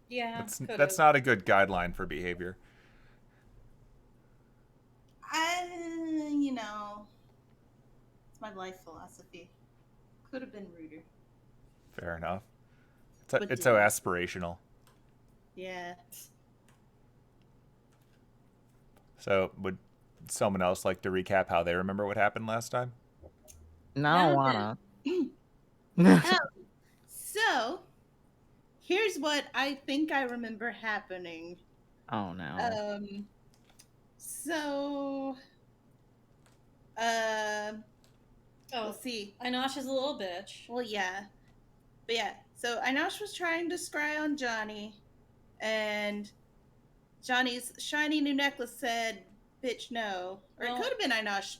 Yeah, That's not a good guideline for behavior. You know, it's my life philosophy. Could have been ruder. Fair enough. But It's so didn't. aspirational. Yeah. So would someone else like to recap how they remember what happened last time? No, I don't wanna. So, here's what I think I remember happening. Oh no. So, let's see. Inosh is a little bitch. Well, yeah. But yeah, so Inosh was trying to scry on Johnny, and Johnny's shiny new necklace said, "Bitch, no." Or it could have been Inosh.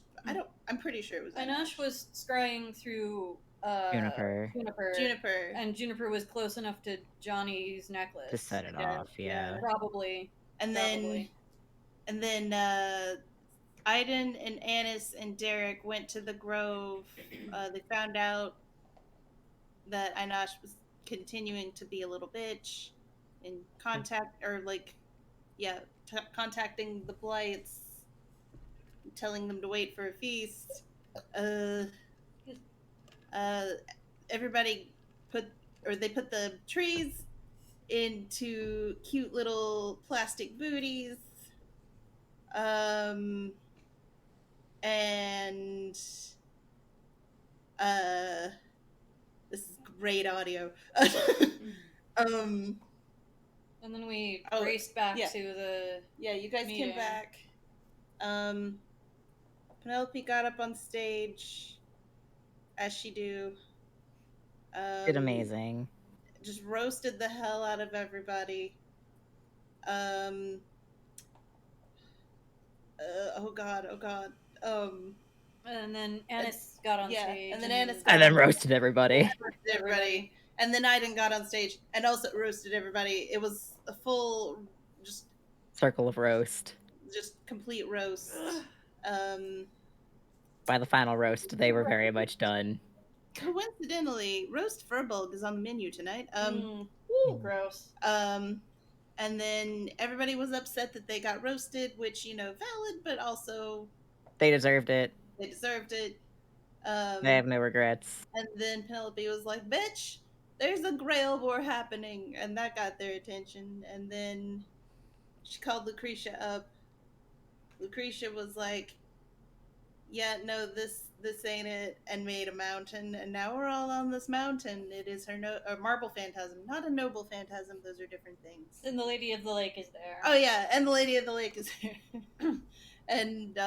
I'm pretty sure it was Inosh was scrying through Juniper. And Juniper was close enough to Johnny's necklace To set it off, yeah. Probably. And then Aiden and Annis and Derek went to the Grove. They found out that Inosh was continuing to be a little bitch and contacting the Blights, telling them to wait for a feast. Everybody put the trees into cute little plastic booties. And this is great audio. And then we raced back to the you guys meeting. came back. Penelope got up on stage, as she do. Did amazing. Just roasted the hell out of everybody. Oh god. And then Annis got on stage. And then Annis and then roasted everybody. And then Aiden got on stage and also roasted everybody. It was a full just circle of roast. Just complete roast. By the final roast, they were very much done. Coincidentally, roast Furbolg is on the menu tonight. Gross. And then everybody was upset that they got roasted, which, valid, but also they deserved it. They have no regrets. And then Penelope was like, "Bitch, there's a Grail War happening," and that got their attention. And then she called Lucretia up. Lucretia was like, "Yeah, no, this ain't it," and made a mountain, and now we're all on this mountain. It is her Marble Phantasm, not a Noble Phantasm. Those are different things. And the Lady of the Lake is there. Oh yeah, and the Lady of the Lake is there. And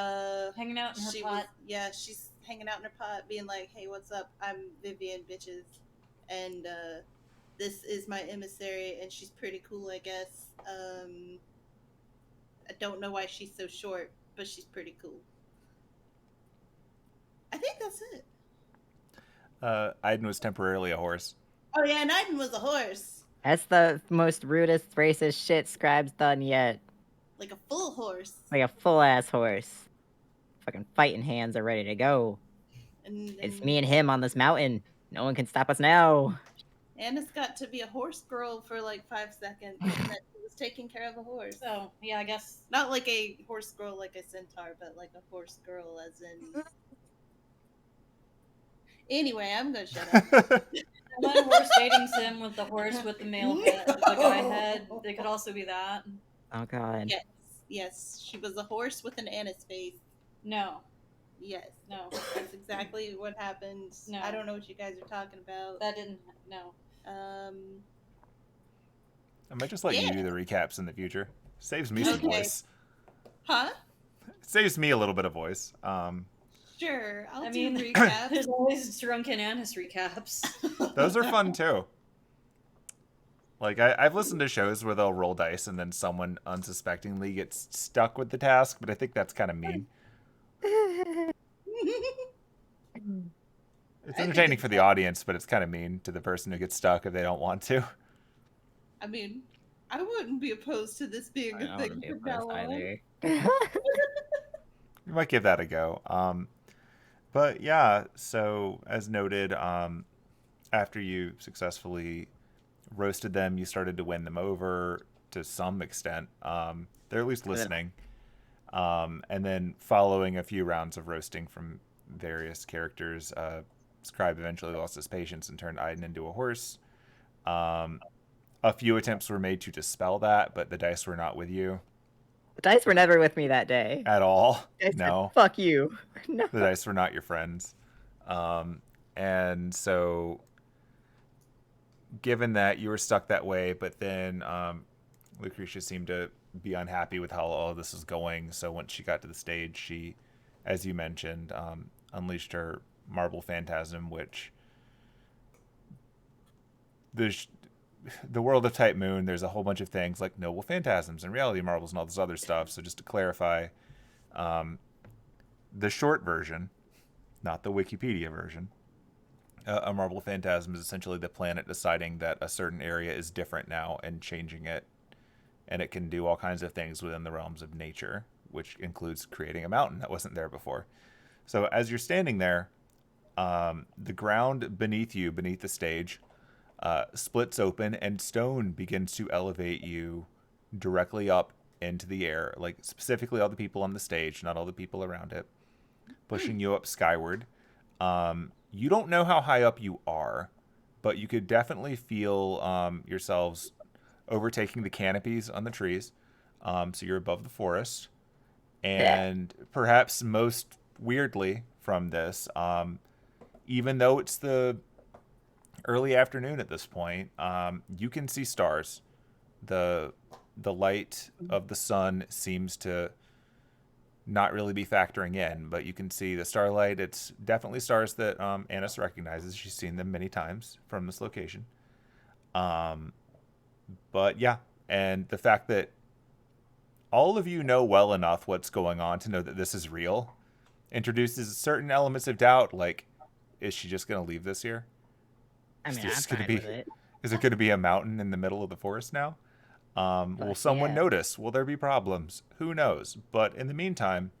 hanging out in her pot. She's hanging out in her pot, being like, "Hey, what's up? I'm Vivian, bitches, and this is my emissary, and she's pretty cool, I guess. I don't know why she's so short, but she's pretty cool." I think that's it. Aiden was temporarily a horse. Oh yeah, and Aiden was a horse. That's the most rudest, racist shit Scribe's done yet. Like a full horse. Like a full-ass horse. Fucking fighting hands are ready to go. And it's me and him on this mountain. No one can stop us now. Anna's got to be a horse girl for like 5 seconds. And that was taking care of a horse. So, yeah, I guess. Not like a horse girl like a centaur, but like a horse girl as in... Anyway, I'm gonna shut up. One horse dating sim with the horse with the male head, the guy head. They could also be that. Oh god. Yes. She was a horse with an Annis face. No. Yes. No. That's exactly what happened. No. I don't know what you guys are talking about. That didn't. No. I might just let you do the recaps in the future. Saves me some voice. Huh? It saves me a little bit of voice. Sure, I'll do recaps. There's always Drunken Annis recaps. Those are fun too. Like, I've listened to shows where they'll roll dice and then someone unsuspectingly gets stuck with the task, but I think that's kind of mean. It's entertaining for the audience, but it's kind of mean to the person who gets stuck if they don't want to. I mean, I wouldn't be opposed to this being a thing from now on. We might give that a go. But yeah, so as noted, after you successfully roasted them, you started to win them over to some extent. They're at least listening. And then following a few rounds of roasting from various characters, Scribe eventually lost his patience and turned Aiden into a horse. A few attempts were made to dispel that, but the dice were not with you The dice were never with me that day. at all. I said, No. fuck you. No. The dice were not your friends. And so, given that you were stuck that way, but then Lucretia seemed to be unhappy with how all of this was going. So once she got to the stage, she, as you mentioned, unleashed her Marble Phantasm, which the world of Type Moon, there's a whole bunch of things like noble phantasms and reality marbles and all this other stuff. So just to clarify, the short version, not the Wikipedia version, a Marble Phantasm is essentially the planet deciding that a certain area is different now and changing it. And it can do all kinds of things within the realms of nature, which includes creating a mountain that wasn't there before. So as you're standing there, the ground beneath you, beneath the stage, splits open and stone begins to elevate you directly up into the air, like specifically all the people on the stage, not all the people around it, pushing you up skyward. You don't know how high up you are, but you could definitely feel yourselves overtaking the canopies on the trees. So you're above the forest. And perhaps most weirdly from this, even though it's the early afternoon at this point, you can see stars. The light of the sun seems to not really be factoring in, but you can see the starlight. It's definitely stars that Annis recognizes. She's seen them many times from this location. But yeah, and the fact that all of you know well enough what's going on to know that this is real introduces certain elements of doubt, like, is she just going to leave this here? I mean, Is I'm this fine gonna be, with it. is it going to be a mountain in the middle of the forest now? Will someone yeah. notice? Will there be problems? Who knows? But in the meantime,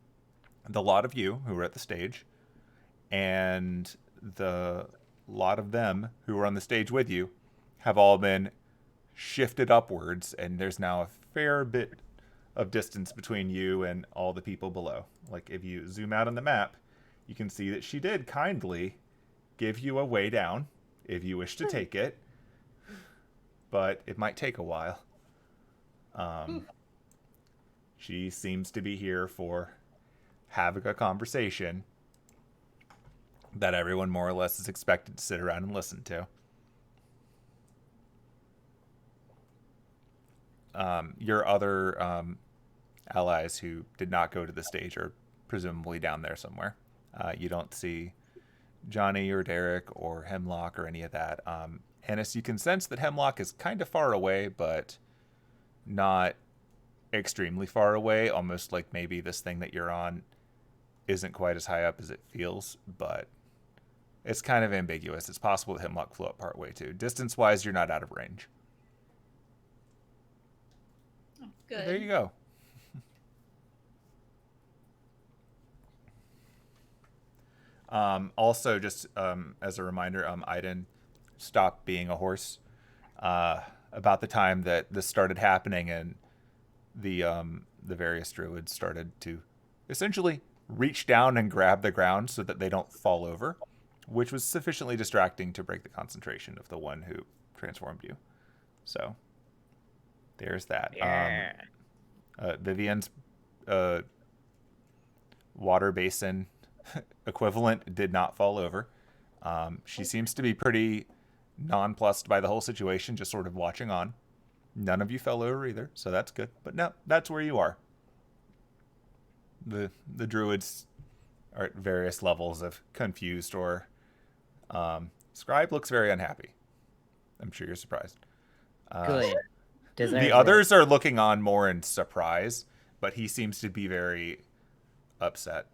the lot of you who were at the stage and the lot of them who were on the stage with you have all been shifted upwards, and there's now a fair bit of distance between you and all the people below. Like, if you zoom out on the map, you can see that she did kindly give you a way down if you wish to take it, but it might take a while. She seems to be here for having a conversation that everyone more or less is expected to sit around and listen to. Your other allies who did not go to the stage are presumably down there somewhere. You don't see Johnny or Derek or Hemlock or any of that. Annis, you can sense that Hemlock is kind of far away, but not extremely far away. Almost like maybe this thing that you're on isn't quite as high up as it feels, but it's kind of ambiguous. It's possible that Hemlock flew up partway too. Distance-wise, you're not out of range. Oh, good. There you go. Also, just as a reminder, Aiden stopped being a horse about the time that this started happening, and the various druids started to essentially reach down and grab the ground so that they don't fall over, which was sufficiently distracting to break the concentration of the one who transformed you. So there's that. Yeah. Vivian's water basin equivalent did not fall over. She seems to be pretty nonplussed by the whole situation, just sort of watching on. None of you fell over either, so that's good. But no, that's where you are. The druids are at various levels of confused or Scribe looks very unhappy. I'm sure you're surprised. Good. The others are looking on more in surprise, but he seems to be very upset.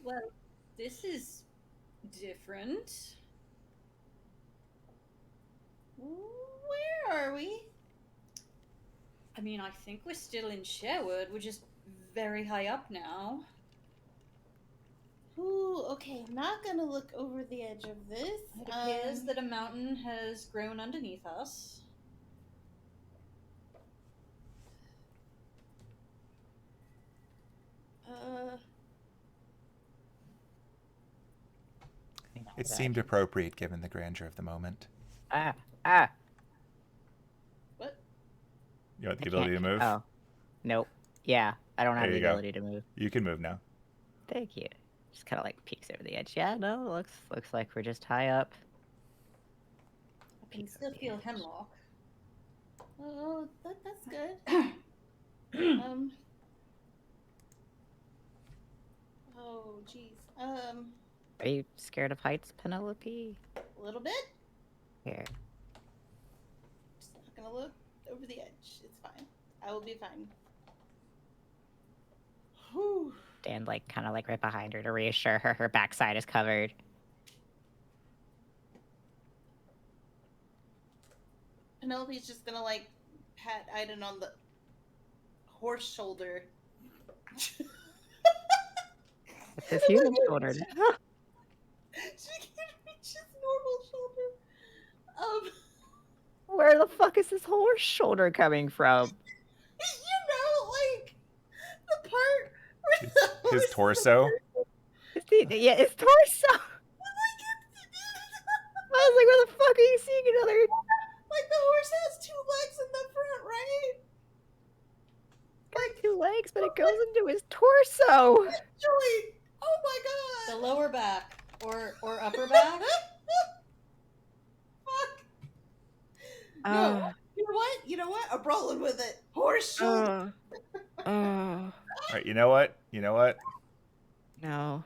Well, this is different. Where are we? I mean, I think we're still in Sherwood. We're just very high up now. Ooh, okay. Not gonna look over the edge of this. It appears that a mountain has grown underneath us. It seemed appropriate given the grandeur of the moment. Ah. What? You want the I ability to can't- move? Oh. Nope. Yeah, I don't have There the you go. ability to move. You can move now. Thank you. Just kind of like peeks over the edge. Yeah, no, looks like we're just high up. I can still feel hemlock. Oh, that's good. Oh, jeez. Are you scared of heights, Penelope? A little bit. Here. Just not gonna look over the edge. It's fine. I will be fine. Whew. Stand like kind of like right behind her to reassure her her backside is covered. Penelope's just gonna like pat Aiden on the horse shoulder. It's his human shoulder. She can't reach his normal shoulder. Where the fuck is this horse shoulder coming from? Like the part where the His horse torso? Yeah, his torso. I was like, where the fuck are you seeing another? Like the horse has 2 legs in the front, right? Got 2 legs, but it goes into his torso. Joey! Oh my The god! lower back or upper back. Fuck! No, you know what? I'm rolling with it. Horse shoulder. All right, you know what? No.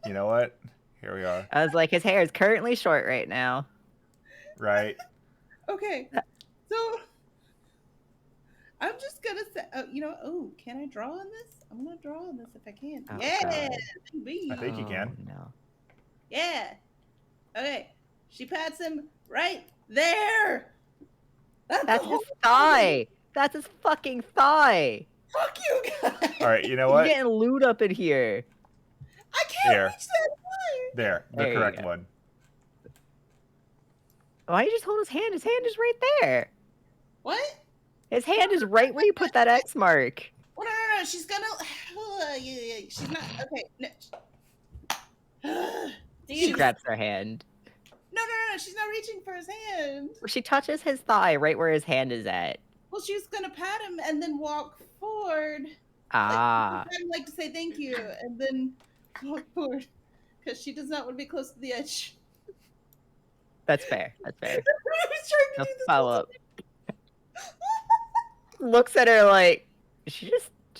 You know what? Here we are. I was like, his hair is currently short right now. Right. Okay, so I'm just gonna say, can I draw on this? I'm gonna draw on this if I can. Oh, Yeah, God. baby. I think you can. No. Yeah. Okay. She pats him right there. That's the his whole thigh. That's his fucking thigh. Fuck you guys. All right, you know He's what? getting lewd up in here. I can't Here. reach that line. There, the There you correct go. one. Why you just hold his hand? His hand is right there. What? His hand is right where you put that X mark. Well, no. She's gonna. Yeah. She's not. Okay. No. She grabs her hand. No. She's not reaching for his hand. She touches his thigh right where his hand is at. Well, she's gonna pat him and then walk forward. Ah. I'd like to say thank you and then walk forward because she does not want to be close to the edge. That's fair. That's fair. I was trying to No do this. follow up. Looks at her like, she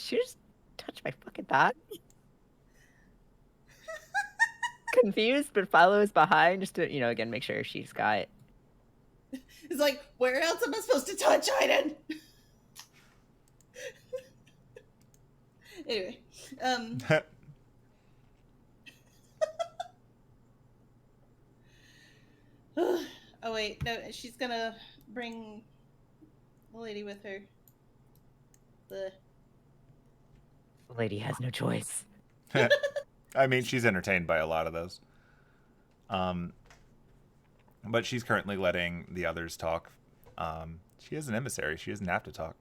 just touched my fucking thigh. Confused, but follows behind just to, again, make sure she's got it. It's like, where else am I supposed to touch, Aiden? Anyway, oh wait, no, she's gonna bring the lady with her. The lady has no choice. I mean, she's entertained by a lot of those. But she's currently letting the others talk. She is an emissary. She doesn't have to talk.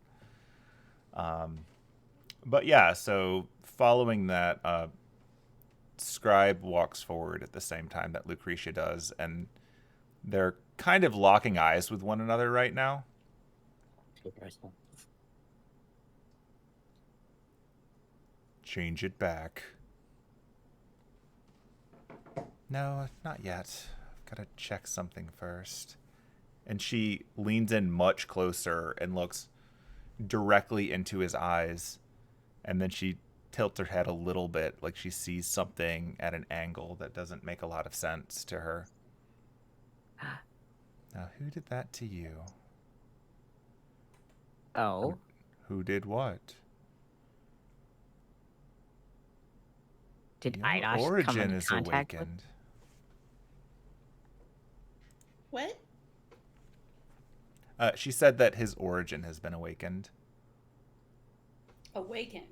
But yeah, so following that, Scribe walks forward at the same time that Lucretia does, and they're kind of locking eyes with one another right now. Change it back. No, not yet. I've got to check something first. And she leans in much closer and looks directly into his eyes. And then she tilts her head a little bit, like she sees something at an angle that doesn't make a lot of sense to her. Now, who did that to you? Oh. Who did what? Did Your Eidosh come origin into is contact with? awakened. what? She said that his origin has been awakened. Awakened.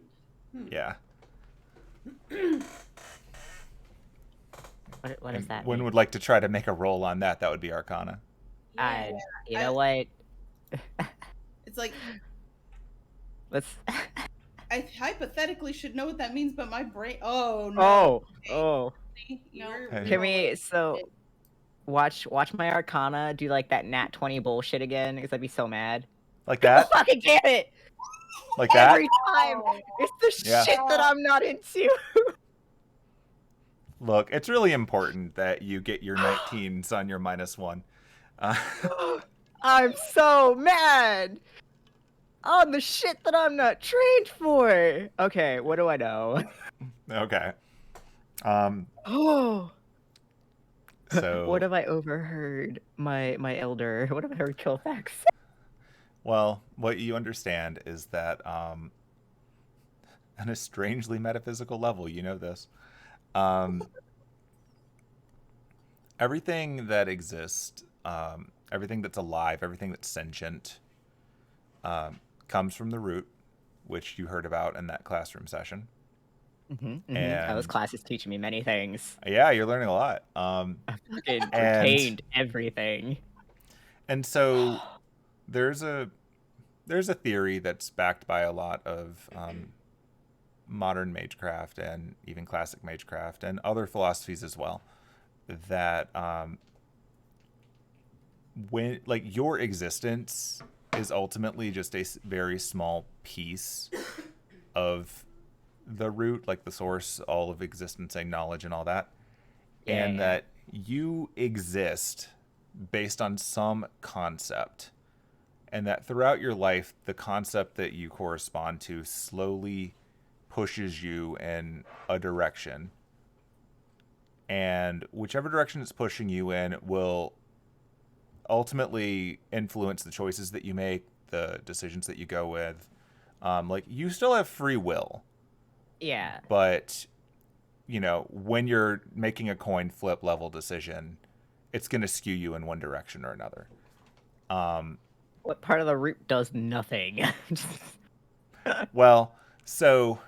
Yeah. What does that One mean? would like to try to make a roll on that. That would be Arcana. Yeah. You know what? It's like Let's. I hypothetically should know what that means, but my brain. Oh no. Oh, oh. You're Hey. Can re-rolling. we watch my Arcana do like that nat 20 bullshit again? Because I'd be so mad. Like that? Fucking get it! Like that? Every time, it's the Yeah. shit that I'm not into. Look, it's really important that you get your 19s on your -1. I'm so mad on the shit that I'm not trained for. Okay, what do I know? Okay. Oh. So What have I overheard? My elder. What have I heard Kilfax? well, what you understand is that on a strangely metaphysical level, you know this. Everything that exists, everything that's alive, everything that's sentient, comes from the root, which you heard about in that classroom session. Oh, this class is teaching me many things. Yeah, you're learning a lot. I fucking retained everything. And so there's a theory that's backed by a lot of modern magecraft and even classic magecraft and other philosophies as well, that when like your existence is ultimately just a very small piece of the root, like the source, all of existence and knowledge and all that, and that you exist based on some concept, and that throughout your life the concept that you correspond to slowly pushes you in a direction, and whichever direction it's pushing you in will ultimately influence the choices that you make, the decisions that you go with. Like, you still have free will. Yeah. But, you know, when you're making a coin flip level decision, it's going to skew you in one direction or another. What part of the root does nothing? Well, so,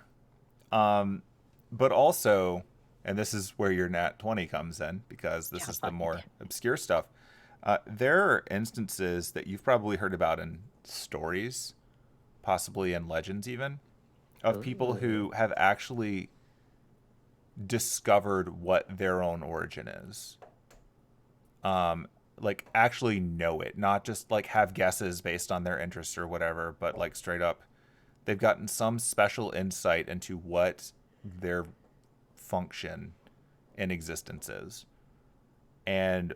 but also, and this is where your nat 20 comes in, because this is the more obscure stuff. There are instances that you've probably heard about in stories, possibly in legends even, of people who have actually discovered what their own origin is. Like, actually know it, not just like have guesses based on their interests or whatever, but like straight up, they've gotten some special insight into what their function in existence is. And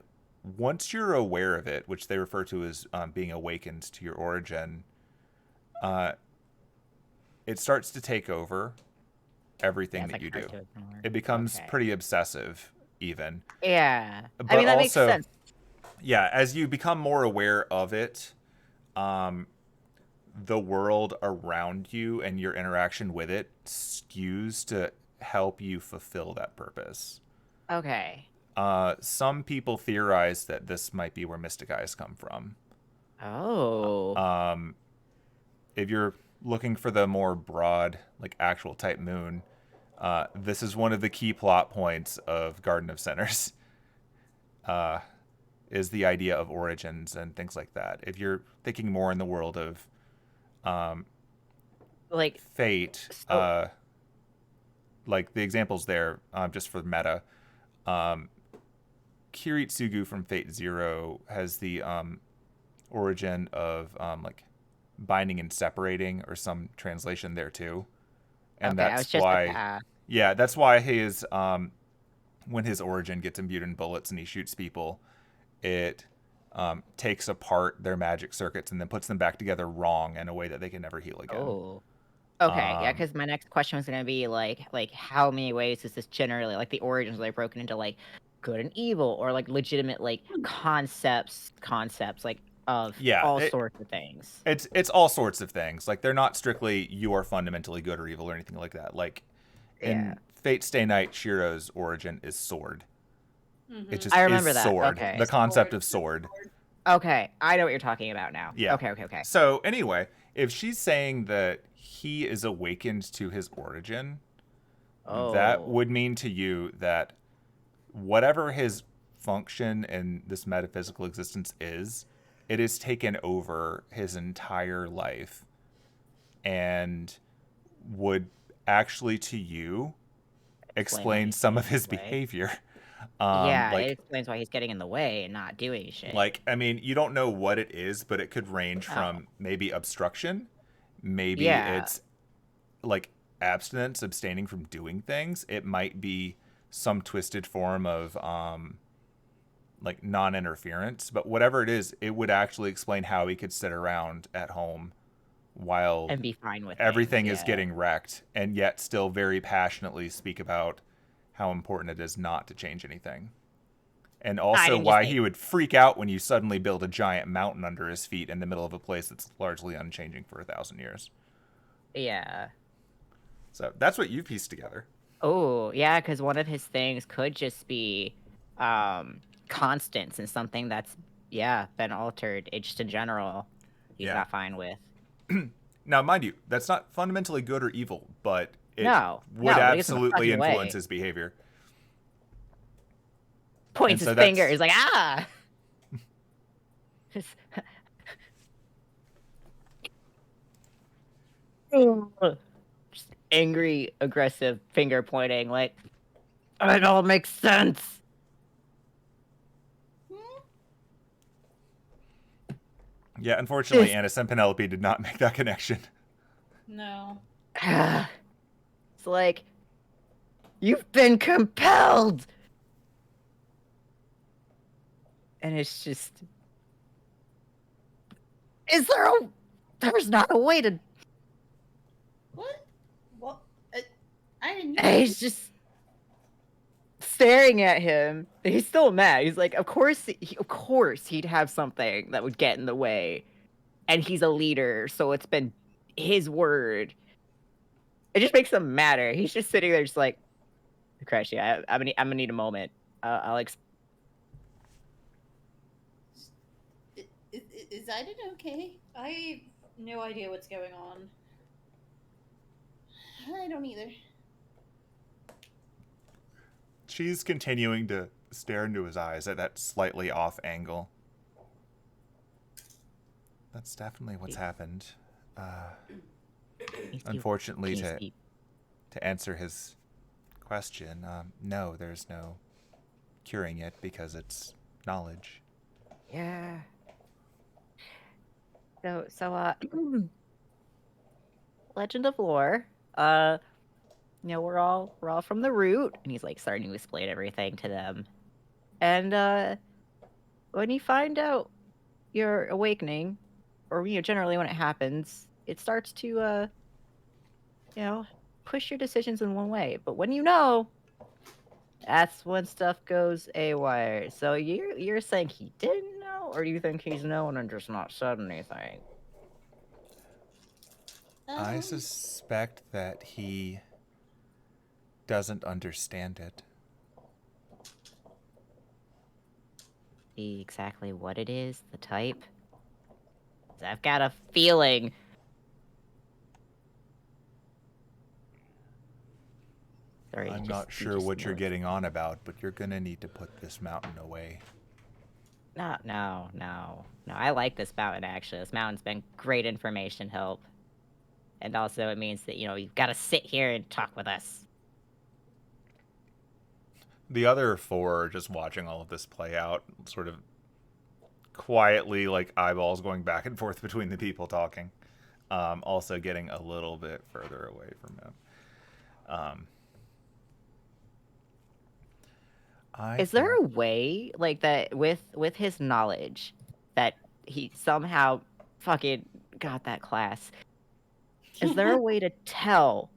once you're aware of it, which they refer to as being awakened to your origin, it starts to take over everything that you do. It becomes pretty obsessive, even. Yeah. But I mean, that also, makes sense. Yeah, as you become more aware of it, the world around you and your interaction with it skews to help you fulfill that purpose. Okay. Some people theorize that this might be where mystic eyes come from. Oh. If you're looking for the more broad, like actual type moon, this is one of the key plot points of Garden of Sinners. Is the idea of origins and things like that. If you're thinking more in the world of like fate, like the examples there, just for meta, Kiritsugu from Fate Zero has the origin of like binding and separating, or some translation there too. And that's why, yeah, that's why his when his origin gets imbued in bullets and he shoots people, it takes apart their magic circuits and then puts them back together wrong in a way that they can never heal again. Oh. Okay, yeah, because my next question was gonna be like how many ways is this generally, like the origins, like broken into like good and evil, or like legitimate like concepts like of all sorts of things. It's all sorts of things. Like, they're not strictly you are fundamentally good or evil or anything like that. Like in Fate Stay Night, Shiro's origin is sword. Mm-hmm. It just I remember is that. sword. Okay. The concept of sword. Okay, I know what you're talking about now. Yeah. Okay. So anyway, if she's saying that he is awakened to his origin, that Oh. would mean to you that whatever his function in this metaphysical existence is, it has taken over his entire life and would actually to you explain he's some getting of in his the way. behavior. Yeah, it Like, explains why he's getting in the way and not doing shit. I mean, you don't know what it is, but it could range Oh. from maybe obstruction, maybe Yeah. it's like abstinence, abstaining from doing things. It might be some twisted form of like non-interference, but whatever it is, it would actually explain how he could sit around at home while And be fine with everything things, is yeah. getting wrecked and yet still very passionately speak about how important it is not to change anything. And also didn't just why say- he would freak out when you suddenly build a giant mountain under his feet in the middle of a place that's largely unchanging for 1,000 years. Yeah. So that's what you pieced together. Oh, yeah, because one of his things could just be constants and something that's, been altered. It's just in general, he's Yeah. not fine with. Now, mind you, that's not fundamentally good or evil, but it No, would but it gets him a absolutely fucking way. influence his behavior. Points And his so finger. that's- He's like, ah! Just- Just angry, aggressive finger pointing, like, it all makes sense. Yeah, unfortunately, This- Annis and Penelope did not make that connection. No. It's like, you've been compelled! And it's just... There's not a way to... What? What? I didn't know. He's just staring at him. He's still mad. He's like, of course he'd have something that would get in the way. And he's a leader, so it's been his word. It just makes him madder. He's just sitting there just like, Lucretia, I'm gonna need a moment. Is Aiden okay? I have no idea what's going on. I don't either. She's continuing to stare into his eyes at that slightly off angle. That's definitely what's happened. Unfortunately, to answer his question, no, there's no curing it because it's knowledge. Yeah. So, Legend of Lore. We're all from the root, and he's like starting to explain everything to them. And when you find out your awakening, or generally when it happens, it starts to push your decisions in one way. But when you know, that's when stuff goes AWire. So you're saying he didn't know, or do you think he's known and just not said anything? I suspect that he doesn't understand it. See exactly what it is, the type. 'Cause I've got a feeling. Sorry, I'm he not he sure just what you're knows. getting on about, but you're gonna need to put this mountain away. No. I like this mountain, actually. This mountain's been great information help. And also, it means that, you've got to sit here and talk with us. The other four are just watching all of this play out, sort of quietly, like eyeballs going back and forth between the people talking. Also getting a little bit further away from him. Is there a way, like, that with his knowledge, that he somehow fucking got that class? Is there a way to tell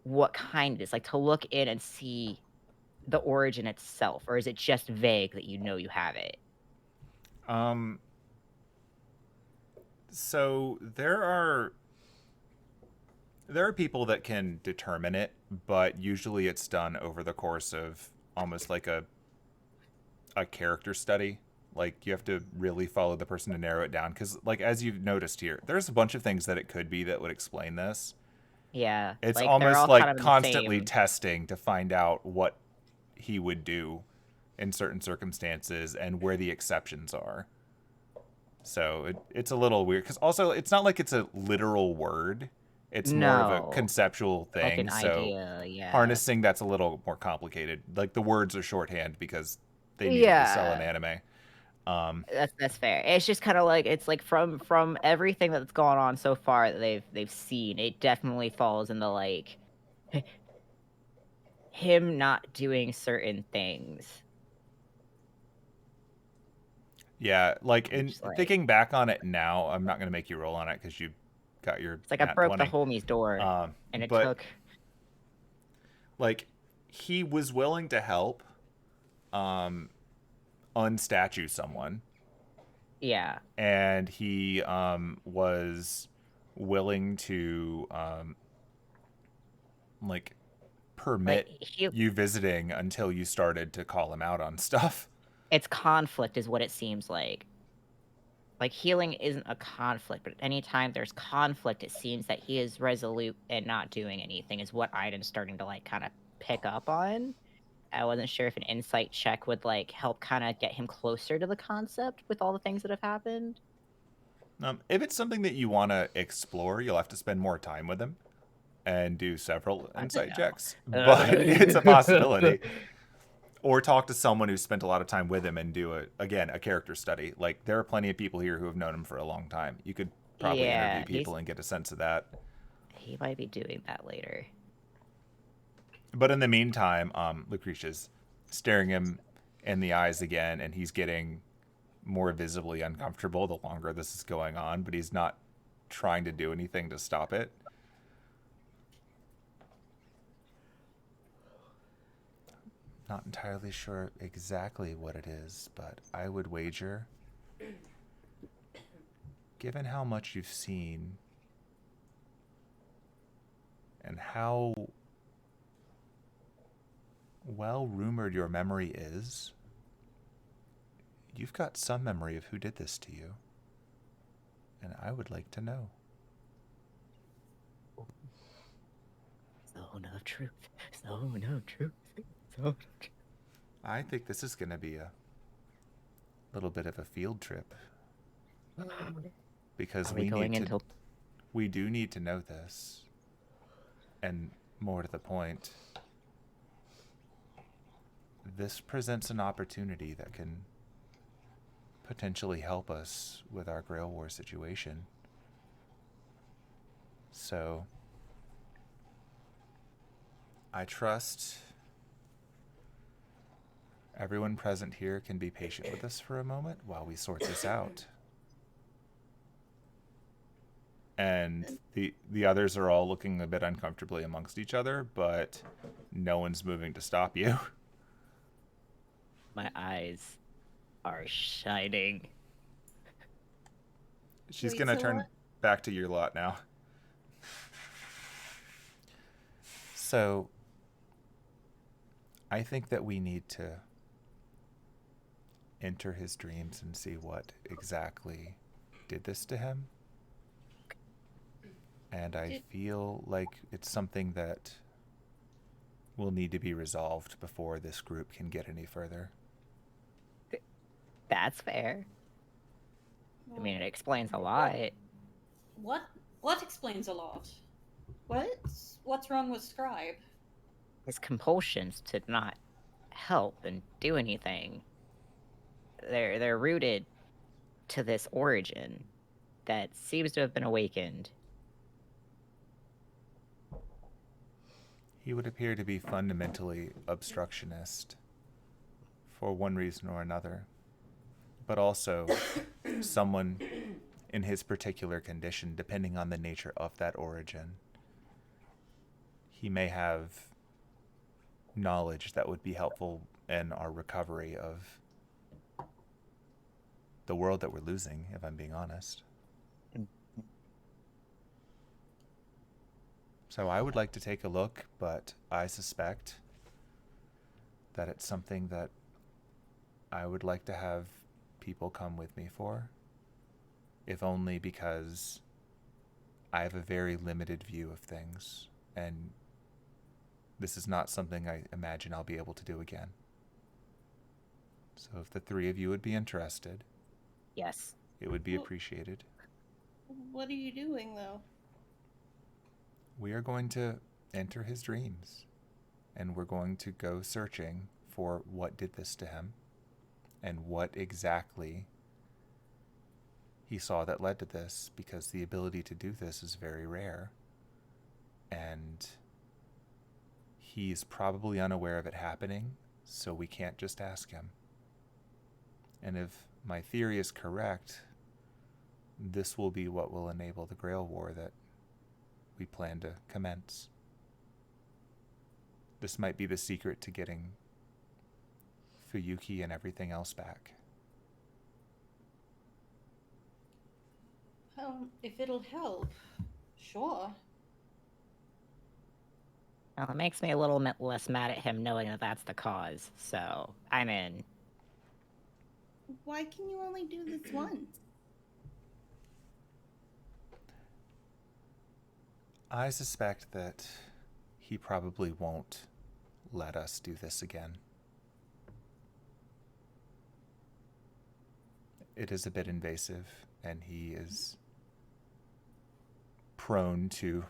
what kind it is? Like, to look in and see the origin itself? Or is it just vague that you have it? So there are people that can determine it, but usually it's done over the course of almost like a character study. Like, you have to really follow the person to narrow it down, because, like, as you've noticed here, there's a bunch of things that it could be that would explain this, Yeah. It's Like they're almost all like kind of in the constantly same. testing to find out what he would do in certain circumstances and where the exceptions are. So it's a little weird because also it's not like it's a literal word. It's more of a No. conceptual Like thing. an So idea, yeah. harnessing that's a little more complicated. Like the words are shorthand because they needed to sell an anime. That's fair. It's just kind of like it's like from everything that's gone on so far that they've seen, it definitely falls in the like him not doing certain things. Yeah, like in Just like thinking back on it now, I'm not gonna make you roll on it because you got your it's like I nat broke the 20. homie's door, and it But took. like he was willing to help unstatue someone, Yeah. and he was willing to like Like permit he, you visiting until you started to call him out on stuff. it's conflict is what it seems like. Like healing isn't a conflict, but anytime there's conflict, it seems that he is resolute and not doing anything. Is what Iden's starting to like kind of pick up on. I wasn't sure if an insight check would like help kind of get him closer to the concept with all the things that have happened. If it's something that you want to explore, you'll have to spend more time with him and do several insight checks. But it's a possibility. Or talk to someone who's spent a lot of time with him and do a character study. Like there are plenty of people here who have known him for a long time. You could probably interview people and get a sense of that. He might be doing that later. But in the meantime, Lucretia's staring him in the eyes again, and he's getting more visibly uncomfortable the longer this is going on, but he's not trying to do anything to stop it. Not entirely sure exactly what it is, but I would wager, given how much you've seen and how well rumored your memory is, you've got some memory of who did this to you. And I would like to know. Zone of truth. Zone of truth. Zone of truth. I think this is going to be a little bit of a field trip. Because we do need to know this. And more to the point, this presents an opportunity that can potentially help us with our Grail War situation. So I trust everyone present here can be patient with us for a moment while we sort this out. And the others are all looking a bit uncomfortably amongst each other, but no one's moving to stop you. My eyes are shining. She's Wait, going to so turn what? back to your lot now. So, I think that we need to enter his dreams and see what exactly did this to him. And I feel like it's something that will need to be resolved before this group can get any further. That's fair. I mean, it explains a lot. What explains a lot? What's wrong with Scribe? His compulsions to not help and do anything. They're rooted to this origin that seems to have been awakened. He would appear to be fundamentally obstructionist for one reason or another, but also someone in his particular condition, depending on the nature of that origin. He may have knowledge that would be helpful in our recovery of the world that we're losing, if I'm being honest. So I would like to take a look, but I suspect that it's something that I would like to have people come with me for, if only because I have a very limited view of things, and this is not something I imagine I'll be able to do again. So if the three of you would be interested, Yes. it would be Well- appreciated. What are you doing, though? We are going to enter his dreams, and we're going to go searching for what did this to him and what exactly he saw that led to this, because the ability to do this is very rare, and he's probably unaware of it happening, so we can't just ask him. And if my theory is correct, this will be what will enable the Grail War that we plan to commence. This might be the secret to getting Fuyuki and everything else back. If it'll help, sure. Well, it makes me a little bit less mad at him knowing that that's the cause, so I'm in. Why can you only do this once? I suspect that he probably won't let us do this again. It is a bit invasive, and he is prone to...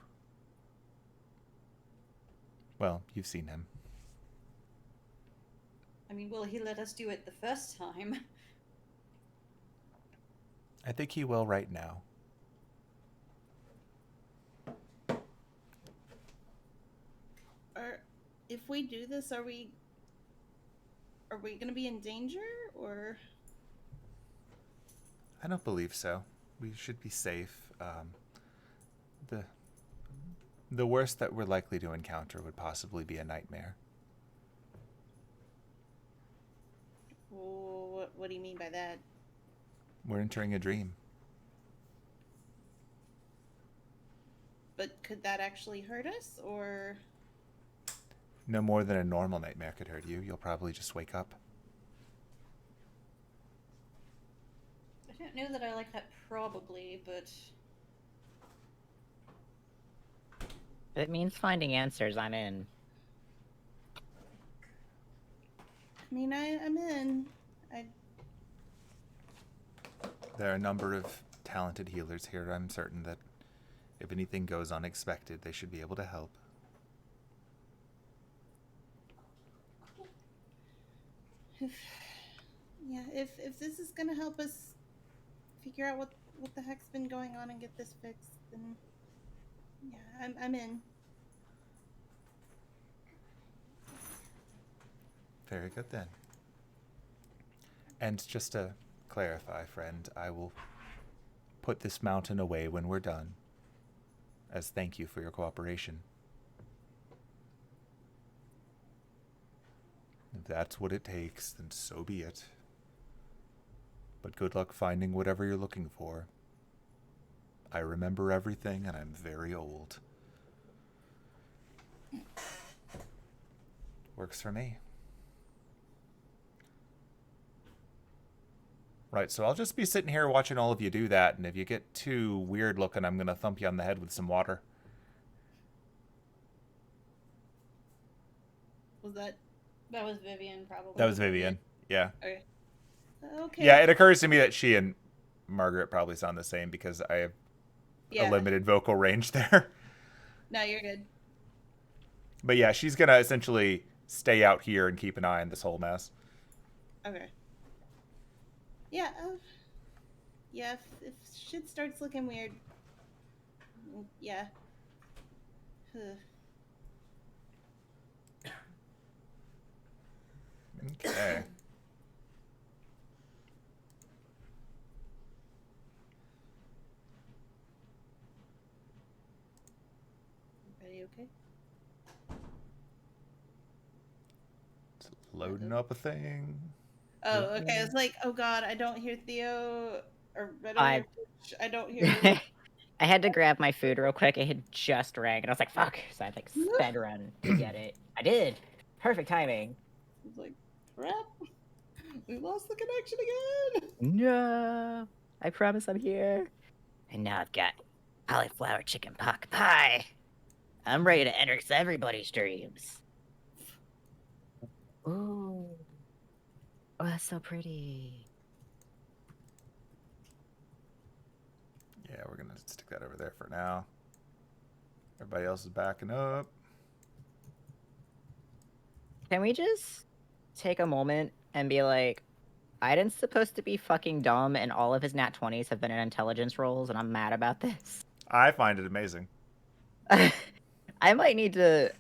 Well, you've seen him. I mean, will he let us do it the first time? I think he will right now. If we do this, are we gonna be in danger, or? I don't believe so. We should be safe. The worst that we're likely to encounter would possibly be a nightmare. What do you mean by that? We're entering a dream. But could that actually hurt us, or? No more than a normal nightmare could hurt you. You'll probably just wake up. I don't know that I like that probably, but If it means finding answers, I'm in. I mean, I'm in. There are a number of talented healers here. I'm certain that if anything goes unexpected, they should be able to help. If this is gonna help us figure out what the heck's been going on and get this fixed, then yeah, I'm in. Very good then. And just to clarify, friend, I will put this mountain away when we're done, as thank you for your cooperation. If that's what it takes, then so be it. But good luck finding whatever you're looking for. I remember everything, and I'm very old. Works for me. Right, so I'll just be sitting here watching all of you do that, and if you get too weird looking, I'm going to thump you on the head with some water. Was that that was Vivian probably. That was Vivian. Yeah. okay? Okay. Yeah, it occurs to me that she and Margaret probably sound the same because I have a limited vocal range there. No, you're good. But yeah, she's going to essentially stay out here and keep an eye on this whole mess. Okay. Yeah. Yeah. If shit starts looking weird, yeah. Okay. Everybody okay? Just loading up a thing. Oh, okay. I was like, oh god, I don't hear Theo, or I don't hear. I had to grab my food real quick. It had just rang, and I was like, "Fuck!" So I like sped run to get it. I did. Perfect timing. I was like, crap. We lost the connection again. No, I promise I'm here. And now I've got Cauliflower chicken pot pie. I'm ready to enter everybody's dreams. Ooh. Oh, that's so pretty. Yeah, we're gonna stick that over there for now. Everybody else is backing up. Can we just take a moment and be like, Aiden's supposed to be fucking dumb, and all of his nat 20s have been in intelligence rolls, and I'm mad about this. I find it amazing. I might need to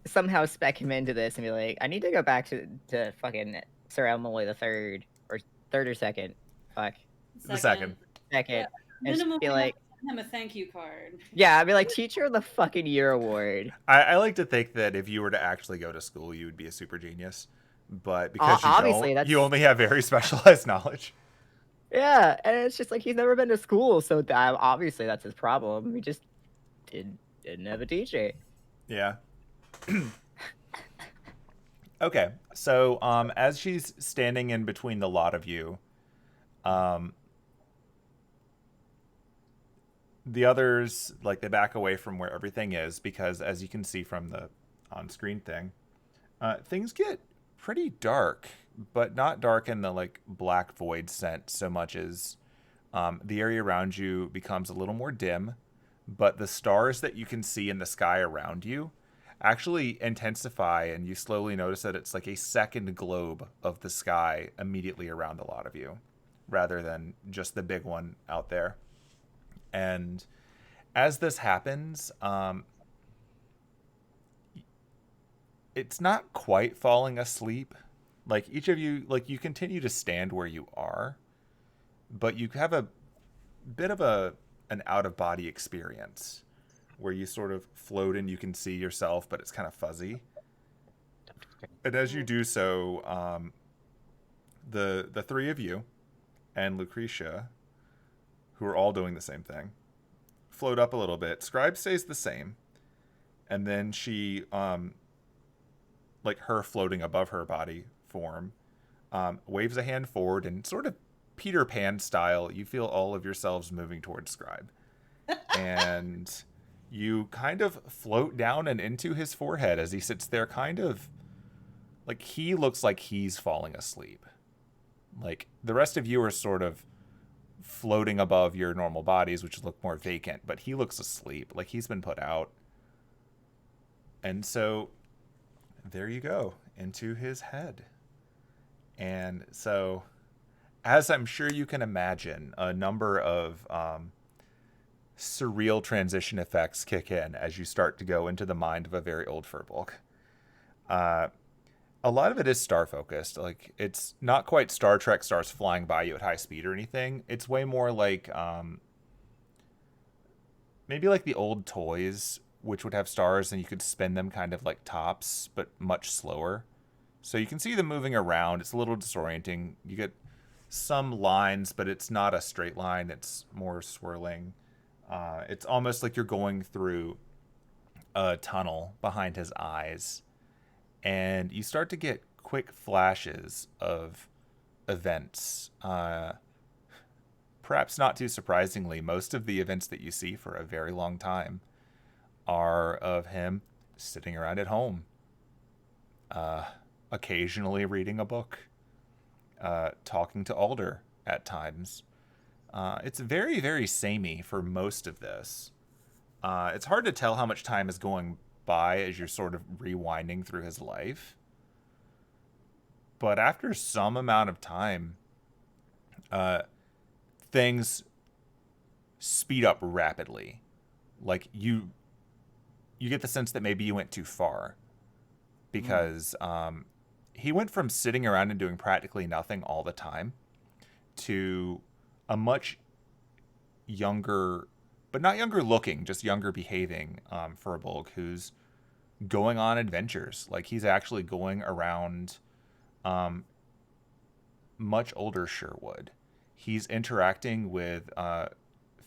somehow spec him into this and be like, I need to go back to fucking Sir El-Melloi III, or third or second. Fuck. The second. Second. Yeah, And just minimum, be we like, have to send him a thank you card. yeah, I'd be like, Teacher of the fucking Year award. I like to think that if you were to actually go to school, you would be a super genius. But because you obviously, don't, you only have very specialized knowledge. Yeah, and it's just like he's never been to school, so obviously that's his problem. He just didn't have a teacher. Yeah. Okay, so as she's standing in between the lot of you, the others, like, they back away from where everything is because, as you can see from the on-screen thing, things get pretty dark, but not dark in the like black void sense so much as the area around you becomes a little more dim, but the stars that you can see in the sky around you actually intensify, and you slowly notice that it's like a second globe of the sky immediately around a lot of you, rather than just the big one out there. And as this happens, it's not quite falling asleep. Like, each of you, like, you continue to stand where you are, but you have a bit of an out-of-body experience where you sort of float and you can see yourself, but it's kind of fuzzy. And as you do so, the three of you and Lucretia, who are all doing the same thing, float up a little bit. Scribe stays the same, and then she, like her floating above her body form, waves a hand forward, and sort of Peter Pan style, you feel all of yourselves moving towards Scribe. And you kind of float down and into his forehead as he sits there, kind of like he looks like he's falling asleep. Like, the rest of you are sort of floating above your normal bodies, which look more vacant, but he looks asleep, like he's been put out. And so there you go, into his head. And so, as I'm sure you can imagine, a number of surreal transition effects kick in as you start to go into the mind of a very old furbolg. A lot of it is star focused. Like, it's not quite Star Trek stars flying by you at high speed or anything. It's way more like maybe like the old toys, which would have stars and you could spin them kind of like tops, but much slower. So you can see them moving around. It's a little disorienting. You get some lines, but it's not a straight line. It's more swirling. It's almost like you're going through a tunnel behind his eyes. And you start to get quick flashes of events. Perhaps not too surprisingly, most of the events that you see for a very long time are of him sitting around at home, occasionally reading a book, talking to Alder at times. It's very, very samey for most of this. It's hard to tell how much time is going by as you're sort of rewinding through his life. But after some amount of time, things speed up rapidly. Like, you get the sense that maybe you went too far, because he went from sitting around and doing practically nothing all the time to a much younger, but not younger looking, just younger behaving furbolg who's going on adventures. Like, he's actually going around much older Sherwood. He's interacting with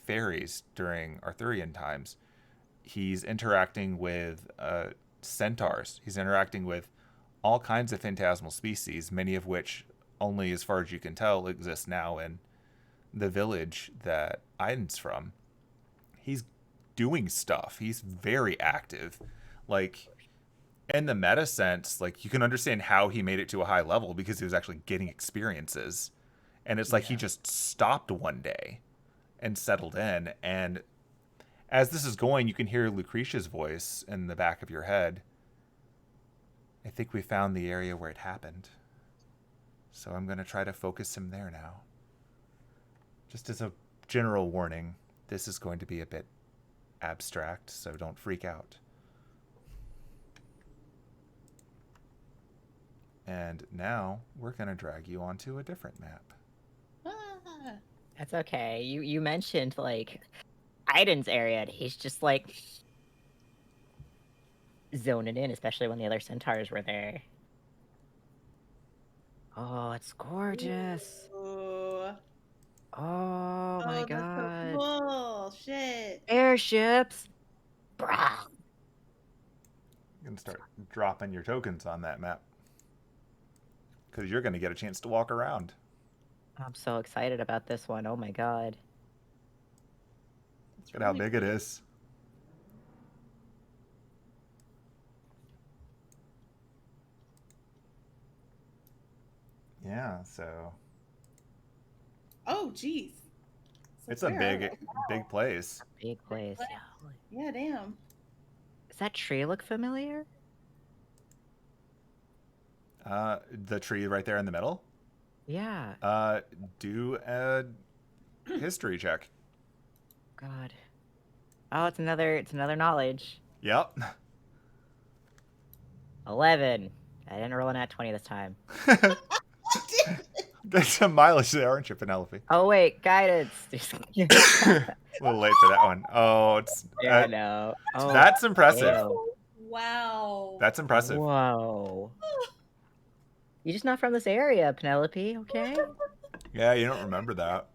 fairies during Arthurian times. He's interacting with centaurs. He's interacting with all kinds of phantasmal species, many of which only, as far as you can tell, exist now in the village that Aiden's from. He's doing stuff. He's very active. Like, in the meta sense, like, you can understand how he made it to a high level because he was actually getting experiences. And it's like he just stopped one day and settled in. And as this is going, you can hear Lucretia's voice in the back of your head. I think we found the area where it happened. So I'm going to try to focus him there now. Just as a general warning, this is going to be a bit abstract, so don't freak out. And now we're going to drag you onto a different map. Ah. That's okay. You mentioned like Aiden's area, and he's just like zoning in, especially when the other centaurs were there. Oh, it's gorgeous. Ooh. Oh my Oh, that's so god. cool. Shit. Airships. Brah. You can start dropping your tokens on that map. Because you're going to get a chance to walk around. I'm so excited about this one. Oh my god. It's Look at how really big it is. Yeah, so Oh, jeez. So it's a where are big place. Big place. place. Yeah. Yeah, damn. Does that tree look familiar? The tree right there in the middle. Yeah. Do a history check. God. Oh, it's another knowledge. Yep. 11. I didn't roll an at 20 this time. Get some mileage there, aren't you, Penelope? Oh wait, guidance. A little late for that one. Oh, it's Yeah, I know. Oh, that's impressive. ew. Wow. That's impressive. Whoa. You're just not from this area, Penelope, okay? Yeah, you don't remember that.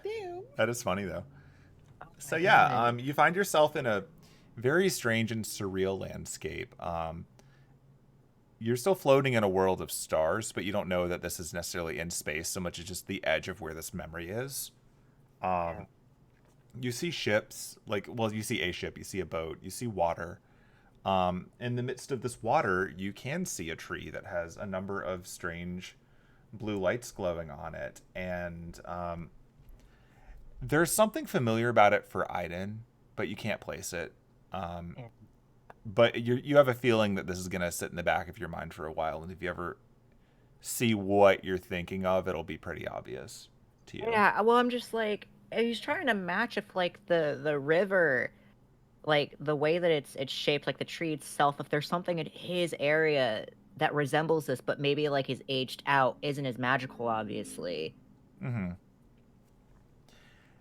Damn. That is funny though. Oh So my yeah, God. you find yourself in a very strange and surreal landscape. You're still floating in a world of stars, but you don't know that this is necessarily in space so much as just the edge of where this memory is. You see ships, you see a ship, you see a boat, you see water. In the midst of this water, you can see a tree that has a number of strange blue lights glowing on it. And there's something familiar about it for Aiden, but you can't place it. But you have a feeling that this is going to sit in the back of your mind for a while. And if you ever see what you're thinking of, it'll be pretty obvious to you. Yeah, well, I'm just like, he's trying to match if like the river, like the way that it's shaped, like the tree itself, if there's something in his area that resembles this, but maybe like is aged out, isn't as magical, obviously. Mm-hmm.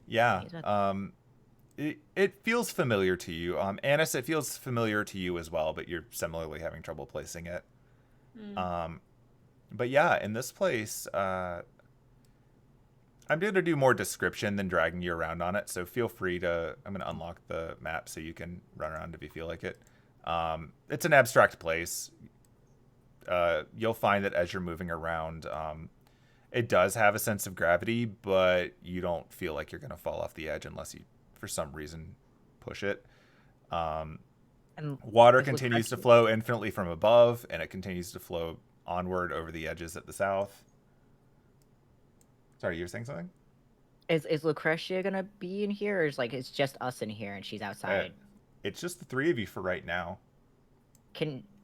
Yeah. He's about- It feels familiar to you. Annis, it feels familiar to you as well, but you're similarly having trouble placing it. But yeah, in this place, I'm going to do more description than dragging you around on it, so feel free to... I'm going to unlock the map so you can run around if you feel like it. It's an abstract place. You'll find that as you're moving around, it does have a sense of gravity, but you don't feel like you're going to fall off the edge unless you, for some reason, push it. And Water it looks continues to like- flow infinitely from above, and it continues to flow onward over the edges at the south. Sorry, you were saying something? Is Lucretia gonna be in here, or is like it's just us in here and she's outside? It's just the three of you for right now.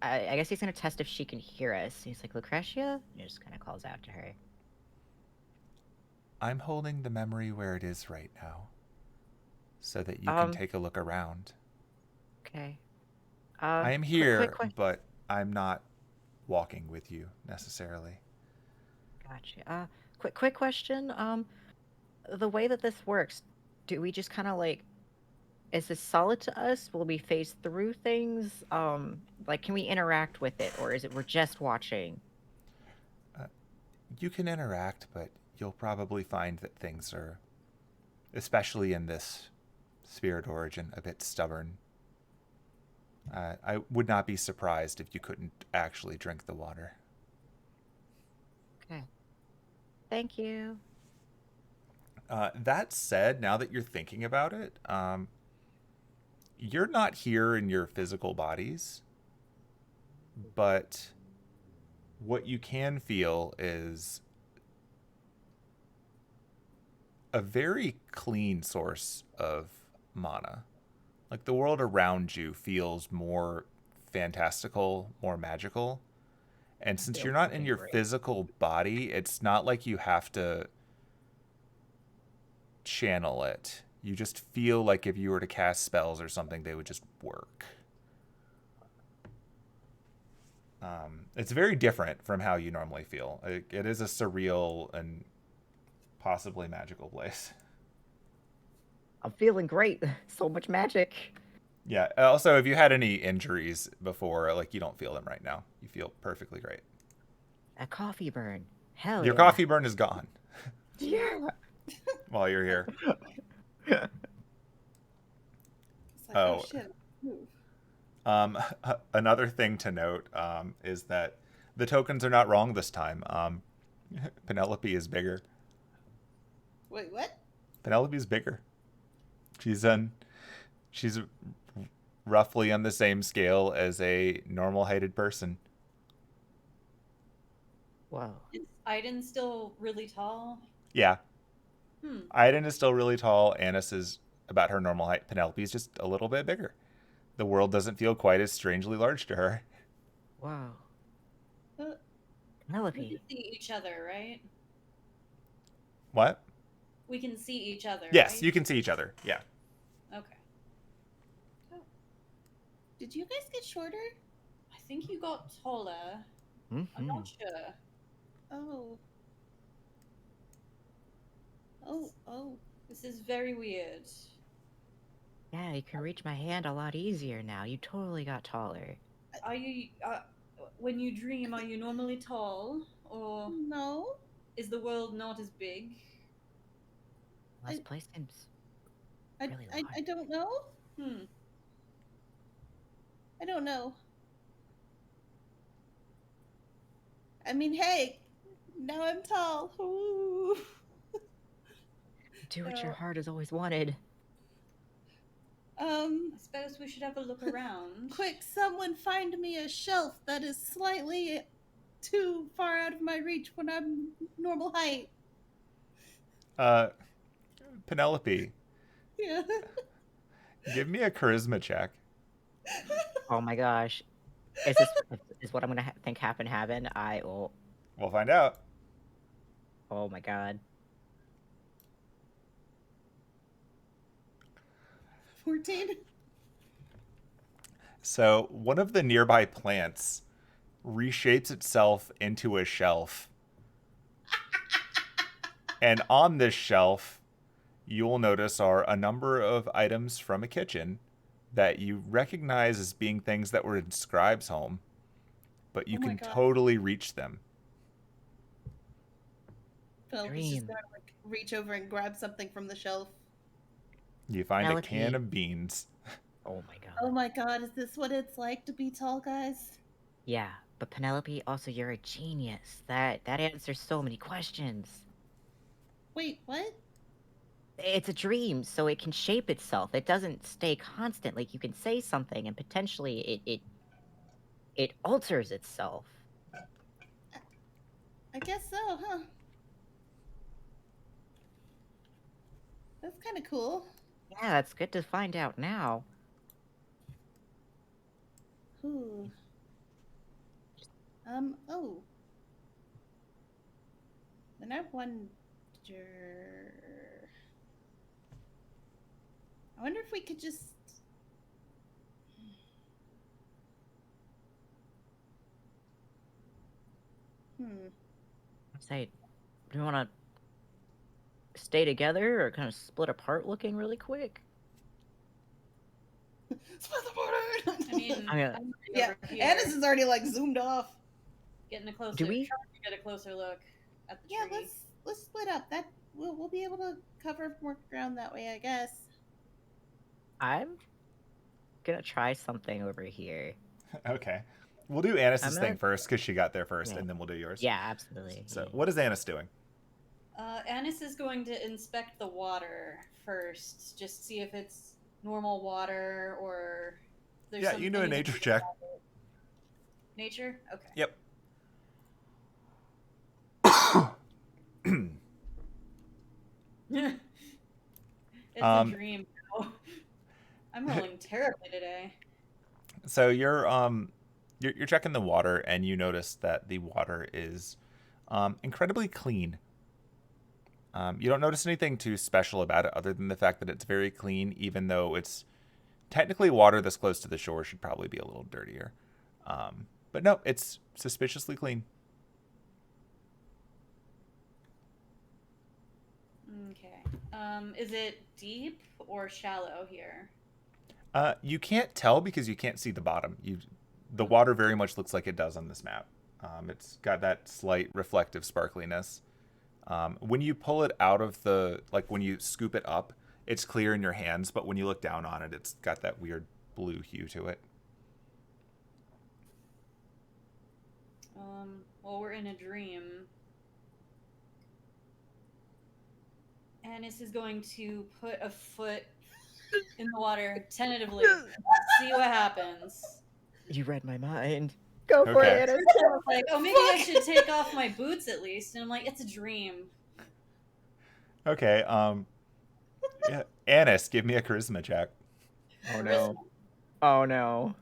I guess he's gonna test if she can hear us. He's like, Lucretia? He just kind of calls out to her. I'm holding the memory where it is right now, so that you can take a look around. Okay. I am here, quick but I'm not walking with you necessarily. Gotcha. Quick question. The way that this works, do we just kind of like, is this solid to us? Will we phase through things? Like, can we interact with it, or is it we're just watching? You can interact, but you'll probably find that things are, especially in this spirit origin, a bit stubborn. I would not be surprised if you couldn't actually drink the water. Okay. Thank you. That said, now that you're thinking about it, you're not here in your physical bodies, but what you can feel is a very clean source of mana. Like the world around you feels more fantastical, more magical. And since you're not in your physical body, it's not like you have to channel it. You just feel like if you were to cast spells or something, they would just work. It's very different from how you normally feel. It is a surreal and possibly magical place. I'm feeling great. So much magic. Yeah. Also, if you had any injuries before, like you don't feel them right now. You feel perfectly great. A coffee burn. Hell Your yeah. coffee burn is gone Yeah. while you're here. It's like, Oh. shit. Move. Another thing to note is that the tokens are not wrong this time. Penelope is bigger. Wait, what? Penelope is bigger. She's roughly on the same scale as a normal-heighted person. Whoa. Is Aiden still really tall? Yeah. Hmm. Aiden is still really tall. Annis is about her normal height. Penelope is just a little bit bigger. The world doesn't feel quite as strangely large to her. Wow. Uh, We Penelope. can see each other, right? What? We can see each other. Yes, right? you can see each other. Yeah. Okay. Did you guys get shorter? I think you got taller. I'm not sure. Oh. Oh. This is very weird. Yeah, you can reach my hand a lot easier now. You totally got taller. Are you, when you dream, are you normally tall? Or No. is the world not as big? This place seems I really large. I don't know. I don't know. I mean, hey, now I'm tall. Ooh. Do what your heart has always wanted. I suppose we should have a look around. Quick, someone find me a shelf that is slightly too far out of my reach when I'm normal height. Penelope, Yeah. give me a charisma check. Oh my gosh. Is what I'm gonna think happen? I will. We'll find out. Oh my god. 14. So one of the nearby plants reshapes itself into a shelf. And on this shelf, you'll notice are a number of items from a kitchen that you recognize as being things that were in Scribe's home, but you Oh my can God. totally reach them. Penelope's just Dream. gonna like reach over and grab something from the shelf. You find Penelope. a can of beans. Oh my god. Oh my god, is this what it's like to be tall, guys? Yeah, but Penelope, also you're a genius. That answers so many questions. Wait, what? It's a dream, so it can shape itself. It doesn't stay constant. Like you can say something and potentially it alters itself. I guess so, huh? That's kind of cool. Yeah, that's good to find out now. Ooh. Oh. Then I wonder if we could just... Say, do you want to stay together or kind of split apart looking really quick? Split the border! I mean, I mean, I'm Yeah, over here, Annis is already like zoomed off. getting a closer. Do we- trying to get a closer look at the Yeah, tree. let's split up. That we'll be able to cover more ground that way, I guess. I'm gonna try something over here. Okay. We'll do Annis's I'm thing gonna- first because she got there first, Yeah. and then we'll do yours. Yeah, absolutely. So, yeah. what is Annis doing? Annis is going to inspect the water first, just see if it's normal water or there's Yeah, you do a anything nature check. Nature? Okay. Yep. It's Um, a dream now. I'm rolling terribly today. So you're checking the water, and you notice that the water is incredibly clean. You don't notice anything too special about it, other than the fact that it's very clean, even though it's technically water this close to the shore should probably be a little dirtier. But no, it's suspiciously clean. Okay. Is it deep or shallow here? You can't tell because you can't see the bottom. The water very much looks like it does on this map. It's got that slight reflective sparkliness. When you pull it out of when you scoop it up, it's clear in your hands, but when you look down on it, it's got that weird blue hue to it. Well, we're in a dream. Annis is going to put a foot in the water tentatively. See what happens. You read my mind. Go for Okay. it, Annis. I was like, oh, maybe I should take off my boots at least. And I'm like, it's a dream. Okay. Yeah. Annis, give me a charisma check. Oh no. Oh no.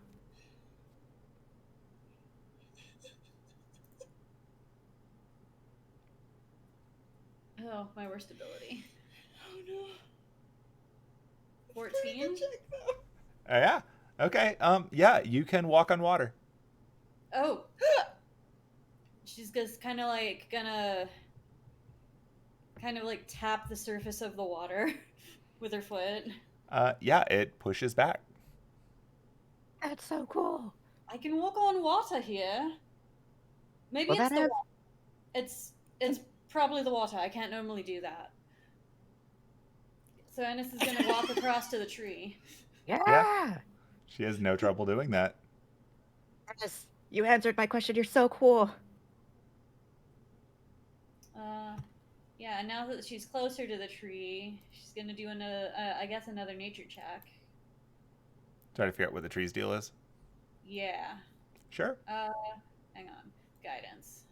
Oh, my worst ability. Oh no. 14? Yeah. Okay. Yeah, you can walk on water. Oh. She's just gonna tap the surface of the water with her foot. Yeah, it pushes back. That's so cool. I can walk on water here. Maybe Well, it's that the has- water. It's probably the water. I can't normally do that. So Annis is gonna walk across to the tree. Yeah. She has no trouble doing that. Annis, you answered my question. You're so cool. Yeah, and now that she's closer to the tree, she's gonna do another nature check. Try to figure out what the tree's deal is. Yeah. Sure. Hang on. Guidance.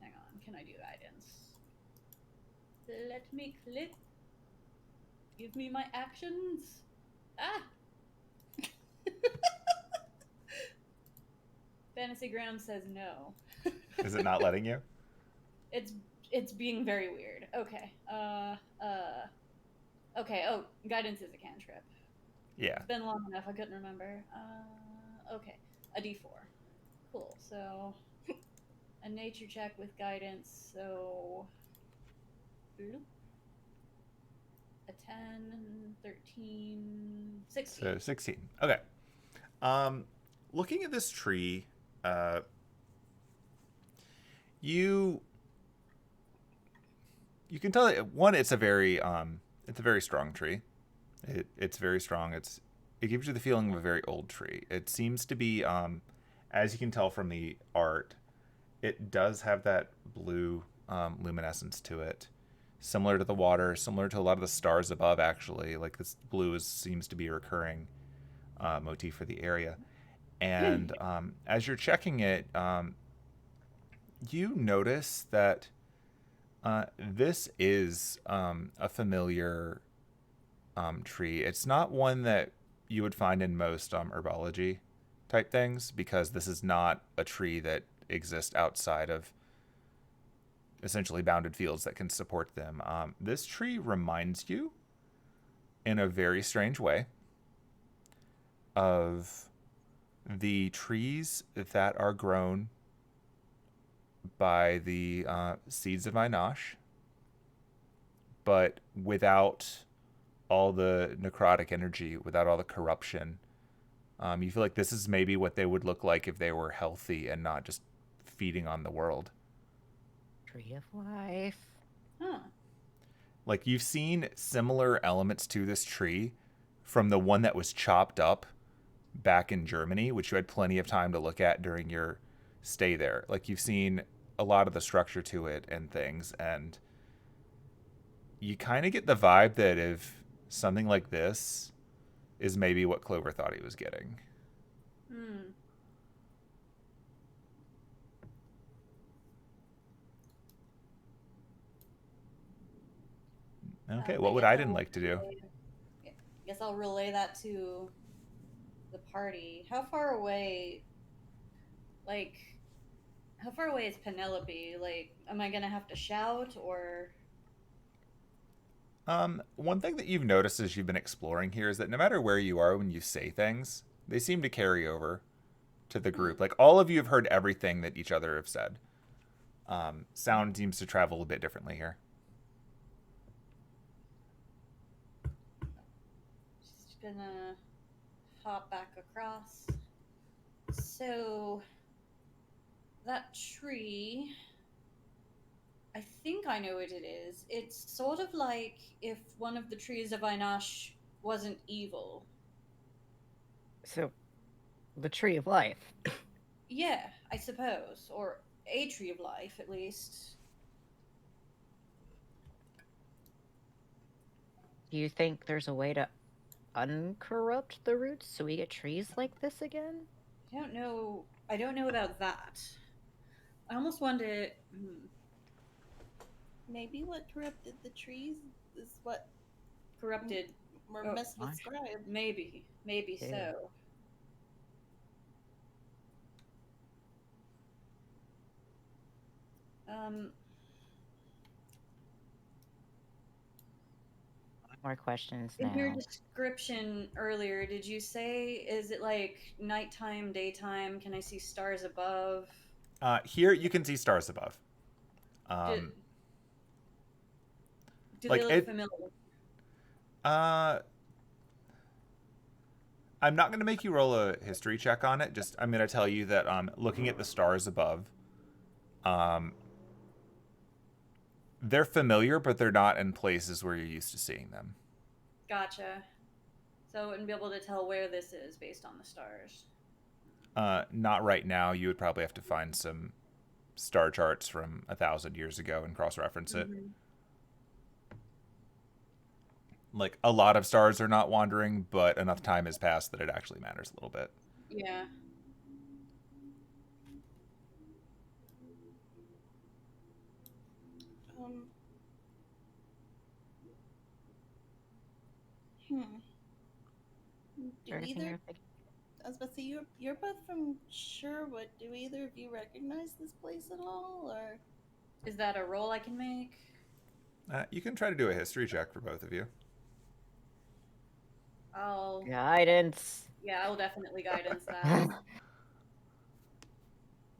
Hang on. Can I do guidance? Let me click. Give me my actions. Ah! Fantasy Ground says no. Is it not letting you? It's being very weird. Okay. Okay. Oh, guidance is a cantrip. Yeah. It's been long enough. I couldn't remember. Okay. A D4. Cool. So a nature check with guidance. So a 10, 13, 16. So 16. Okay. Looking at this tree, you can tell that one, it's a very strong tree. It's very strong. It gives you the feeling of a very old tree. It seems to be, as you can tell from the art, it does have that blue luminescence to it, similar to the water, similar to a lot of the stars above. Actually, like this blue seems to be a recurring motif for the area. And as you're checking it, you notice that this is a familiar tree. It's not one that you would find in most herbology type things, because this is not a tree that exists outside of essentially bounded fields that can support them. This tree reminds you, in a very strange way, of the trees that are grown by the seeds of Einosh, but without all the necrotic energy, without all the corruption. You feel like this is maybe what they would look like if they were healthy and not just feeding on the world. Tree of life. Huh. Like, you've seen similar elements to this tree from the one that was chopped up back in Germany, which you had plenty of time to look at during your stay there. Like, you've seen a lot of the structure to it and things, and you kind of get the vibe that if something like this is maybe what Clover thought he was getting. Hmm. Okay, I what would guess Aiden I'll like to do? guess I'll relay that to the party. How far away, like, how far away is Penelope? Like, am I gonna have to shout or? One thing that you've noticed as you've been exploring here is that no matter where you are when you say things, they seem to carry over to the group. Like all of you have heard everything that each other have said. Sound seems to travel a bit differently here. Just gonna hop back across. So that tree, I think I know what it is. It's sort of like if one of the trees of Einash wasn't evil. So, the Tree of Life. Yeah, I suppose. Or a tree of life, at least. Do you think there's a way to uncorrupt the roots so we get trees like this again? I don't know. I don't know about that. I almost wonder. Maybe what corrupted the trees is what Corrupted. were Oh, messed with Scribe. maybe. Maybe Yeah. so. Um, More questions in your now. description earlier, did you say, is it like nighttime, daytime? Can I see stars above? Here you can see stars above. Do, do like they look it. familiar? I'm not going to make you roll a history check on it. Just I'm going to tell you that looking at the stars above, they're familiar, but they're not in places where you're used to seeing them. Gotcha. So I wouldn't be able to tell where this is based on the stars. Not right now. You would probably have to find some star charts from 1,000 years ago and cross-reference it. Like a lot of stars are not wandering, but enough time has passed that it actually matters a little bit. Yeah. Do either? I was about to say you're both from Sherwood. Do either of you recognize this place at all, or is that a roll I can make? You can try to do a history check for both of you. I'll guidance. Yeah, I'll definitely guidance that.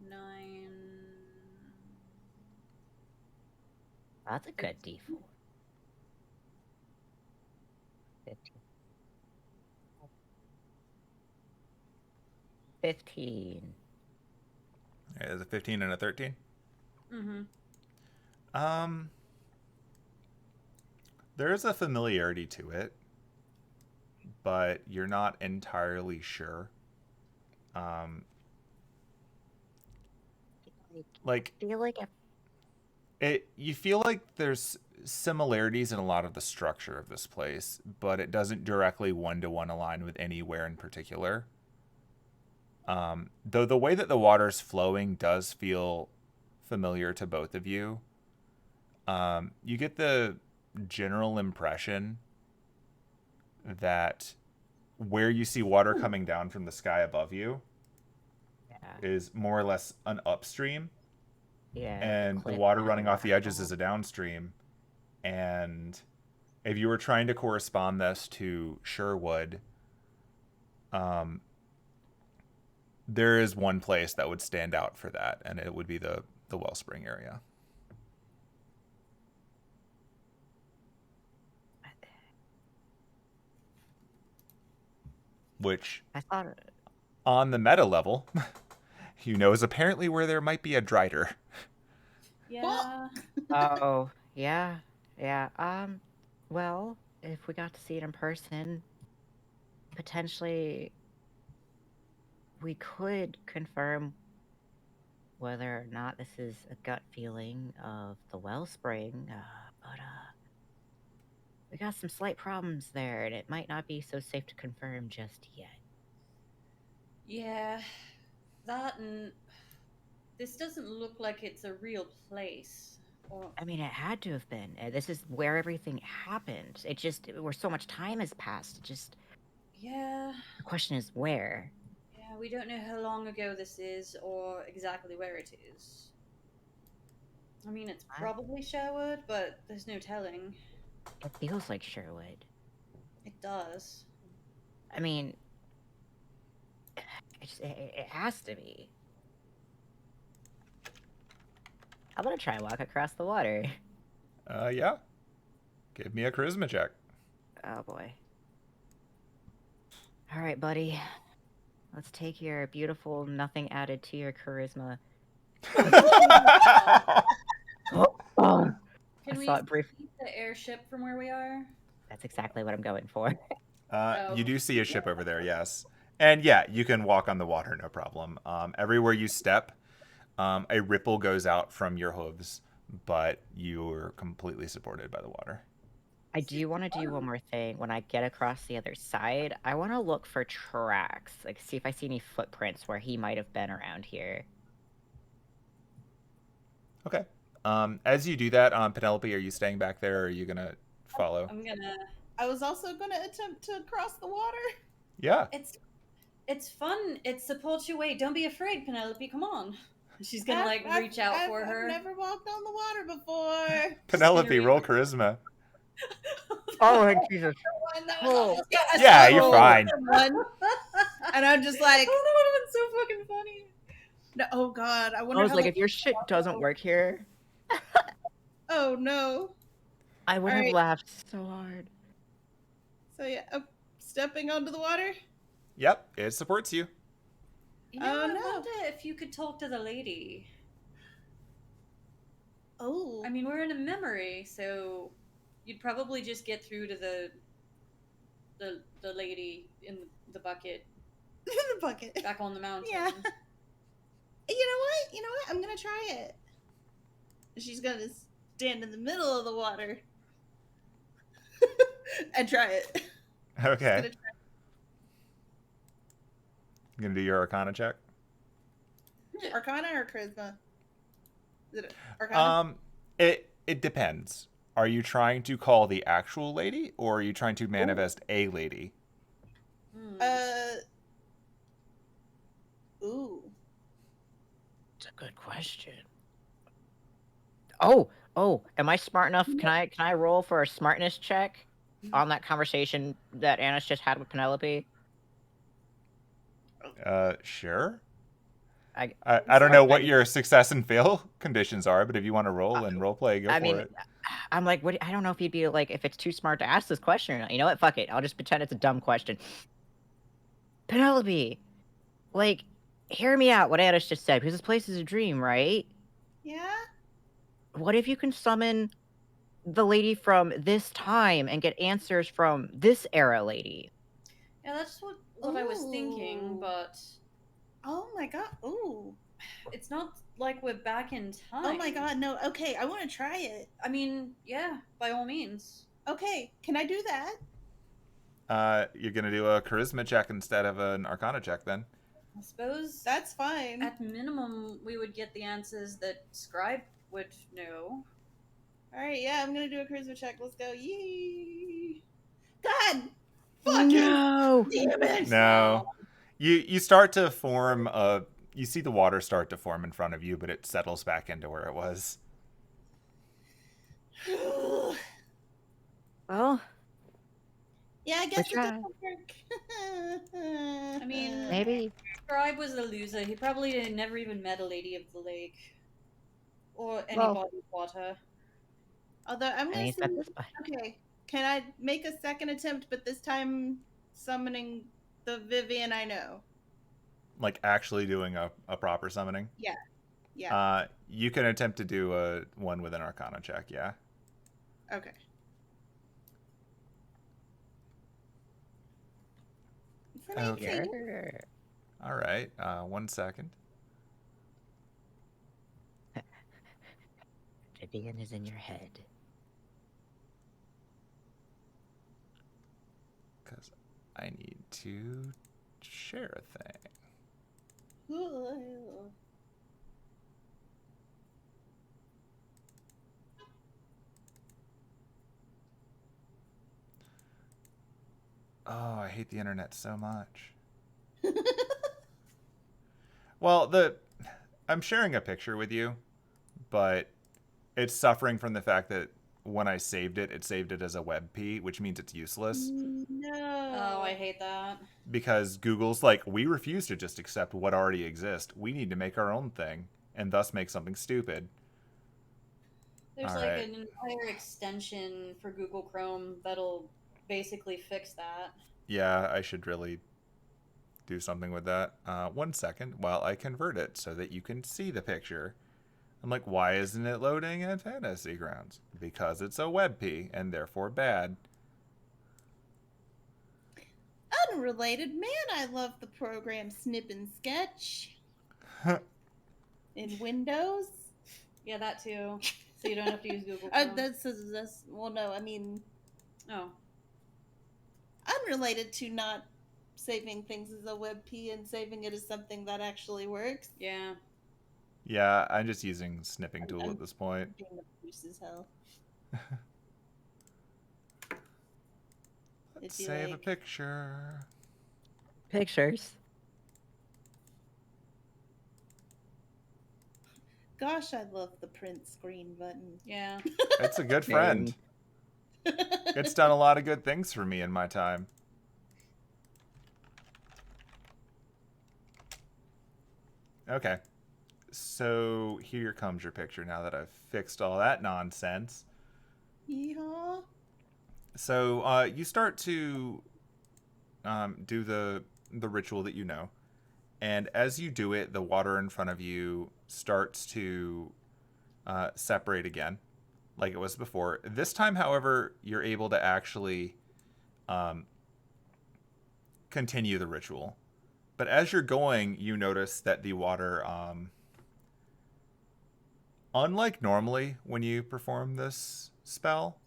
9. That's a good D4. 15. 15. Is a 15 and a 13? There is a familiarity to it, but you're not entirely sure. You feel like there's similarities in a lot of the structure of this place, but it doesn't directly one-to-one align with anywhere in particular. Though the way that the water's flowing does feel familiar to both of you. You get the general impression that where you see water coming down from the sky above you is more or less an upstream. Yeah. And the water running off the edges is a downstream. And if you were trying to correspond this to Sherwood, there is one place that would stand out for that, and it would be the Wellspring area. Which, I thought, on the meta level, is apparently where there might be a Drider. Yeah. Oh, yeah. Yeah. Well, if we got to see it in person, potentially we could confirm whether or not this is a gut feeling of the Wellspring, but we got some slight problems there, and it might not be so safe to confirm just yet. Yeah, that and this doesn't look like it's a real place. Or I mean, it had to have been. This is where everything happened. It just, where so much time has passed. It just, yeah, the question is where. yeah, we don't know how long ago this is or exactly where it is. I mean, it's probably Sherwood, but there's no telling. It feels like Sherwood. It does. I mean, it has to be. I'm gonna try and walk across the water. Yeah. Give me a charisma check. Oh boy. All right, buddy. Let's take your beautiful nothing added to your charisma. Oh, Can I we saw it brief. see the airship from where we are? That's exactly what I'm going for. You do see a ship over there, yes. And yeah, you can walk on the water, no problem. Everywhere you step, a ripple goes out from your hooves, but you're completely supported by the water. I do want to do one more thing. When I get across the other side, I want to look for tracks, like see if I see any footprints where he might have been around here. Okay. As you do that, Penelope, are you staying back there, or are you gonna follow? I was also gonna attempt to cross the water. Yeah. It's fun. It supports your weight. Don't be afraid, Penelope. Come on. She's gonna reach out for her. I've never walked on the water before. Penelope, roll charisma. Oh, Jesus. Oh. Yeah, you're fine. And I'm just like, oh, that would have been so fucking funny. No, oh God, I wonder. I was like, if your shit doesn't work here. Oh no. I would have laughed so hard. So yeah, stepping onto the water. Yep, it supports you. You know, I wonder if you could talk to the lady. Oh. I mean, we're in a memory, so you'd probably just get through to the lady in the bucket. In the bucket. Back on the mountain. Yeah. You know what? I'm gonna try it. She's gonna stand in the middle of the water and try it. Okay. You gonna do your Arcana check? Arcana or Charisma? Is it Arcana? It depends. Are you trying to call the actual lady, or are you trying to manifest a lady? Ooh. It's a good question. Oh, am I smart enough? Can I roll for a smartness check on that conversation that Anna's just had with Penelope? Sure. I don't know what your success and fail conditions are, but if you want to roll and role play, go for it. I'm like, what? I don't know if he'd be like, if it's too smart to ask this question or not. You know what? Fuck it. I'll just pretend it's a dumb question. Penelope, like, hear me out. What Anna's just said, because this place is a dream, right? Yeah. What if you can summon the lady from this time and get answers from this era lady? Yeah, that's what I was thinking, but... Oh my God. Ooh. It's not like we're back in time. Oh my God, no. Okay, I want to try it. I mean, yeah, by all means. Okay, can I do that? You're going to do a charisma check instead of an Arcana check, then? I suppose... That's fine. At minimum, we would get the answers that Scribe would know. Alright, yeah, I'm gonna do a charisma check. Let's go. Yee! God! No! Damn it! No. You start to form you see the water start to form in front of you, but it settles back into where it was. Well, yeah, I guess it doesn't work. I mean, maybe Scribe was a loser. He probably never even met a lady of the lake. Or any body of water. Although, I'm gonna say, okay, can I make a second attempt, but this time summoning the Vivian I know? Like actually doing a proper summoning? Yeah. Yeah. You can attempt to do one with an Arcana check, yeah. Okay. Okay. All right. 1 second. Vivian is in your head. because I need to share a thing. Oh, I hate the internet so much. Well, I'm sharing a picture with you, but it's suffering from the fact that when I saved it, it saved it as a WebP, which means it's useless. No. Oh, I hate that. Because Google's like, we refuse to just accept what already exists. We need to make our own thing, and thus make something stupid. There's All like right. an entire extension for Google Chrome that'll basically fix that. Yeah, I should really do something with that. 1 second while I convert it so that you can see the picture. I'm like, why isn't it loading at Fantasy Grounds? Because it's a WebP and therefore bad. Unrelated, man, I love the program Snip and Sketch in Windows. Yeah, that too. So you don't have to use Google Chrome. That's well, no, I mean, Oh, unrelated to not saving things as a WebP and saving it as something that actually works. yeah. Yeah, I'm just using snipping tool I'm at this point. being obtuse as hell. Let's be save a like- picture. Pictures. Gosh, I love the print screen button. Yeah. It's a good friend. It's done a lot of good things for me in my time. Okay. So here comes your picture now that I've fixed all that nonsense. Yeehaw. So you start to do the ritual that you know. And as you do it, the water in front of you starts to separate again, like it was before. This time, however, you're able to actually continue the ritual. But as you're going, you notice that the water, unlike normally when you perform this spell,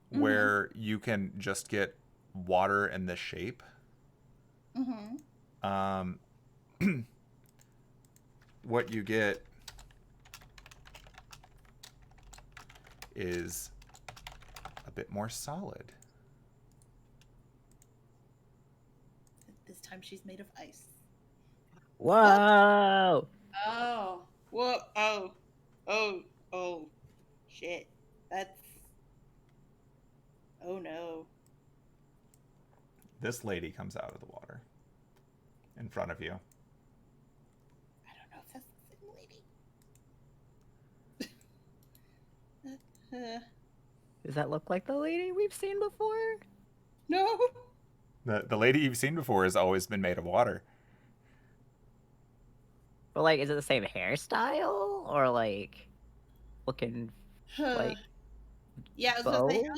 where you can just get water in this shape, what you get is a bit more solid. This time she's made of ice. Whoa! Oh. Whoa! Oh! Shit! That's. Oh no! This lady comes out of the water in front of you. I don't know if that's the same lady. Does that look like the lady we've seen before? No. The lady you've seen before has always been made of water. But like, is it the same hairstyle or like looking like? Yeah, I was gonna say, bow?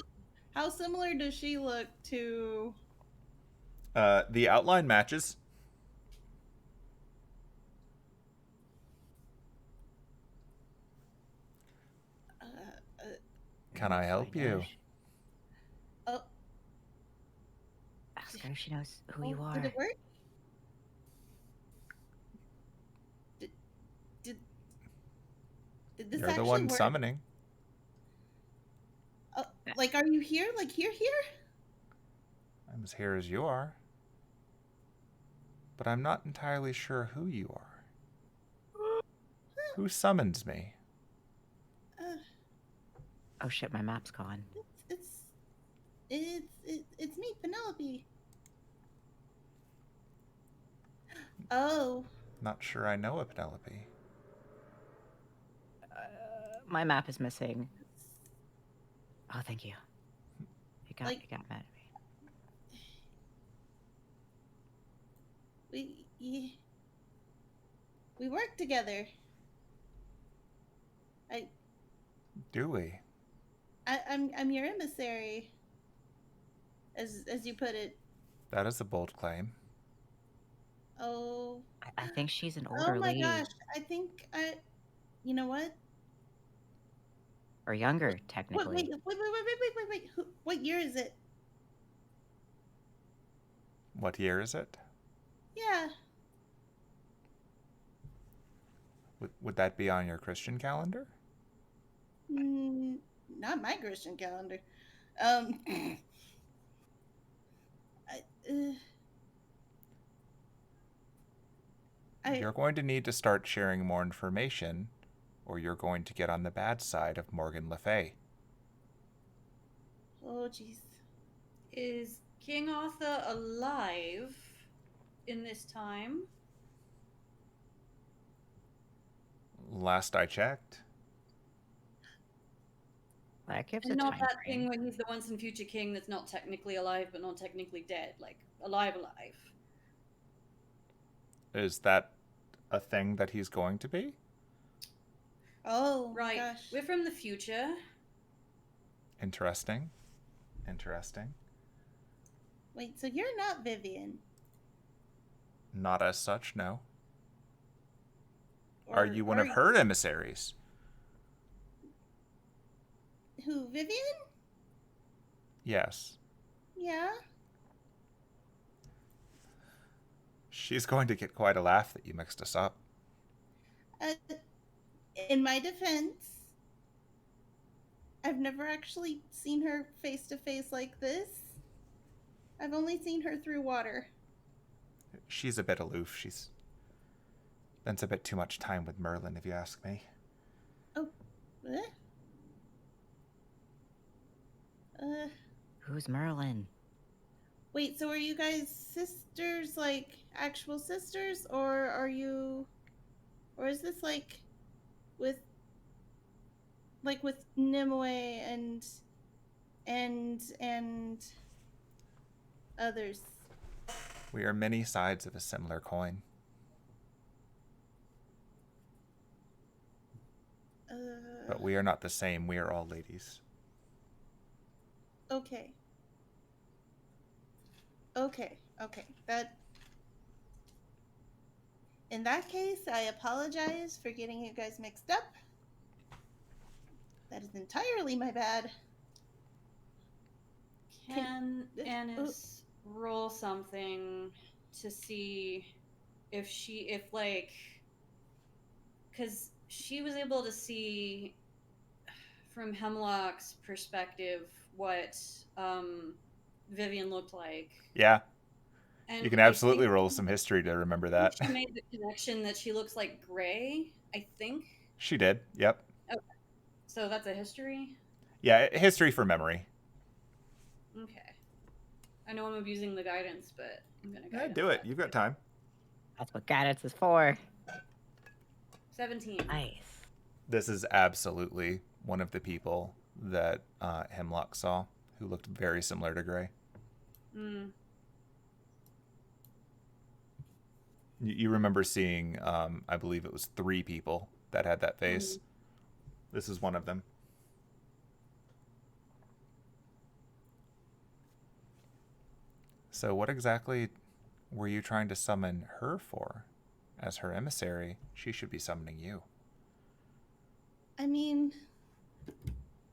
how similar does she look to? The outline matches. Can I help you? Oh, Ask her if she knows who you are. Did it work? Did this You're actually the one work? summoning. Oh, like, are you here? Like here? I'm as here as you are. But I'm not entirely sure who you are. Who summons me? Oh shit, my map's gone. It's me, Penelope. Oh. Not sure I know a Penelope. My map is missing. Oh, thank you. You got mad at me. We work together. Do we? I'm your emissary, as you put it. That is a bold claim. Oh. I think she's an older lady. Oh my gosh! I think you know what? Or younger, technically. Wait! What year is it? What year is it? Yeah. Would that be on your Christian calendar? Not my Christian calendar. I, You're going to need to start sharing more information, or you're going to get on the bad side of Morgan Le Fay. Oh, jeez. Is King Arthur alive in this time? Last I checked. That gives And a not time that frame. thing when he's the once and future king that's not technically alive but not technically dead, like alive. Is that a thing that he's going to be? Oh, Right. gosh. We're from the future. Interesting. Wait, so you're not Vivian? Not as such, no. Or Are you one of her emissaries? Who, Vivian? Yes. Yeah. She's going to get quite a laugh that you mixed us up. In my defense, I've never actually seen her face to face like this. I've only seen her through water. She's a bit aloof. She's spends a bit too much time with Merlin, if you ask me. Oh. Who's Merlin? Wait, so are you guys sisters, like actual sisters, or are you, or is this like with Nimue and others? We are many sides of a similar coin. But we are not the same. We are all ladies. Okay. That. In that case, I apologize for getting you guys mixed up. That is entirely my bad. Can Annis roll something to see if because she was able to see from Hemlock's perspective what Vivian looked like. Yeah. And you can absolutely roll some history to remember that. She made the connection that she looks like Gray, I think. She did, yep. Okay. So that's a history? Yeah, history for memory. Okay. I know I'm abusing the guidance, but I'm going to Yeah, do it. You've got time. That's what guidance is for. 17. Nice. This is absolutely one of the people that Hemlock saw, who looked very similar to Gray. You remember seeing, I believe it was 3 people that had that face. This is one of them. So what exactly were you trying to summon her for? As her emissary, she should be summoning you. I mean,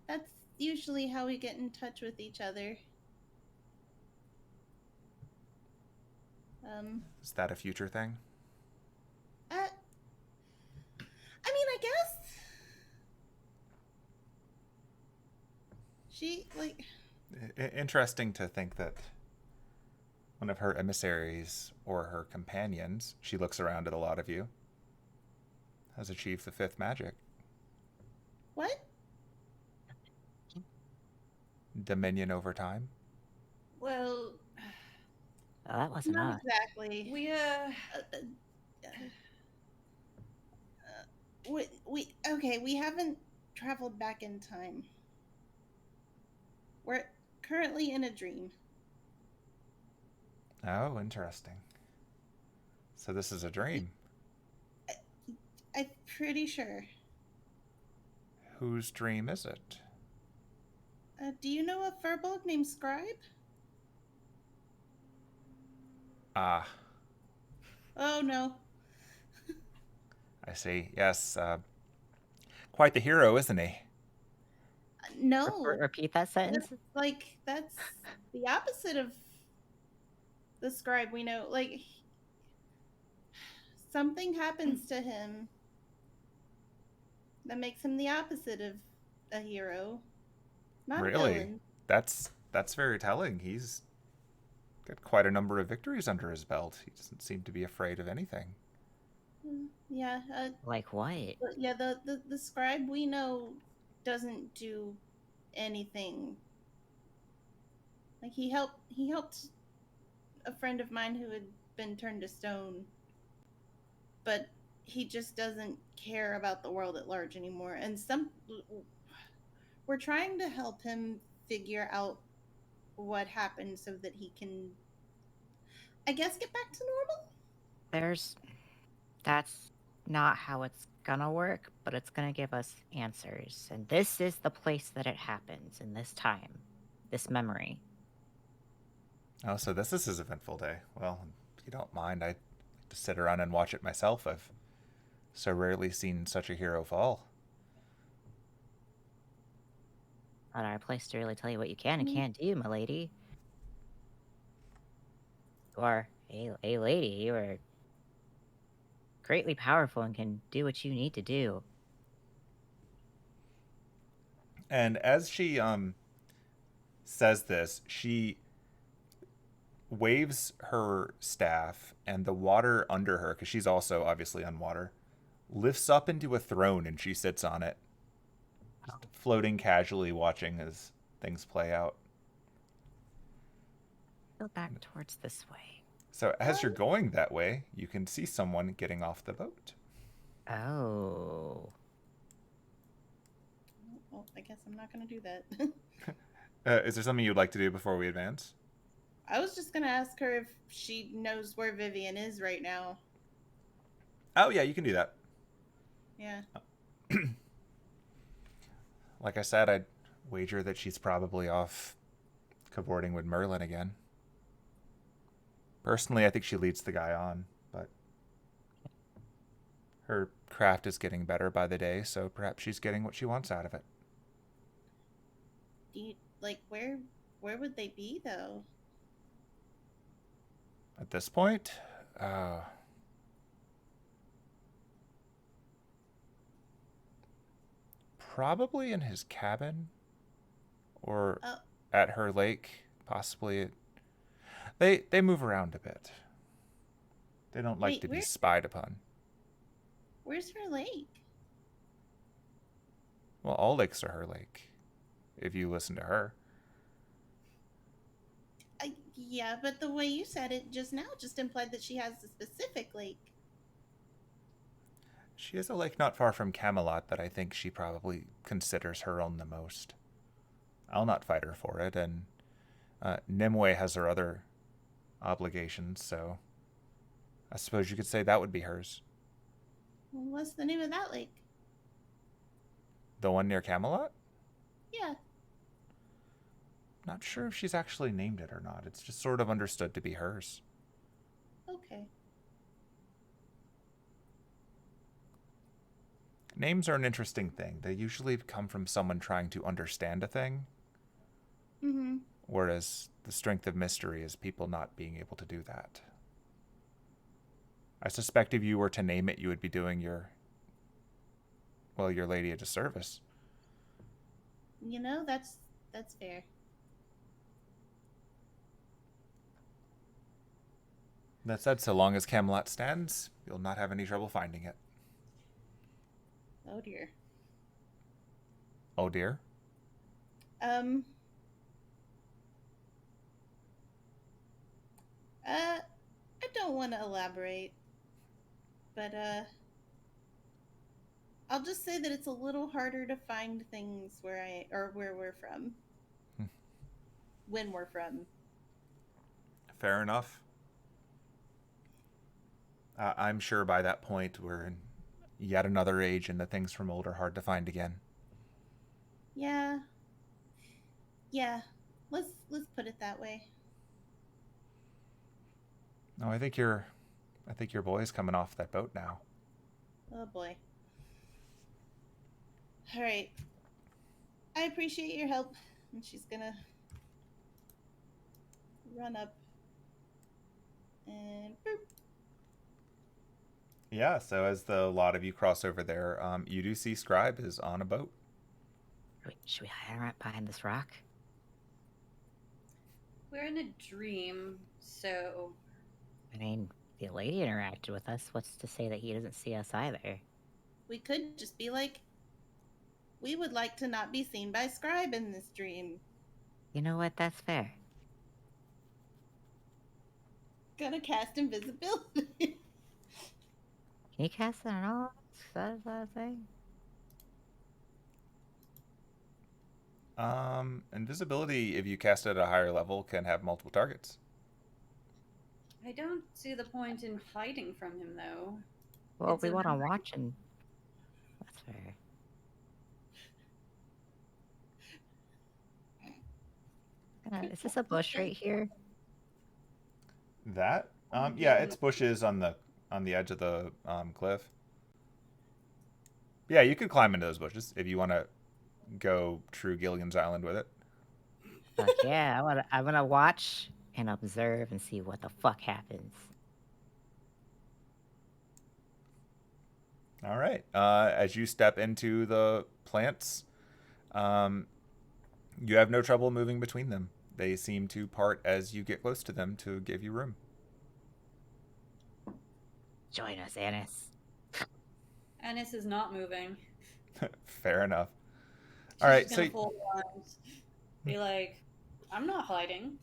that's usually how we get in touch with each other. Is that a future thing? I mean, I guess. She, like... Interesting to think that one of her emissaries or her companions, she looks around at a lot of you, has achieved the 5th magic. What? Dominion over time. Well... Oh, that wasn't Not us. exactly. We haven't traveled back in time. We're currently in a dream. Oh, interesting. So this is a dream. I'm pretty sure. Whose dream is it? Do you know a furbolg named Scribe? Ah. Oh, no. I see. Yes. Quite the hero, isn't he? No. Repeat that sentence. That's the opposite of the scribe, we know, like, something happens to him that makes him the opposite of a hero, not a Really? villain. That's very telling. He's got quite a number of victories under his belt. He doesn't seem to be afraid of anything. Yeah. Like what? Yeah. The scribe we know doesn't do anything. Like he helped a friend of mine who had been turned to stone, but he just doesn't care about the world at large anymore. And we're trying to help him figure out what happened so that he can, I guess, get back to normal. That's not how it's gonna work, but it's gonna give us answers. And this is the place that it happens in this time, this memory. Oh, so this is his eventful day. Well, if you don't mind, I'd like to sit around and watch it myself. I've so rarely seen such a hero fall. Not our place to really tell you what you can and can't do, my lady. You are a lady. You are greatly powerful and can do what you need to do. And as she says this, she waves her staff, and the water under her, because she's also obviously on water, lifts up into a throne, and she sits on it, just floating casually, watching as things play out. Go back towards this way. So as you're going that way, you can see someone getting off the boat. Oh. Well, I guess I'm not going to do that. Is there something you'd like to do before we advance? I was just going to ask her if she knows where Vivian is right now. Oh, yeah, you can do that. Yeah. Like I said, I'd wager that she's probably off cavorting with Merlin again. Personally, I think she leads the guy on, but her craft is getting better by the day, so perhaps she's getting what she wants out of it. Do you, like, where would they be, though? At this point, probably in his cabin or at her lake, possibly. They move around a bit. They don't like to be spied upon. Where's her lake? Well, all lakes are her lake, if you listen to her. Yeah, but the way you said it just now just implied that she has a specific lake. She has a lake not far from Camelot that I think she probably considers her own the most. I'll not fight her for it, and Nimue has her other obligations, so I suppose you could say that would be hers. Well, what's the name of that lake? The one near Camelot? Yeah. Not sure if she's actually named it or not. It's just sort of understood to be hers. Okay. Names are an interesting thing. They usually come from someone trying to understand a thing. Mm-hmm. Whereas the strength of mystery is people not being able to do that. I suspect if you were to name it, you would be doing your lady a disservice. You know, that's fair. That said, so long as Camelot stands, you'll not have any trouble finding it. Oh dear. Oh dear? I don't want to elaborate, but I'll just say that it's a little harder to find things where we're from. When we're from. Fair enough. I'm sure by that point we're in yet another age and the things from old are hard to find again. Yeah. Let's put it that way. No, I think your boy's coming off that boat now. Oh boy. All right. I appreciate your help. And she's gonna run up And boop. Yeah, so as the lot of you cross over there, you do see Scribe is on a boat. Should we hide right behind this rock? We're in a dream, so I mean, the lady interacted with us. What's to say that he doesn't see us either? We could just be like, we would like to not be seen by Scribe in this dream. You know what? That's fair. Gonna cast invisibility. Can you cast it at all? Is that a thing? Invisibility, if you cast it at a higher level, can have multiple targets. I don't see the point in hiding from him, though. Well, It's we a want to memory. watch and... That's fair. Is this a bush right here? That? Yeah, it's bushes on the edge of the cliff. Yeah, you could climb into those bushes if you want to go true Gilligan's Island with it. Fuck yeah, I wanna watch and observe and see what the fuck happens. All right. As you step into the plants, you have no trouble moving between them. They seem to part as you get close to them to give you room. Join us, Annis. Annis is not moving. Fair enough. She's All right, just gonna so fold her arms, be like, "I'm not hiding."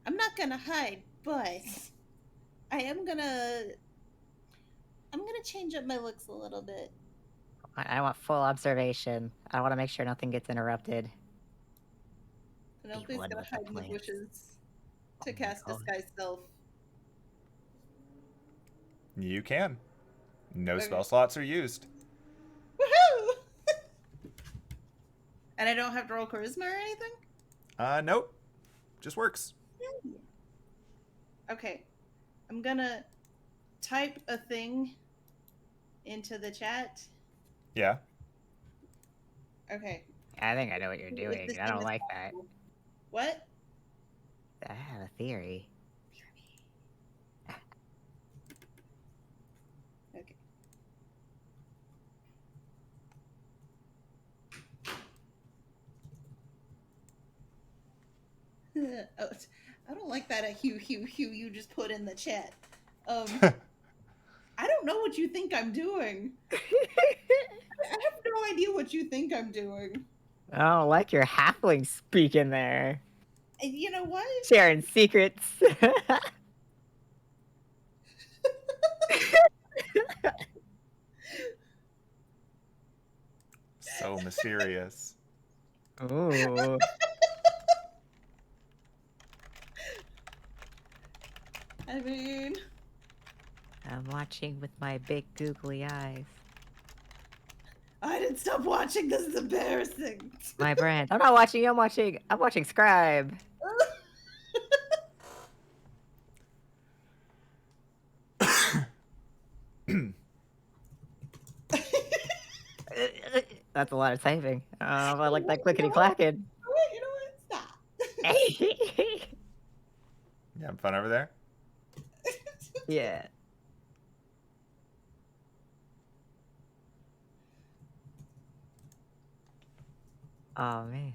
I'm not gonna hide, but I'm gonna change up my looks a little bit. I want full observation. I want to make sure nothing gets interrupted. Penelope's one gonna with the hide in the plants. bushes to Oh my cast God. disguise self. you can. No Okay. spell slots are used. Woohoo! And I don't have to roll charisma or anything? Nope. Just works. Okay. I'm gonna type a thing into the chat. Yeah. Okay. I think I know what you're If doing. this I thing don't is like that. possible. What? I have a theory. Okay. Oh, I don't like that hue you just put in the chat. I don't know what you think I'm doing. I have no idea what you think I'm doing. I don't like your halfling speaking there. And you know what? Sharing secrets. So mysterious. Ooh. I mean, I'm watching with my big googly eyes. I didn't stop watching. This is embarrassing. My brand. I'm not watching you, I'm watching Scribe. That's a lot of typing. I like that clickety clacking. You know what? Stop. You having fun over there? Yeah. Oh man.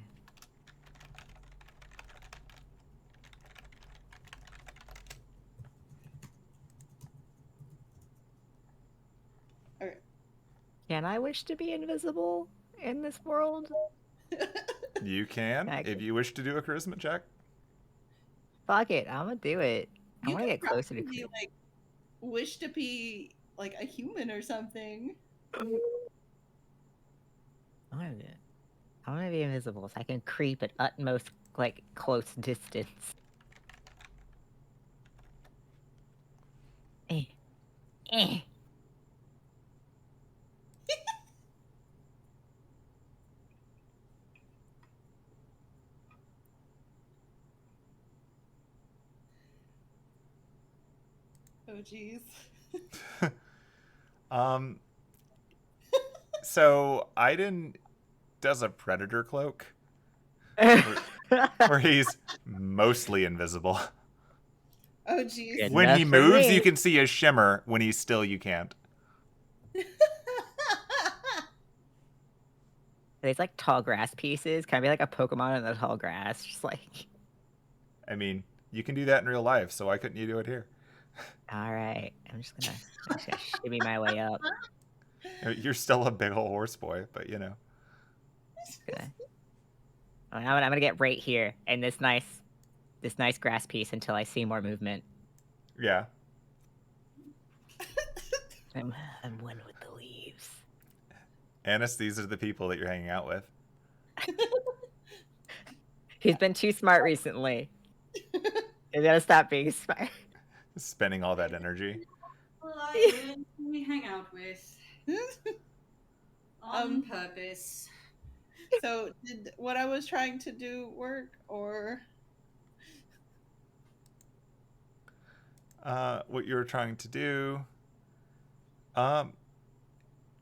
Okay. Can I wish to be invisible in this world? You can, if you wish to do a charisma check. Fuck it, I'm gonna do it. I You want to could get closer to probably, like, wish to be like a human or something. I want to be invisible so I can creep at utmost, like, close distance. Eh. Eh. Oh jeez. So Aiden does a predator cloak where he's mostly invisible. Oh, jeez. Good When he enough for moves, me. you can see a shimmer. When he's still, you can't. These like tall grass pieces. Can I be like a Pokemon in the tall grass? Just like, I mean, you can do that in real life, so why couldn't you do it here? all right, I'm just gonna shimmy my way up. You're still a big old horse boy, but you know. Gonna, I'm gonna get right here in this nice grass piece until I see more movement. Yeah. I'm one with the leaves. Annis, these are the people that you're hanging out with. He's been too smart recently. You gotta stop being smart. Spending all that energy. We hang out with on Um, purpose. So, did what I was trying to do work, or What you were trying to do.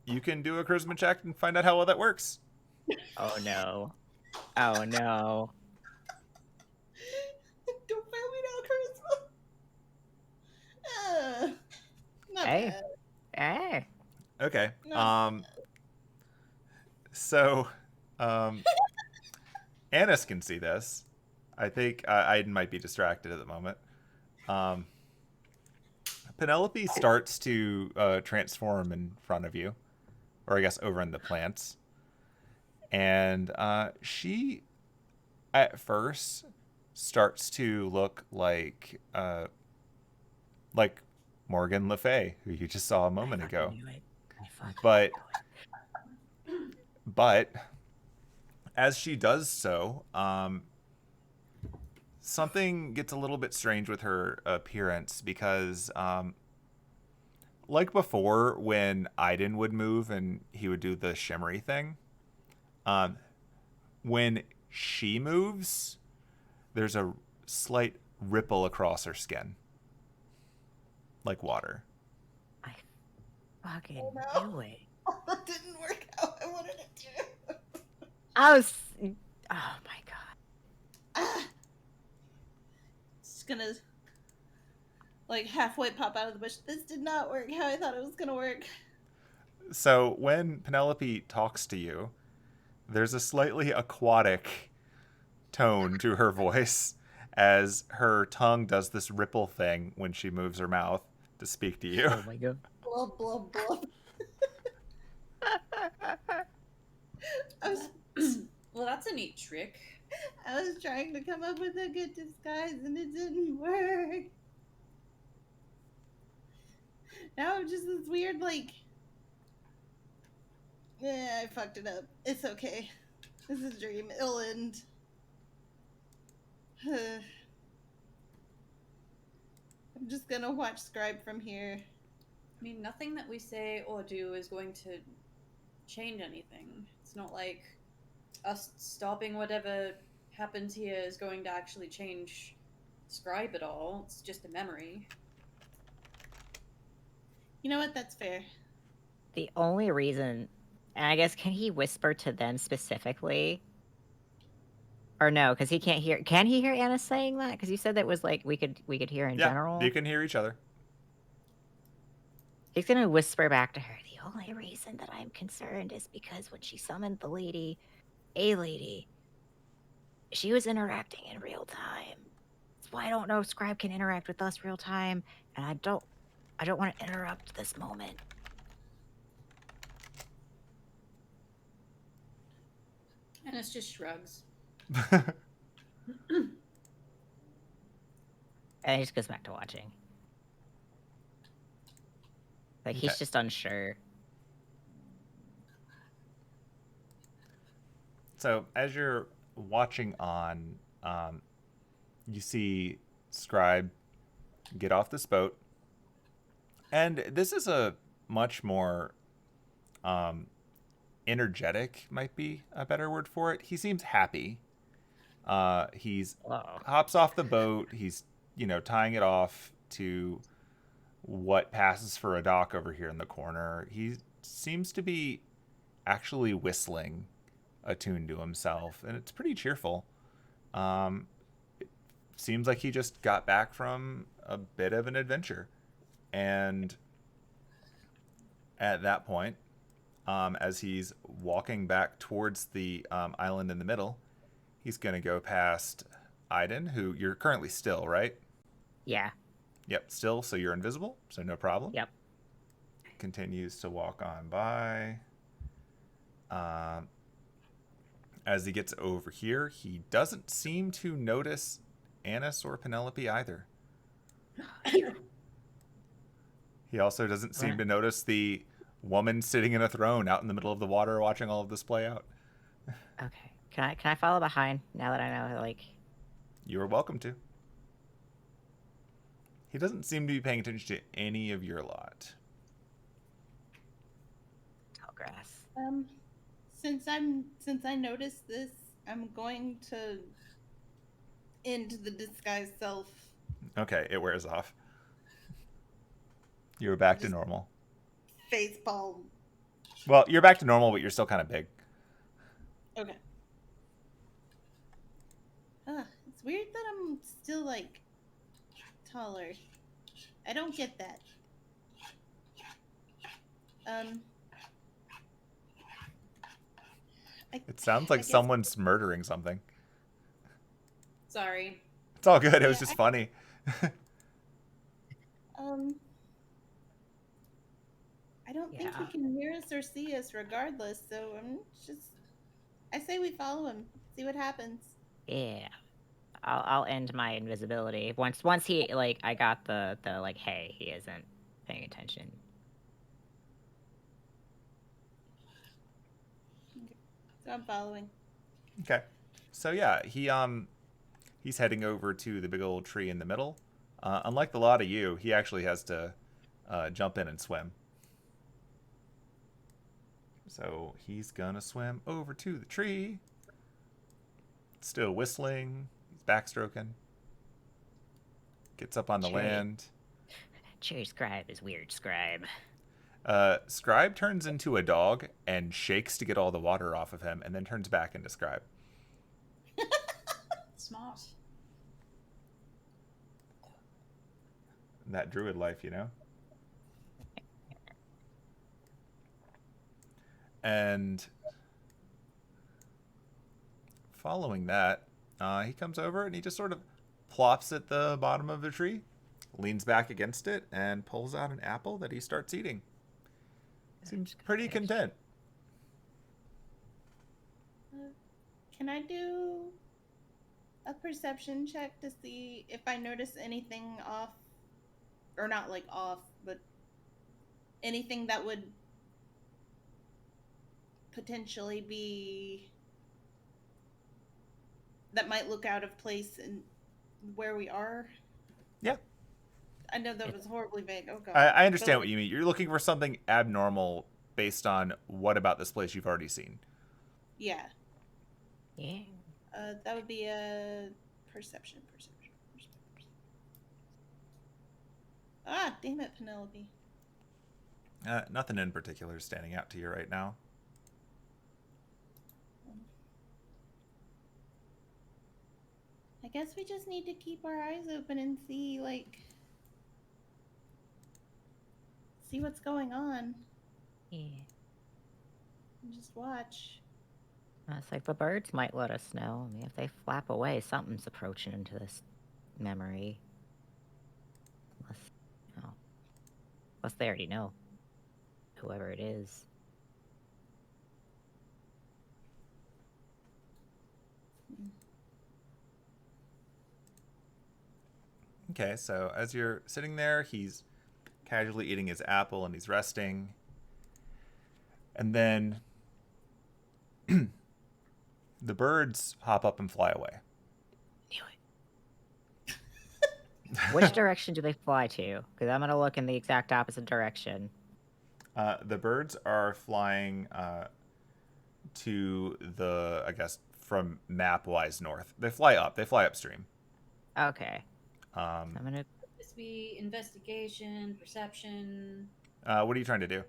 You can do a charisma check and find out how well that works. Oh no. Oh no. don't fail me now, charisma? Not Hey. bad. Hey. Okay. No. So, Annis can see this. I think I might be distracted at the moment. Penelope starts to transform in front of you, or I guess over in the plants, and she, at first, starts to look like Morgan Le Fay, who you just saw a moment ago. But as she does so, something gets a little bit strange with her appearance because, like before, when Aiden would move and he would do the shimmery thing, when she moves, there's a slight ripple across her skin, like water. I fucking Oh, no. knew it. That didn't work how I wanted it to. I was. Oh my god. Ah. Just gonna like halfway pop out of the bush. This did not work how I thought it was gonna work. So when Penelope talks to you, there's a slightly aquatic tone to her voice as her tongue does this ripple thing when she moves her mouth to speak to you. Oh my god. Blub blub blub. I was Well, that's a neat trick. I was trying to come up with a good disguise and it didn't work. Now I'm just this weird like. Yeah, I fucked it up. It's okay. This is a dream. It'll end. I'm just gonna watch Scribe from here. I mean, nothing that we say or do is going to change anything. It's not like us stopping whatever happens here is going to actually change Scribe at all. It's just a memory. You know what? That's fair. The only reason, and I guess, can he whisper to them specifically? Or no, because he can't hear. Can he hear Anna saying that? Because you said that was like we could hear in general. You can hear each other. He's gonna whisper back to her. The only reason that I'm concerned is because when she summoned the lady, she was interacting in real time. That's why I don't know if Scribe can interact with us real time, and I don't want to interrupt this moment. And it's just shrugs. And he just goes back to watching. Like, Okay. he's just unsure. So as you're watching on, you see Scribe get off this boat, and this is a much more energetic, might be a better word for it. He seems happy. He's hops off the boat. He's tying it off to what passes for a dock over here in the corner. He seems to be actually whistling a tune to himself, and it's pretty cheerful. It seems like he just got back from a bit of an adventure. And at that point, as he's walking back towards the island in the middle, he's going to go past Aiden, who you're currently still, right? Yeah. Yep, still, so you're invisible, so no problem. Yep. Continues to walk on by. As he gets over here, he doesn't seem to notice Annis or Penelope either. He also doesn't seem to notice the woman sitting in a throne out in the middle of the water watching all of this play out. Okay. Can I follow behind now that I know, like... You are welcome to. He doesn't seem to be paying attention to any of your lot. Tall grass. Since I noticed this, I'm going to end the disguise self. Okay, it wears off. You're back to Just normal. Face palm. Well, you're back to normal, but you're still kind of big. Okay. It's weird that I'm still, like, taller. I don't get that. It sounds like someone's murdering something. Sorry. It's all good. It was just funny. I don't think he can hear us or see us regardless, so I say we follow him. See what happens. Yeah. I'll end my invisibility. Once he, like, I got the like, hey, he isn't paying attention. Okay. So I'm following. Okay. So yeah, he's heading over to the big old tree in the middle. Unlike the lot of you, he actually has to jump in and swim. So he's gonna swim over to the tree. Still whistling. He's backstroking. Gets up on the land. Cherry Scribe is weird, Scribe. Scribe turns into a dog and shakes to get all the water off of him, and then turns back into Scribe. Smart. That druid life, you know? And following that, he comes over and he just sort of plops at the bottom of the tree, leans back against it, and pulls out an apple that he starts eating. Seems pretty content. Can I do a perception check to see if I notice anything off? Or not like off, but anything that would potentially be... that might look out of place in where we are? Yeah. I know that was horribly vague. Oh god. I understand what you mean. You're looking for something abnormal based on what about this place you've already seen. Yeah. Yeah. That would be a perception. Ah, damn it, Penelope. Nothing in particular is standing out to you right now. I guess we just need to keep our eyes open and see, like... see what's going on. Yeah. And just watch. It's like the birds might let us know. I mean, if they flap away, something's approaching into this memory. Unless they already know. Whoever it is. Okay, so as you're sitting there, he's casually eating his apple and he's resting. And then the birds hop up and fly away. Knew it. Which direction do they fly to? Because I'm going to look in the exact opposite direction. The birds are flying to the, I guess, from map-wise north. They fly up. They fly upstream. Okay. I'm going to... This be investigation, perception. What are you trying to do?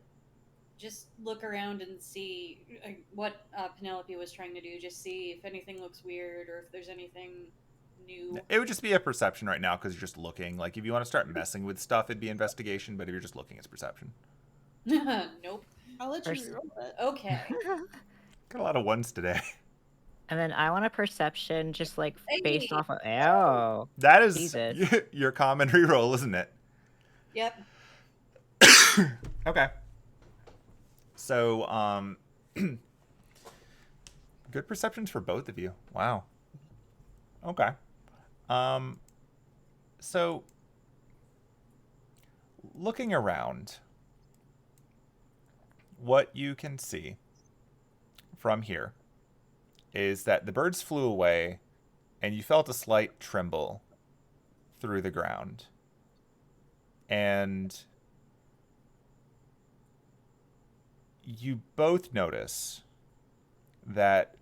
Just look around and see what Penelope was trying to do. Just see if anything looks weird or if there's anything new. It would just be a perception right now because you're just looking. Like, if you want to start messing with stuff, it'd be investigation. But if you're just looking, it's perception. Nope. I'll let you Pers- reroll that. Okay. Got a lot of ones today. And then I want a perception just like based Hey. off of. Oh. That is Jesus. your common reroll, isn't it? Yep. Okay. So, good perceptions for both of you. Wow. Okay. So, looking around, what you can see from here is that the birds flew away and you felt a slight tremble through the ground. And you both notice that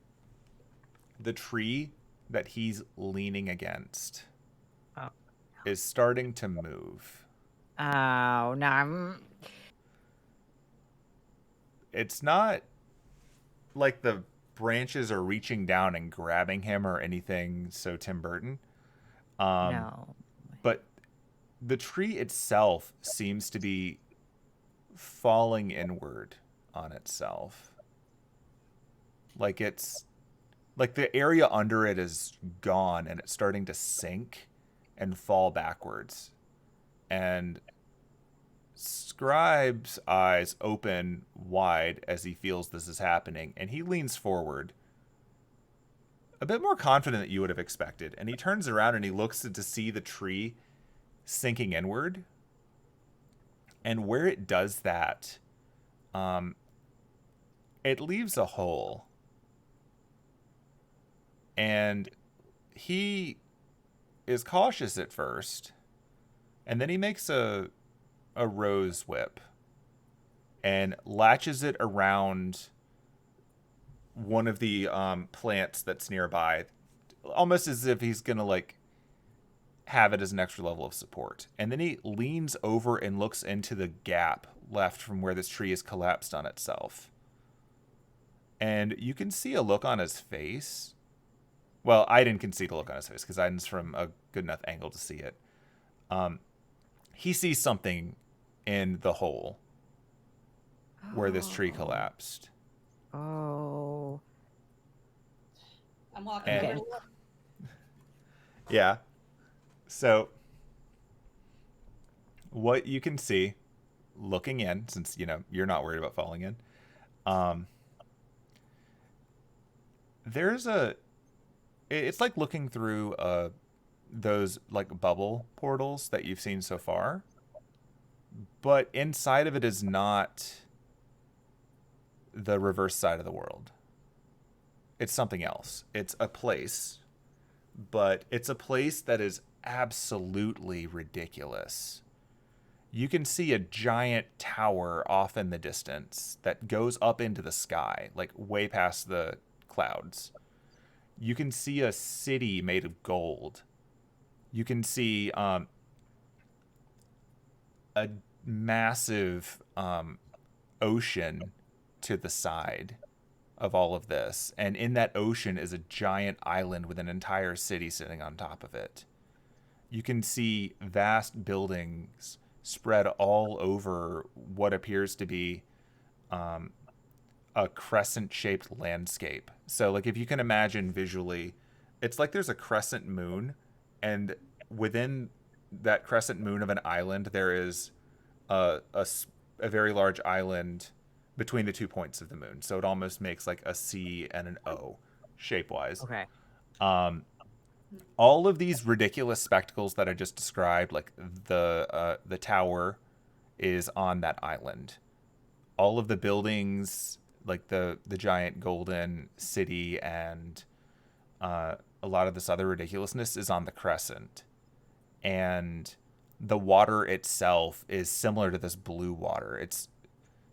the tree that he's leaning against is starting to move. Oh, no, I'm. It's not like the branches are reaching down and grabbing him or anything so Tim Burton. No. But the tree itself seems to be falling inward on itself. Like it's like the area under it is gone and it's starting to sink and fall backwards. And Scribe's eyes open wide as he feels this is happening, and he leans forward, a bit more confident than you would have expected. And he turns around and he looks to see the tree sinking inward. And where it does that, it leaves a hole. And he is cautious at first, and then he makes a rose whip and latches it around one of the plants that's nearby, almost as if he's gonna like have it as an extra level of support. And then he leans over and looks into the gap left from where this tree is collapsed on itself. And you can see a look on his face. Well, Aiden can see the look on his face because Aiden's from a good enough angle to see it. He sees something in the hole where this tree collapsed. Oh. I'm walking And- over to look. Yeah. So, what you can see, looking in, since, you know, you're not worried about falling in, there's it's like looking through those like bubble portals that you've seen so far, but inside of it is not the reverse side of the world. It's something else. It's a place, but it's a place that is absolutely ridiculous. You can see a giant tower off in the distance that goes up into the sky, like way past the clouds. You can see a city made of gold. You can see a massive ocean to the side of all of this. And in that ocean is a giant island with an entire city sitting on top of it. You can see vast buildings spread all over what appears to be a crescent-shaped landscape. So, like, if you can imagine visually, it's like there's a crescent moon, and within that crescent moon of an island, there is a very large island between the 2 points of the moon. So it almost makes like a C and an O shape-wise. Okay. All of these ridiculous spectacles that I just described, like the tower is on that island. All of the buildings, like the giant golden city and a lot of this other ridiculousness is on the crescent. And the water itself is similar to this blue water. It's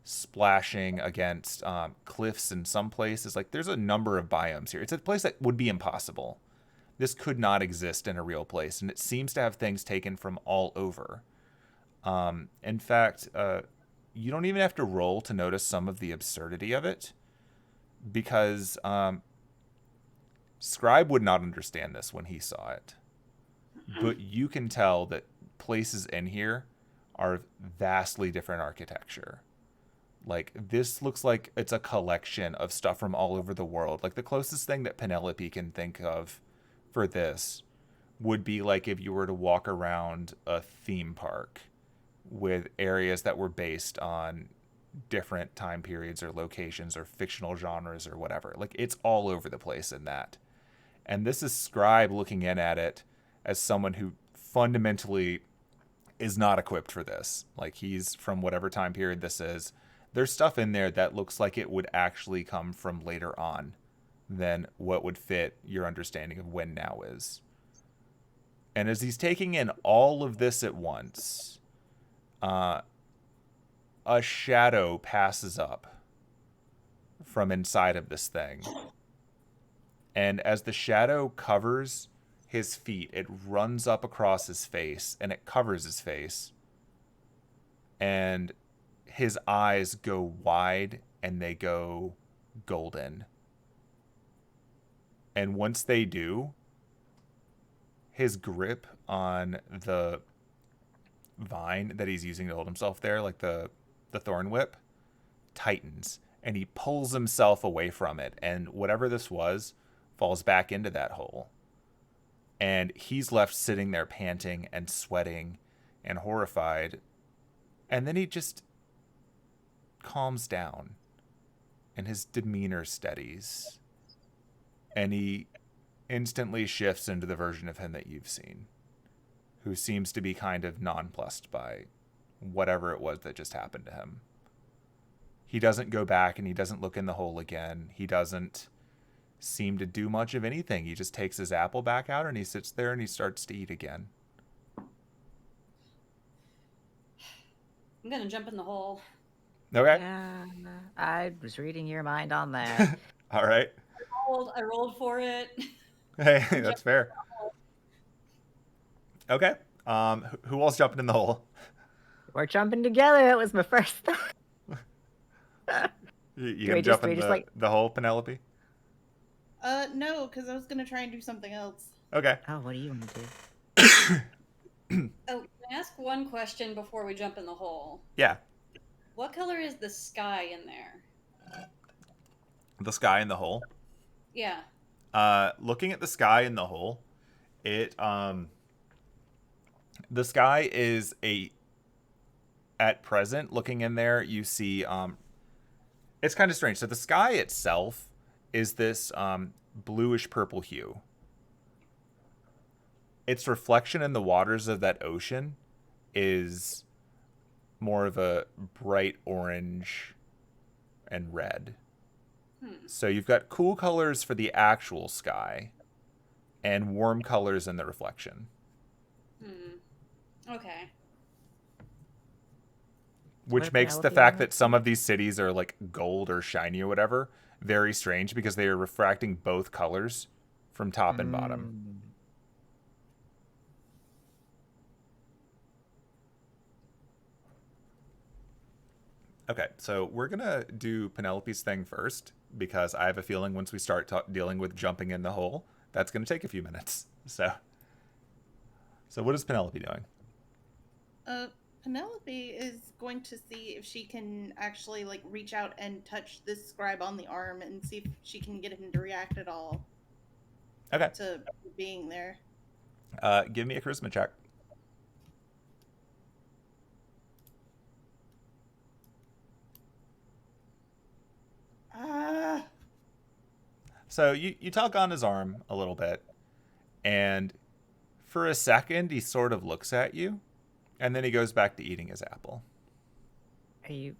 splashing against cliffs in some places. Like, there's a number of biomes here. It's a place that would be impossible. This could not exist in a real place, and it seems to have things taken from all over. In fact, you don't even have to roll to notice some of the absurdity of it, because Scribe would not understand this when he saw it. But you can tell that places in here are vastly different architecture. Like, this looks like it's a collection of stuff from all over the world. Like, the closest thing that Penelope can think of for this would be like if you were to walk around a theme park with areas that were based on different time periods or locations or fictional genres or whatever. Like, it's all over the place in that. And this is Scribe looking in at it as someone who fundamentally is not equipped for this. Like, he's from whatever time period this is. There's stuff in there that looks like it would actually come from later on than what would fit your understanding of when now is. And as he's taking in all of this at once, a shadow passes up from inside of this thing. And as the shadow covers his feet, it runs up across his face and it covers his face. And his eyes go wide and they go golden. And once they do, his grip on the vine that he's using to hold himself there, like the thorn whip, tightens. And he pulls himself away from it. And whatever this was falls back into that hole. And he's left sitting there panting and sweating and horrified. And then he just calms down. And his demeanor steadies. And he instantly shifts into the version of him that you've seen. Who seems to be kind of nonplussed by whatever it was that just happened to him. He doesn't go back and he doesn't look in the hole again. He doesn't seem to do much of anything. He just takes his apple back out and he sits there and he starts to eat again. I'm gonna jump in the hole. Okay. Yeah, I was reading your mind on that. All right. I rolled for it. Hey, that's fair. Okay. Who else jumping in the hole? We're jumping together. That was my first thought. You gonna jump in the hole, Penelope? No, because I was gonna try and do something else. Okay. Oh, what do you want to do? Oh, can I ask one question before we jump in the hole? Yeah. What color is the sky in there? The sky in the hole? Yeah. Looking at the sky in the hole, the sky is at present, looking in there, you see, it's kind of strange. So the sky itself is this bluish purple hue. Its reflection in the waters of that ocean is more of a bright orange and red. So you've got cool colors for the actual sky and warm colors in the reflection. Okay. Which makes the fact that some of these cities are like gold or shiny or whatever very strange because they are refracting both colors from top and bottom. Okay, so we're going to do Penelope's thing first because I have a feeling once we start dealing with jumping in the hole, that's going to take a few minutes. So what is Penelope doing? Penelope is going to see if she can actually like reach out and touch this scribe on the arm and see if she can get him to react at all. Okay. To being there. Give me a charisma check. So you tug on his arm a little bit, and for a second he sort of looks at you, and then he goes back to eating his apple. Are you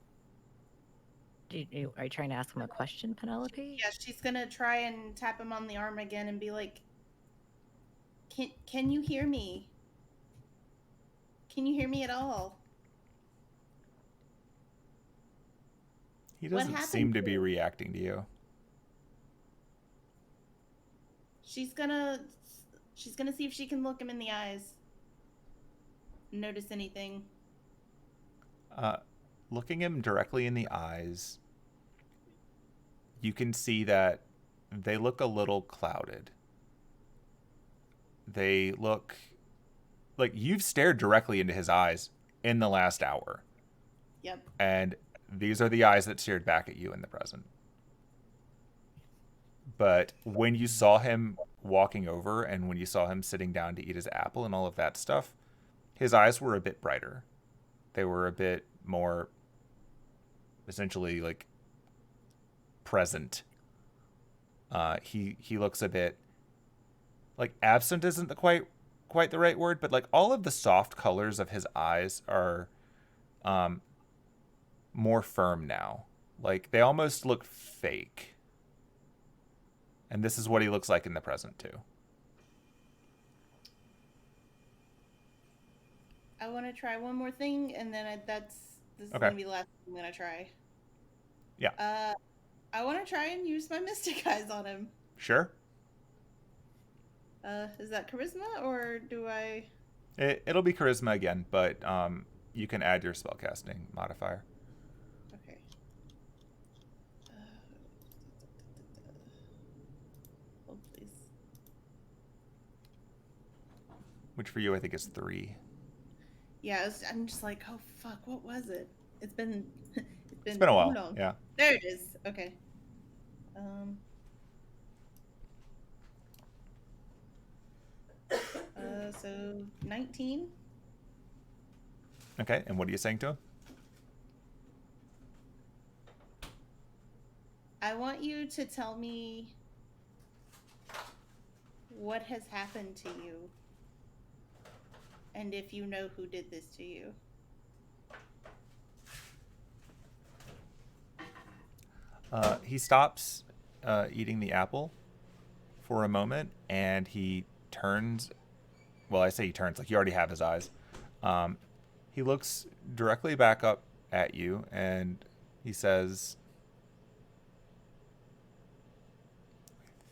trying to ask him a question, Penelope? Yeah, she's gonna try and tap him on the arm again and be like, Can you hear me? Can you hear me at all? He doesn't seem to be reacting to you. She's gonna see if she can look him in the eyes. Notice anything. Looking him directly in the eyes, you can see that they look a little clouded. They look like you've stared directly into his eyes in the last hour. Yep. And these are the eyes that stared back at you in the present. But when you saw him walking over and when you saw him sitting down to eat his apple and all of that stuff, his eyes were a bit brighter. They were a bit more essentially like present. He looks a bit like absent isn't the quite the right word, but like all of the soft colors of his eyes are more firm now. Like they almost look fake. And this is what he looks like in the present too. I want to try one more thing, and then this is Okay. gonna be the last thing I'm gonna try. Yeah. I want to try and use my mystic eyes on him. Sure. Is that charisma, or do I? It'll be charisma again, but you can add your spellcasting modifier. Okay. Hold, please. Which for you I think is 3. Yeah, I'm just like, oh fuck, what was it? It's been It's been a while. too long. Yeah. There it is. Okay. So 19. Okay, and what are you saying to him? I want you to tell me what has happened to you, and if you know who did this to you. He stops eating the apple for a moment, and he turns. Well, I say he turns, like you already have his eyes. He looks directly back up at you, and he says,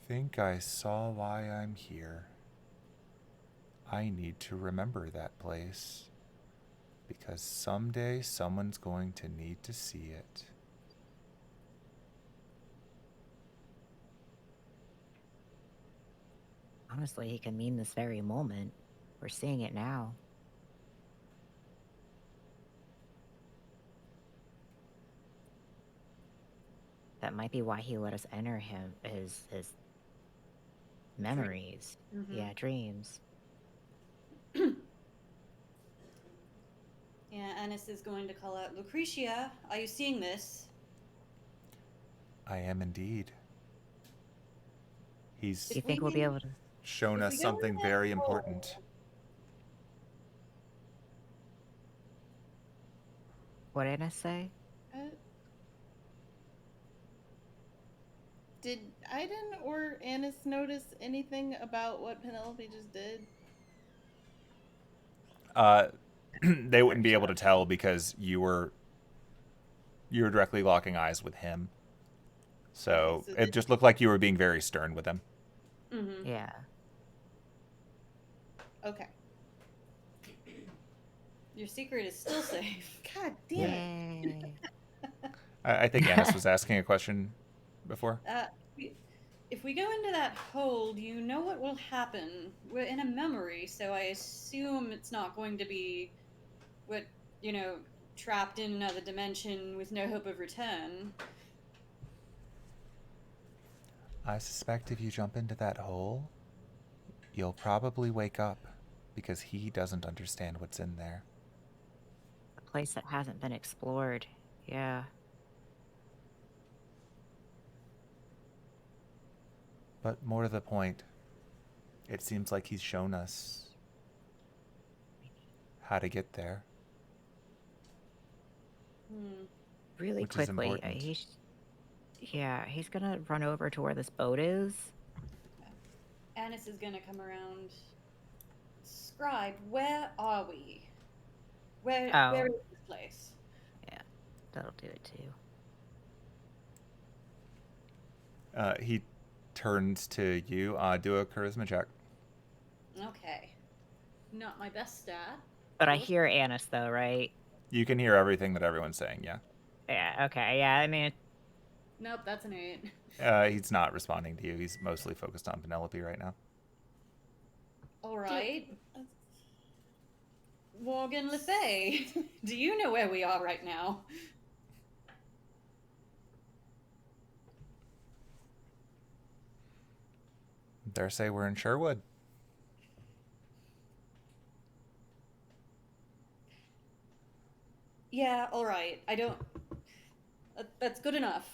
I think I saw why I'm here. I need to remember that place, because someday someone's going to need to see it. Honestly, he can mean this very moment. We're seeing it now. That might be why he let us enter his memories. Mm-hmm. Yeah, dreams. Yeah, Annis is going to call out, Lucretia, are you seeing this? I am indeed. He's Do you think we'll be able to? shown if us we go something into that very hole- important. What did I say? Did Aiden or Annis notice anything about what Penelope just did? They wouldn't be able to tell because you were directly locking eyes with him. So Okay, so it just looked like you were being very stern with him. Mm-hmm. Yeah. Okay. Your secret is still safe. God damn it. Yay. I think Annis was asking a question before. If we go into that hole, you know what will happen. We're in a memory, so I assume it's not going to be what, trapped in another dimension with no hope of return. I suspect if you jump into that hole, you'll probably wake up because he doesn't understand what's in there. A place that hasn't been explored. Yeah. But more to the point, it seems like he's shown us how to get there. Really Which is quickly, important. he's gonna run over to where this boat is. Annis is gonna come around. Scribe, where are we? Where is this place? Yeah, that'll do it too. He turns to you. Do a charisma check. Okay. Not my best stat. But I hear Annis though, right? You can hear everything that everyone's saying, yeah. Yeah, okay, yeah, I mean, Nope, that's an 8. He's not responding to you. He's mostly focused on Penelope right now. All right. Morgan Le Fay, do you know where we are right now? Dare say we're in Sherwood. Yeah, all right. I don't... That's good enough.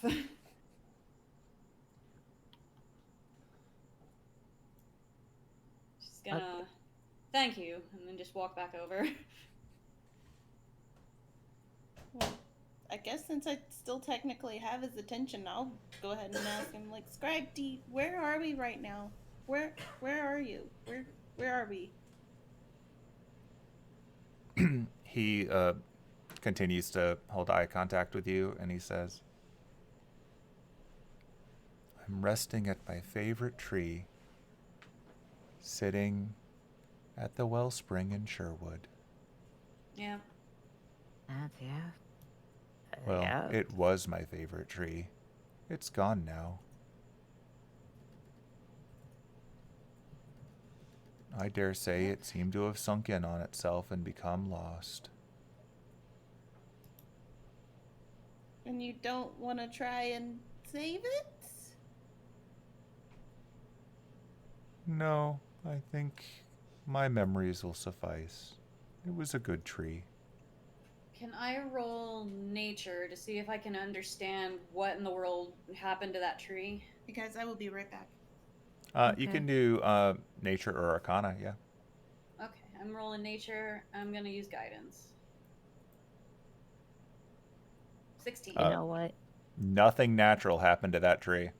Just gonna... Thank you, and then just walk back over. Well, I guess since I still technically have his attention, I'll go ahead and ask him, like, Scribe, where are we right now? Where are you? Where are we? He continues to hold eye contact with you, and he says, I'm resting at my favorite tree, sitting at the wellspring in Sherwood. Yeah. Well, Yeah. it was my favorite tree. It's gone now. I dare say it seemed to have sunk in on itself and become lost. And you don't want to try and save it? No, I think my memories will suffice. It was a good tree. Can I roll nature to see if I can understand what in the world happened to that tree? You guys, I will be right back. You Okay. can do nature or arcana, yeah. Okay, I'm rolling nature. I'm gonna use guidance. 16. You know what? Nothing natural happened to that tree.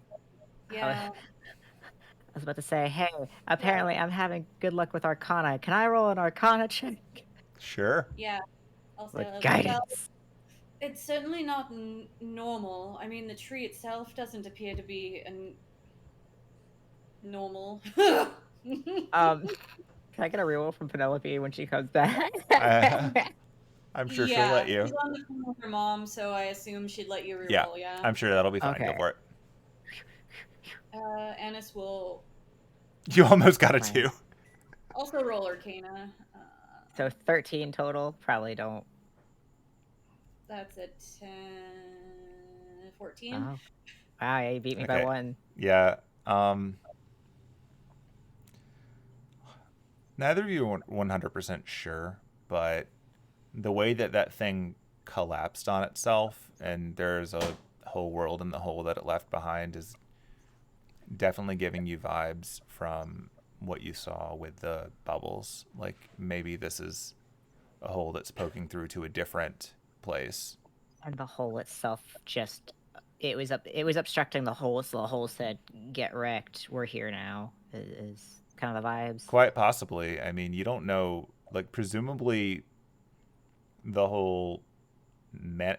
Yeah. I was about to say, hey, apparently I'm having good luck with Arcana. Can I roll an Arcana check? Sure. Yeah. Also, With well, guidance. it's certainly not normal. I mean, the tree itself doesn't appear to be normal. Can I get a reroll from Penelope when she comes back? I'm sure she'll let you. She's on the phone with her mom, so I assume she'd let you Yeah, reroll, yeah? I'm sure that'll be fine. Okay. Go for it. Annis will You almost got a Fine. 2. also roll Arcana. So 13 total. Probably don't. That's a 10... 14? Oh. Wow, yeah, you beat me by Okay. 1. Yeah. Neither of you are 100% sure, but the way that that thing collapsed on itself and there's a whole world in the hole that it left behind is definitely giving you vibes from what you saw with the bubbles. Like maybe this is a hole that's poking through to a different place. And the hole itself just it was obstructing the hole, so the hole said, "Get wrecked. We're here now." Is kind of the vibes. Quite possibly. I mean, you don't know. Like presumably, the whole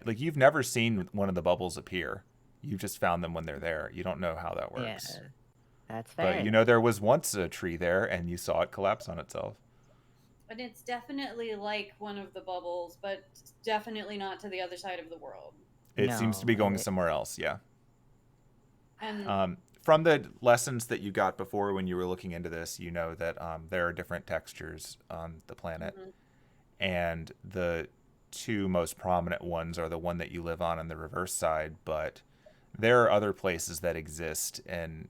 like you've never seen one of the bubbles appear. You've just found them when they're there. You don't know how that works. Yeah, that's fair. But you know there was once a tree there, and you saw it collapse on itself. And it's definitely like one of the bubbles, but definitely not to the other side of the world. It seems to be going it- somewhere else, yeah. And From the lessons that you got before when you were looking into this, you know that there are different textures on the planet. Mhm. And the two most prominent ones are the one that you live on the reverse side, but there are other places that exist in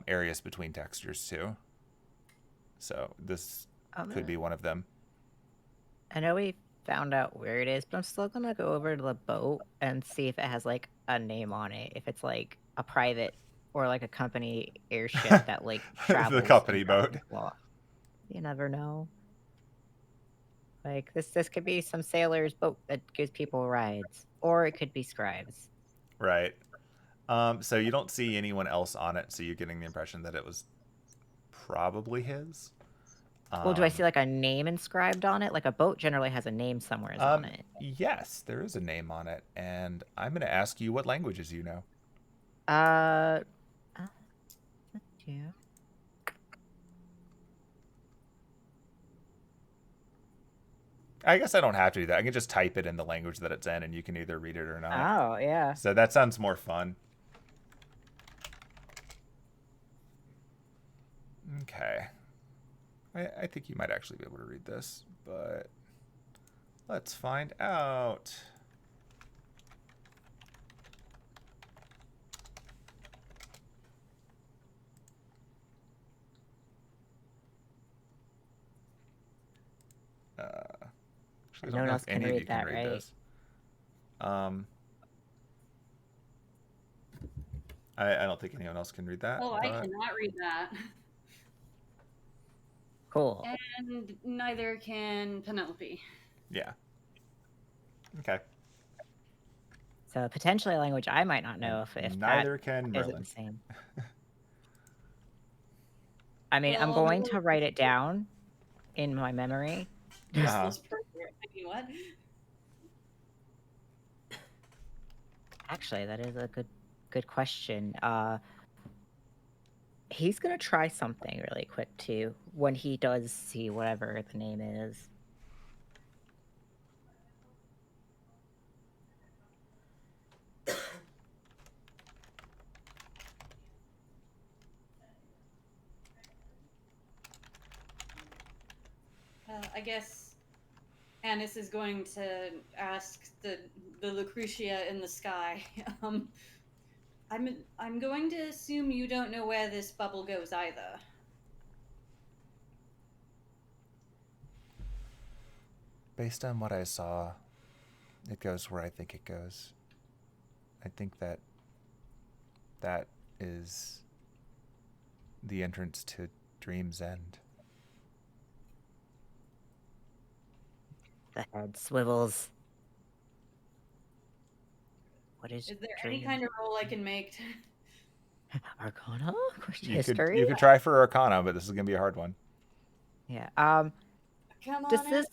areas between textures too. So this could be one of them. I know we found out where it is, but I'm still gonna go over to the boat and see if it has like a name on it. If it's like a private or like a company airship that like travels. The company and boat. well, you never know. Like this could be some sailor's boat that gives people rides, or it could be Scribes. Right. So you don't see anyone else on it, so you're getting the impression that it was probably his. Well, do I see like a name inscribed on it? Like a boat generally has a name somewhere on it. Yes, there is a name on it, and I'm going to ask you what languages you know. Yeah. I guess I don't have to do that. I can just type it in the language that it's in, and you can either read it or not. Oh, yeah. So that sounds more fun. Okay. I think you might actually be able to read this, but let's find out. Actually, I don't No one know else if can any of read you can that, read right? this. I don't think anyone else can read that. Oh, I but- cannot read that. Cool. And neither can Penelope. Yeah. Okay. So potentially a language I might not know if Neither that can isn't Merlin. the same. I mean, I'm Well, going to write it down in my memory. Uh-huh. I mean, what? Actually, that is a good question. He's gonna try something really quick too when he does see whatever the name is. I guess Annis is going to ask the Lucretia in the sky. I'm going to assume you don't know where this bubble goes either. Based on what I saw, it goes where I think it goes. I think that is the entrance to Dream's End. The head swivels. What is Is there dream? any kind of roll I can make? Arcana? Question You history? could try for Arcana, but this is gonna be a hard one. Yeah. Come Does on. this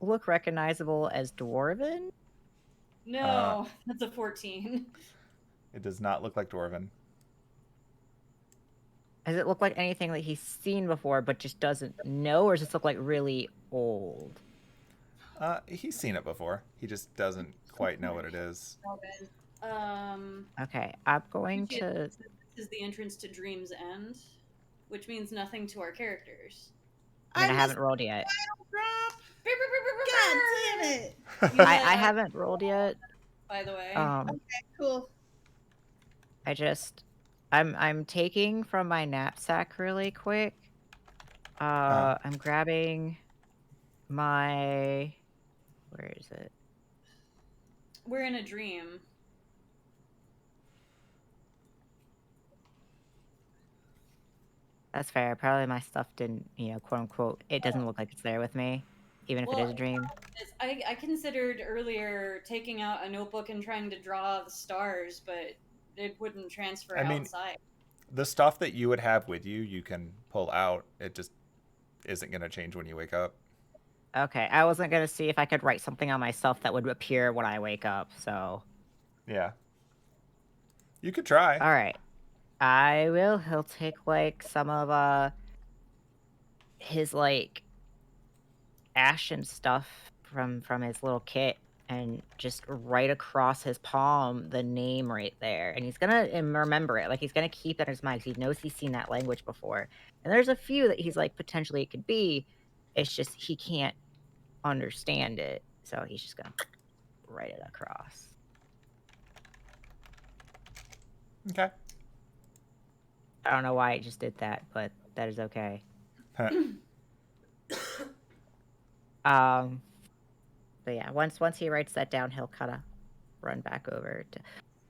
look recognizable as Dwarven? No, that's a 14. It does not look like Dwarven. Does it look like anything that he's seen before but just doesn't know, or does this look like really old? He's seen it before. He just doesn't quite know what it is. Okay, I'm going Lucretia to. says this is the entrance to Dream's End, which means nothing to our characters. I haven't rolled yet. Drop. God damn it! I haven't rolled yet. By the way. Okay, cool. I'm taking from my knapsack really quick. I'm grabbing my. Where is it? We're in a dream. That's fair. Probably my stuff didn't, quote unquote, it doesn't look like it's there with me, even if it is a dream. I considered earlier taking out a notebook and trying to draw the stars, but it wouldn't transfer outside. The stuff that you would have with you, you can pull out. It just isn't going to change when you wake up. Okay, I wasn't going to see if I could write something on myself that would appear when I wake up, so. Yeah. You could try. All right. I will. He'll take, some of, his, ashen stuff from his little kit and just write across his palm the name right there. And he's going to remember it. He's going to keep it in his mind because he knows he's seen that language before. And there's a few that he's potentially it could be. It's just he can't understand it. So he's just going to write it across. Okay. I don't know why I just did that, but that is okay. But yeah, once he writes that down, he'll kind of run back over to.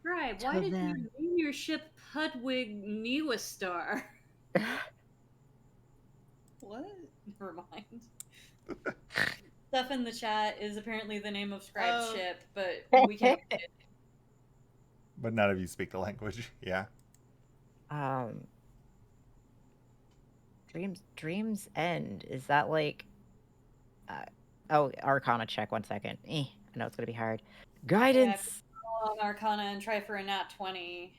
Scribe, why did you name your ship Hudwig Newastar? What? Never mind. Stuff in the chat is apparently the name of Scribe's ship, but we can't read it. But none of you speak the language. Yeah. Dream's End. Is that Arcana check, 1 second. I know it's gonna be hard. Guidance! Yeah, on Arcana and try for a nat 20.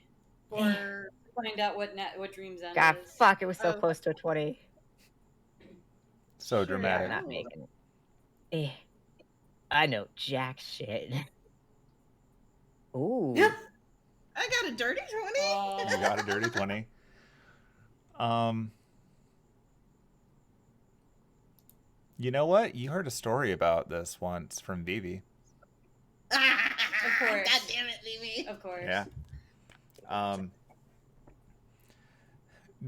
Or find out what Dream's End God, is. fuck, it was so close to a 20. So Sure, dramatic. Yeah, I'm not making it. I know jack shit. Ooh. I got a dirty 20. You got a dirty 20. You know what? You heard a story about this once from Vivi. Of course. God damn it, Vivi. Of course. Yeah.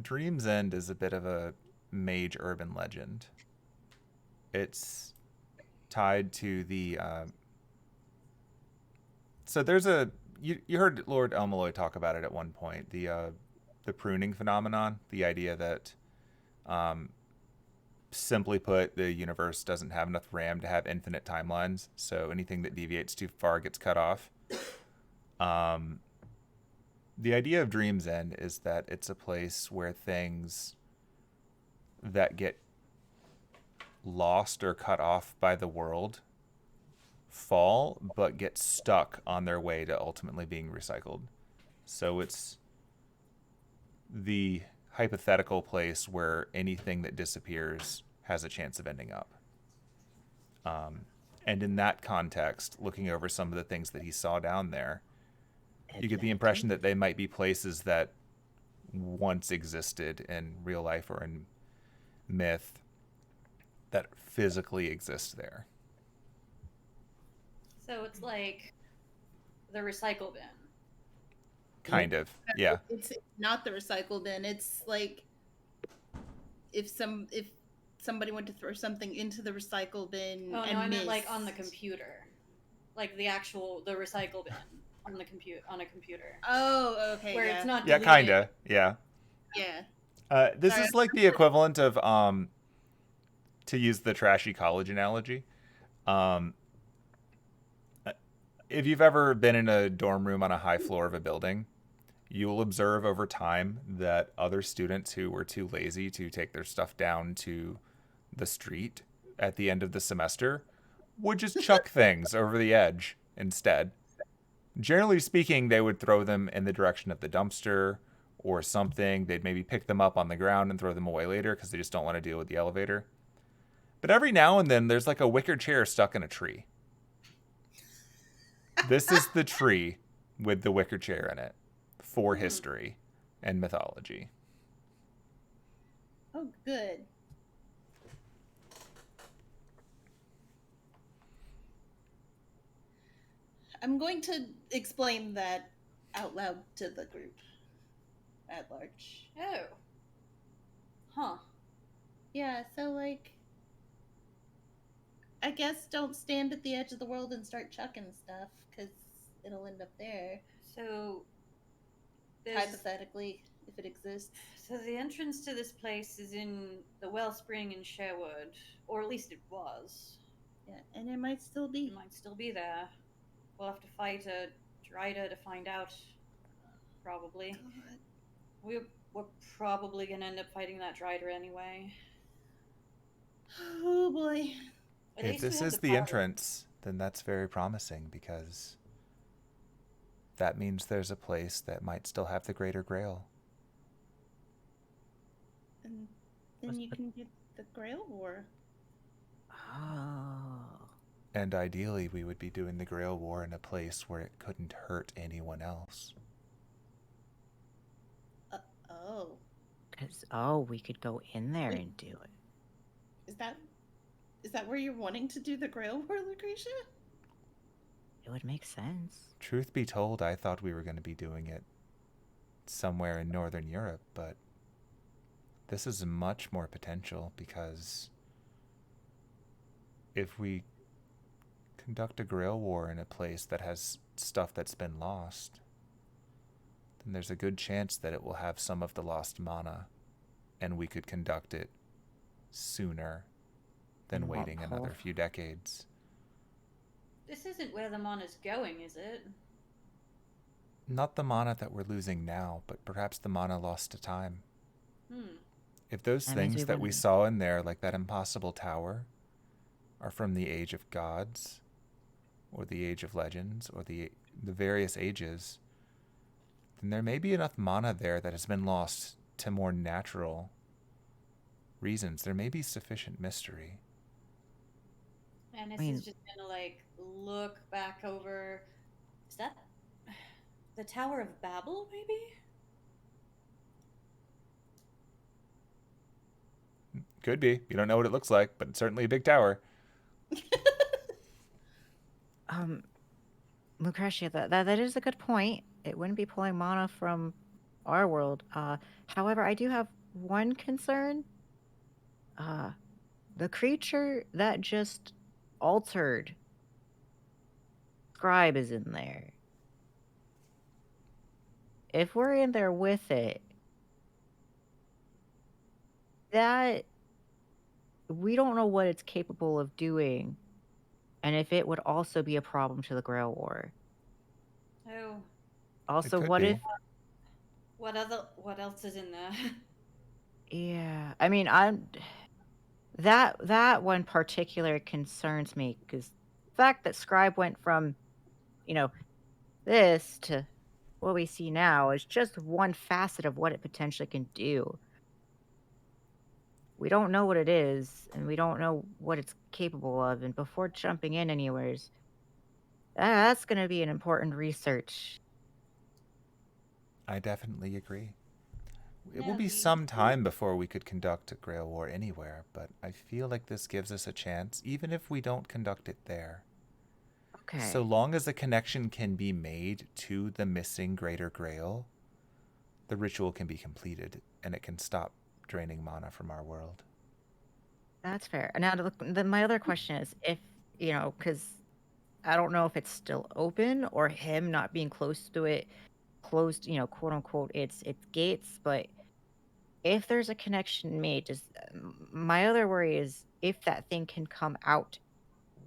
Dream's End is a bit of a mage urban legend. It's tied to the so there's a you heard Lord El-Melloi talk about it at one point, the pruning phenomenon, the idea that simply put, the universe doesn't have enough RAM to have infinite timelines, so anything that deviates too far gets cut off. The idea of Dream's End is that it's a place where things that get lost or cut off by the world fall, but get stuck on their way to ultimately being recycled. So it's the hypothetical place where anything that disappears has a chance of ending up. And in that context, looking over some of the things that he saw down there, you get the impression that they might be places that once existed in real life or in myth that physically exist there. So it's like the recycle bin. Kind of, yeah. It's not the recycle bin. It's like if somebody went to throw something into the recycle bin. Oh and no, I meant missed. like on the computer, like the recycle bin on a computer. Oh, okay. Where yeah. it's not. Yeah, deleted. kinda, yeah. Yeah. This Sorry. is like the equivalent of, to use the trashy college analogy, if you've ever been in a dorm room on a high floor of a building, you will observe over time that other students who were too lazy to take their stuff down to the street at the end of the semester would just chuck things over the edge instead. Generally speaking, they would throw them in the direction of the dumpster or something. They'd maybe pick them up on the ground and throw them away later because they just don't want to deal with the elevator. But every now and then, there's like a wicker chair stuck in a tree. This is the tree with the wicker chair in it for history and mythology. Oh, good. I'm going to explain that out loud to the group at large. Oh. Huh. Yeah, so like, I guess don't stand at the edge of the world and start chucking stuff, because it'll end up there. So. Hypothetically, if it exists. So the entrance to this place is in the wellspring in Sherwood, or at least it was. Yeah, and it might still be. It might still be there. We'll have to fight a Drider to find out. Probably. God. We're probably gonna end up fighting that Drider anyway. Oh boy. At If least we this have is the power. entrance, then that's very promising because that means there's a place that might still have the Greater Grail. And then you can get the Grail War. Oh. And ideally, we would be doing the Grail War in a place where it couldn't hurt anyone else. Oh. Because, we could go in there and do it. Is that where you're wanting to do the Grail War, Lucretia? It would make sense. Truth be told, I thought we were going to be doing it somewhere in Northern Europe, but this is much more potential because if we conduct a Grail War in a place that has stuff that's been lost, then there's a good chance that it will have some of the lost mana, and we could conduct it sooner than waiting another few decades. This isn't where the mana's going, is it? Not the mana that we're losing now, but perhaps the mana lost to time. Hmm. If those things that we saw in there, like that impossible tower, are from the Age of Gods, or the Age of Legends, or the various ages, then there may be enough mana there that has been lost to more natural reasons. There may be sufficient mystery. Annis I mean, is just gonna like look back over. Is that the Tower of Babel? Maybe. Could be. You don't know what it looks like, but it's certainly a big tower. Lucretia, that is a good point. It wouldn't be pulling mana from our world. However, I do have one concern. The creature that just altered Scribe is in there. If we're in there with it, that we don't know what it's capable of doing, and if it would also be a problem to the Grail War. Oh, Also, could what be. if? what else is in there? Yeah, I mean, that one particular concerns me because the fact that Scribe went from, this to what we see now is just one facet of what it potentially can do. We don't know what it is, and we don't know what it's capable of. And before jumping in anywheres, that's going to be an important research. I definitely agree. It will No, be some time before we could conduct a Grail War anywhere, but I feel like this gives us a chance, even if we don't conduct it there. Okay. So long as a connection can be made to the missing Greater Grail, the ritual can be completed, and it can stop draining mana from our world. That's fair. Now, my other question is if, because I don't know if it's still open or him not being close to it, closed, quote unquote, its gates. But if there's a connection made, just my other worry is if that thing can come out,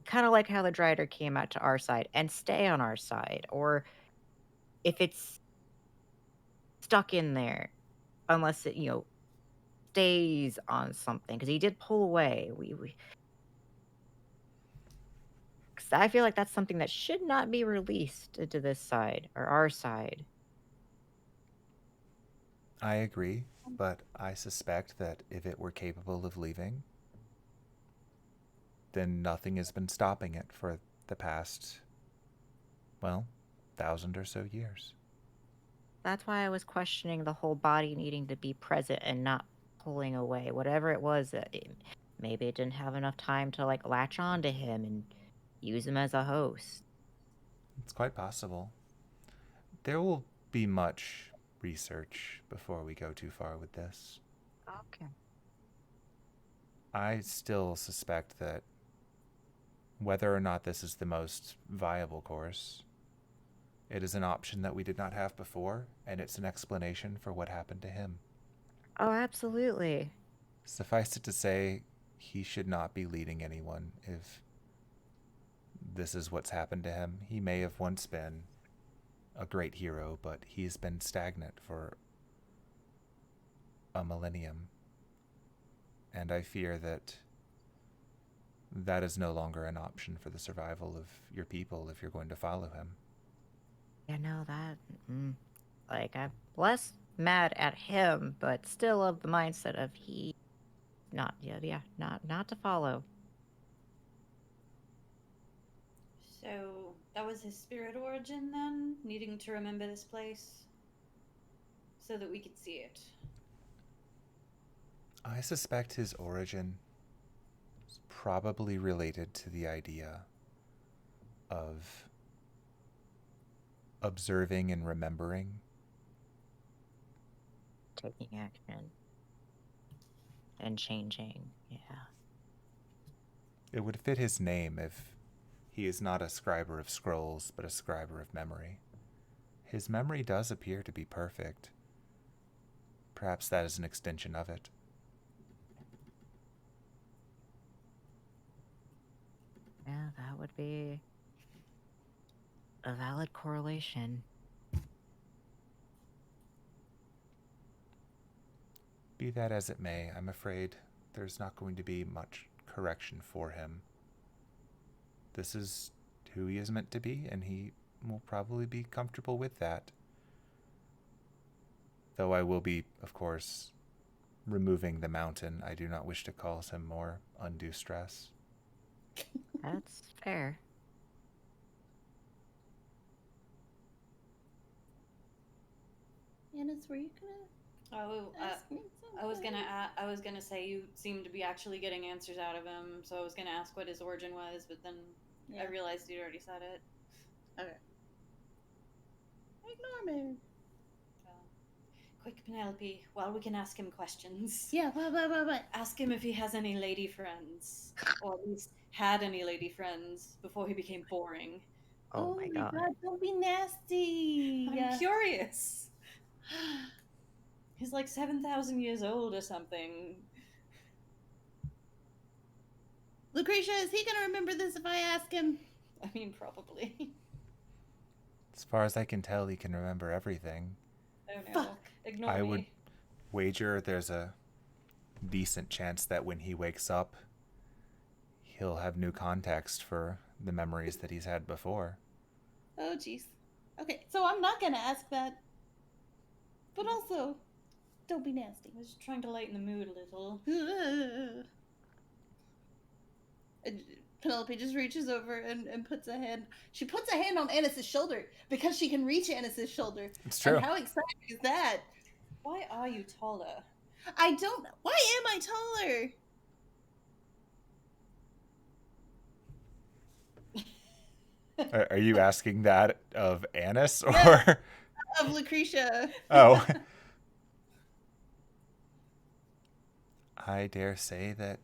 kind of like how the Drider came out to our side and stay on our side, or if it's stuck in there, unless it, stays on something, because he did pull away. Because I feel like that's something that should not be released into this side or our side. I agree, but I suspect that if it were capable of leaving, then nothing has been stopping it for the past, 1,000 or so years. That's why I was questioning the whole body needing to be present and not pulling away. Whatever it was, maybe it didn't have enough time to like latch on to him and use him as a host. It's quite possible. There will be much research before we go too far with this. Okay. I still suspect that whether or not this is the most viable course, it is an option that we did not have before, and it's an explanation for what happened to him. Oh, absolutely. Suffice it to say, he should not be leading anyone if this is what's happened to him. He may have once been a great hero, but he's been stagnant for a millennium. And I fear that that is no longer an option for the survival of your people if you're going to follow him. Yeah, no, I'm less mad at him, but still of the mindset of not to follow. So that was his spirit origin then, needing to remember this place so that we could see it. I suspect his origin is probably related to the idea of observing and remembering. Taking action and changing, yeah. It would fit his name if he is not a scriber of scrolls, but a scriber of memory. His memory does appear to be perfect. Perhaps that is an extension of it. Yeah, that would be a valid correlation. Be that as it may, I'm afraid there's not going to be much correction for him. This is who he is meant to be, and he will probably be comfortable with that. Though I will be, of course, removing the mountain. I do not wish to cause him more undue stress. That's fair. Annis, were you gonna Oh, ask me something? I was gonna say you seem to be actually getting answers out of him, so I was gonna ask what his origin was, but then I realized you'd already said it. Okay. Ignore me. Quick, Penelope, while we can ask him questions. Yeah, what? Ask him if he has any lady friends, or at least had any lady friends before he became boring. Oh my god. Don't be nasty. I'm curious. He's like 7,000 years old or something. Lucretia, is he gonna remember this if I ask him? I mean, probably. As far as I can tell, he can remember everything. Oh no. Fuck. Ignore I me. would wager there's a decent chance that when he wakes up, he'll have new context for the memories that he's had before. Oh, jeez. Okay, so I'm not gonna ask that. But also, don't be nasty. I was just trying to lighten the mood a little. And Penelope just reaches over and puts a hand. She puts a hand on Annis's shoulder because she can reach Annis's shoulder. It's true. And how exciting is that? Why are you taller? I don't. Why am I taller? Are you asking that of Annis or Of Lucretia? Oh. I dare say that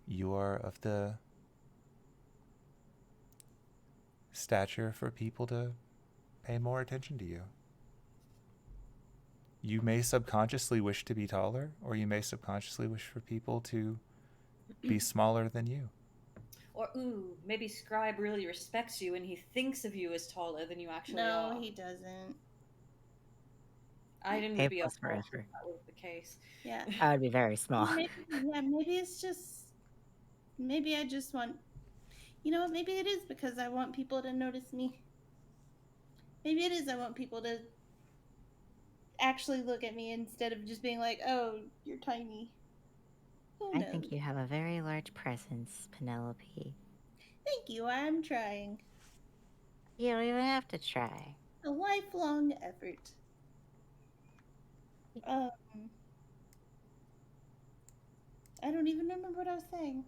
you are of the stature for people to pay more attention to you. You may subconsciously wish to be taller, or you may subconsciously wish for people to be smaller than you. Or, maybe Scribe really respects you and he thinks of you as taller than you actually are. No, he doesn't. I didn't A be plus up for if effort. that was the case. Yeah. I would be very small. Maybe it's just. Maybe I just want. You know what? Maybe it is because I want people to notice me. Maybe it is I want people to actually look at me instead of just being like, oh, you're tiny. Who I knows? think you have a very large presence, Penelope. Thank you. I'm trying. You don't even have to try. A lifelong effort. I don't even remember what I was saying.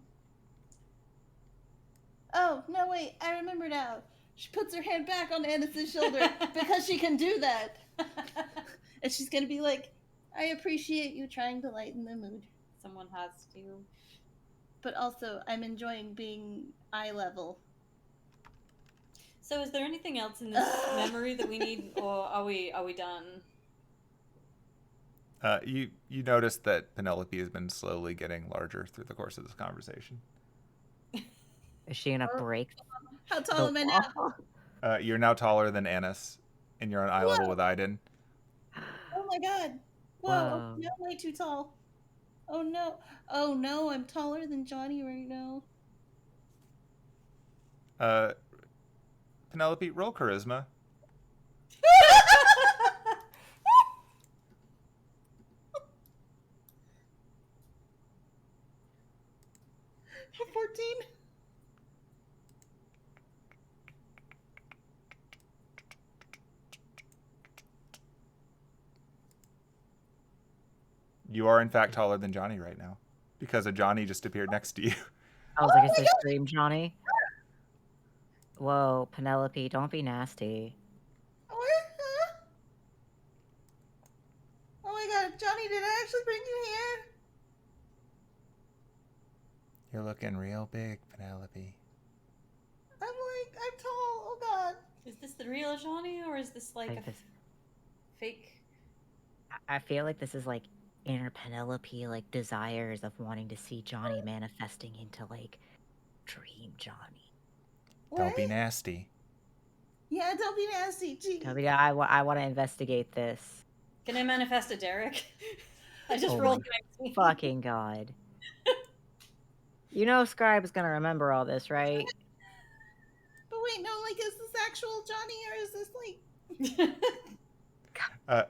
Oh, no, wait. I remember now. She puts her hand back on Annis's shoulder because she can do that. And she's going to be like, I appreciate you trying to lighten the mood. Someone has to. But also, I'm enjoying being eye level. So is there anything else in this memory that we need, or are we done? You notice that Penelope has been slowly getting larger through the course of this conversation. Is she gonna break? How tall am I now? You're now taller than Annis, and you're on eye level with Aiden. Oh my god. Whoa. No, way too tall. Oh no. Oh no, I'm taller than Johnny right now. Penelope, roll charisma. I'm 14. You are in fact taller than Johnny right now, because a Johnny just appeared next to you. I was like, is this Dream Johnny? Whoa, Penelope, don't be nasty. Huh? Oh my god, Johnny, did I actually bring you here? You're looking real big, Penelope. I'm tall. Oh god. Is this the real Johnny, or is this like a fake? I feel like this is like inner Penelope like desires of wanting to see Johnny manifesting into like Dream Johnny. Don't be nasty. Yeah, don't be nasty. Gee. I want to investigate this. Can I manifest a Derek? I just rolled 19. Fucking god. You know Scribe is gonna remember all this, right? But wait, no, like, is this actual Johnny or is this like...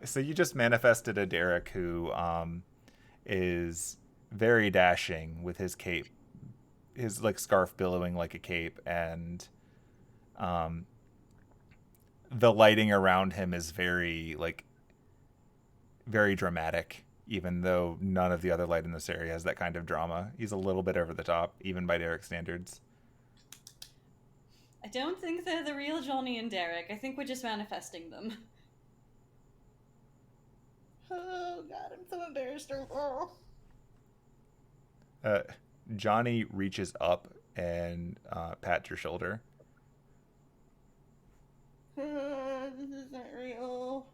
So you just manifested a Derek who is very dashing with his cape like scarf billowing like a cape, and the lighting around him is very dramatic, even though none of the other light in this area has that kind of drama. He's a little bit over the top, even by Derek's standards. I don't think they're the real Johnny and Derek. I think we're just manifesting them. Oh god, I'm so embarrassed. Oh. Johnny reaches up and pats your shoulder. This isn't real.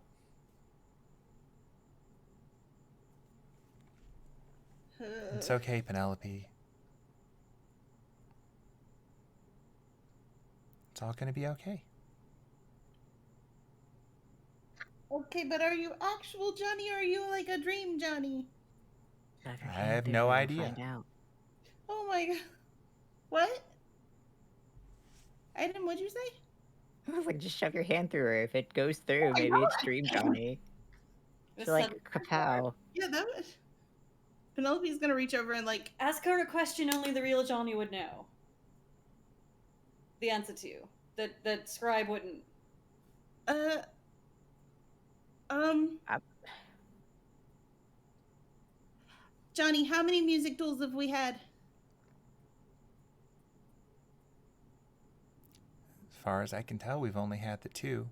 It's okay, Penelope. It's all gonna be okay. Okay, but are you actual Johnny or are you like a dream Johnny? I have no idea. Find out. Oh my god. What? Adam, what'd you say? I was like, just shove your hand through her. If it goes through, maybe it's Dream Johnny. She's like, kapow. Yeah, that was... Penelope's gonna reach over and like... Ask her a question only the real Johnny would know. The answer to. That Scribe wouldn't. Johnny, how many music tools have we had? As far as I can tell, we've only had the 2.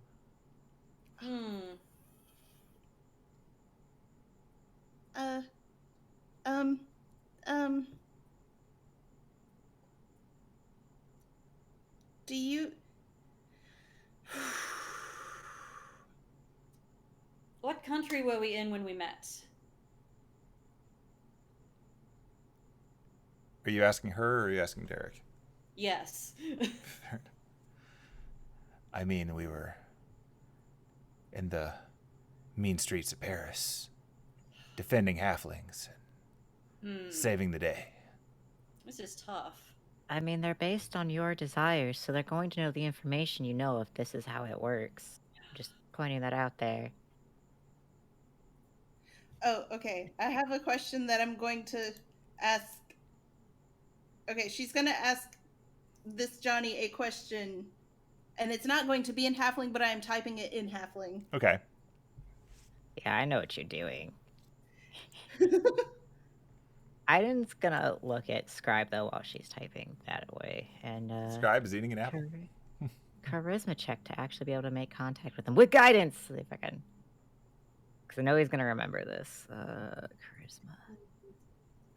Do you... What country were we in when we met? Are you asking her or are you asking Derek? Yes. I mean, we were in the mean streets of Paris, defending halflings, and saving the day. This is tough. I mean, they're based on your desires, so they're going to know the information you know if this is how it works. Just pointing that out there. Oh, okay. I have a question that I'm going to ask. Okay, she's going to ask this Johnny a question, and it's not going to be in Halfling, but I am typing it in Halfling. Okay. Yeah, I know what you're doing. Aiden's gonna look at Scribe, though, while she's typing that away. And Scribe is eating an apple. Charisma check to actually be able to make contact with him. With guidance! If I can. Because I know he's gonna remember this. Charisma.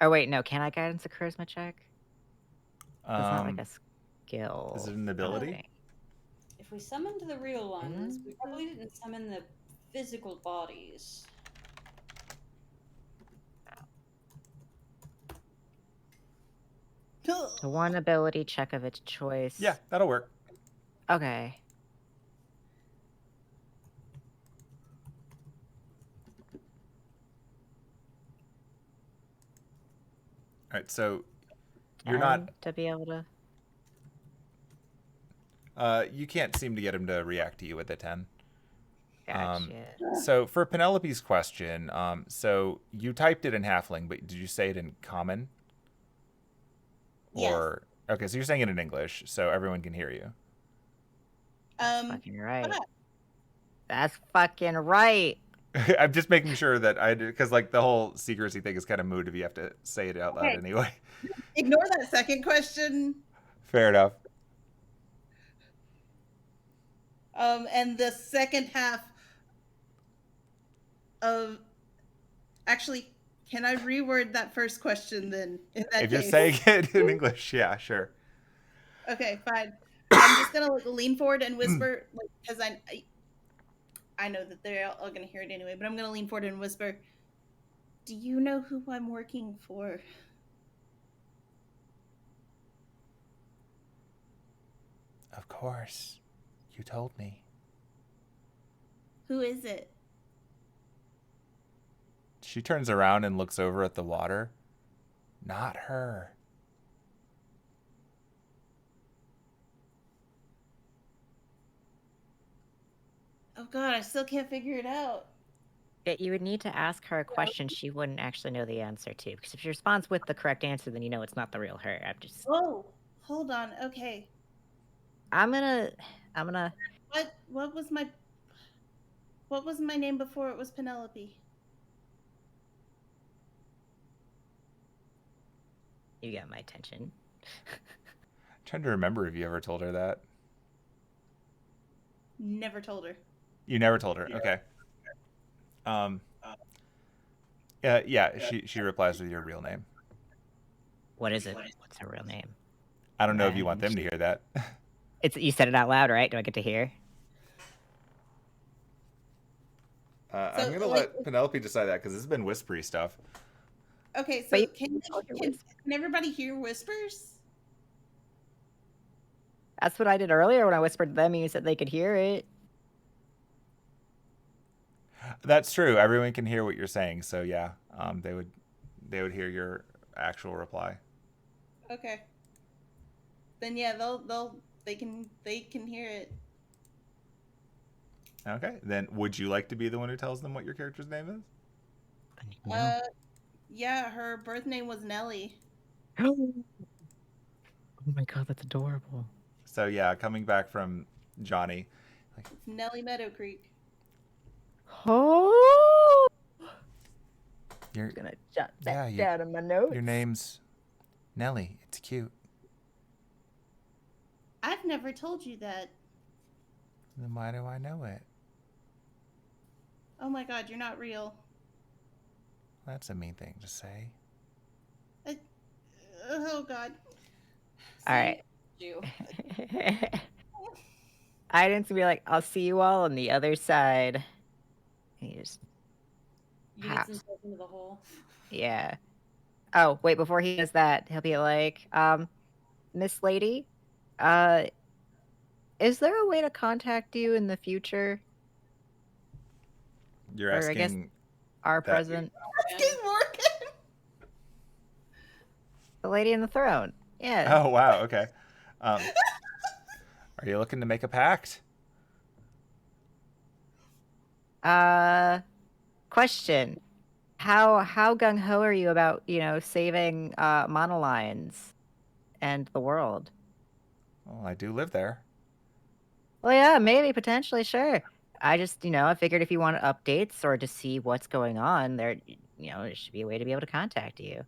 Oh, wait, no. Can I guidance a charisma check? It's not like a skill. Is it an ability? If we summoned the real ones, we probably didn't summon the physical bodies. One ability check of its choice. Yeah, that'll work. Okay. All right, so you're not to be able to. You can't seem to get him to react to you with a 10. Gotcha. So for Penelope's question, so you typed it in Halfling, but did you say it in Common? Or yes. Okay, so you're saying it in English, so everyone can hear you. That's fucking right. That's fucking right. I'm just making sure that because like the whole secrecy thing is kind of moot if you have to say it out loud anyway. Ignore that second question. Fair enough. And the second half of... Actually, can I reword that first question then? If you're saying it in English, yeah, sure. Okay, fine. I'm just gonna lean forward and whisper, because I know that they're all gonna hear it anyway, but I'm gonna lean forward and whisper, do you know who I'm working for? Of course. You told me. Who is it? She turns around and looks over at the water. Not her. Oh god, I still can't figure it out. You would need to ask her a question she wouldn't actually know the answer to. Because if she responds with the correct answer, then you know it's not the real her. Oh, hold on. Okay. I'm gonna. What was my name before it was Penelope? You got my attention. Trying to remember if you ever told her that. Never told her. You never told her. Okay. Yeah. She replies with your real name. What is it? What's her real name? I don't know if you want them to hear that. You said it out loud, right? Do I get to hear? I'm gonna let Penelope decide that because it's been whispery stuff. Okay, so can everybody hear whispers? That's what I did earlier when I whispered to them and you said they could hear it. That's true. Everyone can hear what you're saying, so yeah, they would hear your actual reply. Okay. Then yeah, they can hear it. Okay. Then would you like to be the one who tells them what your character's name is? No. Yeah, her birth name was Nellie. Oh my god, that's adorable. So yeah, coming back from Johnny. It's Nellie Meadow Creek. Oh! You're gonna jot that down in my notes. Your name's Nellie. It's cute. I've never told you that. Then why do I know it? Oh my god, you're not real. That's a mean thing to say. Oh god. All right. I didn't be like, I'll see you all on the other side. And you just get some stuff into the hole. Yeah. Oh, wait, before he does that, he'll be like, Miss Lady, is there a way to contact you in the future? You're asking, or I guess our present. Asking Morgan. The lady in the throne. Yeah. Oh wow. Okay. Are you looking to make a pact? Question. How gung ho are you about saving monolines and the world? Well, I do live there. Well, yeah, maybe potentially, sure. I just I figured if you want updates or to see what's going on, there should be a way to be able to contact you.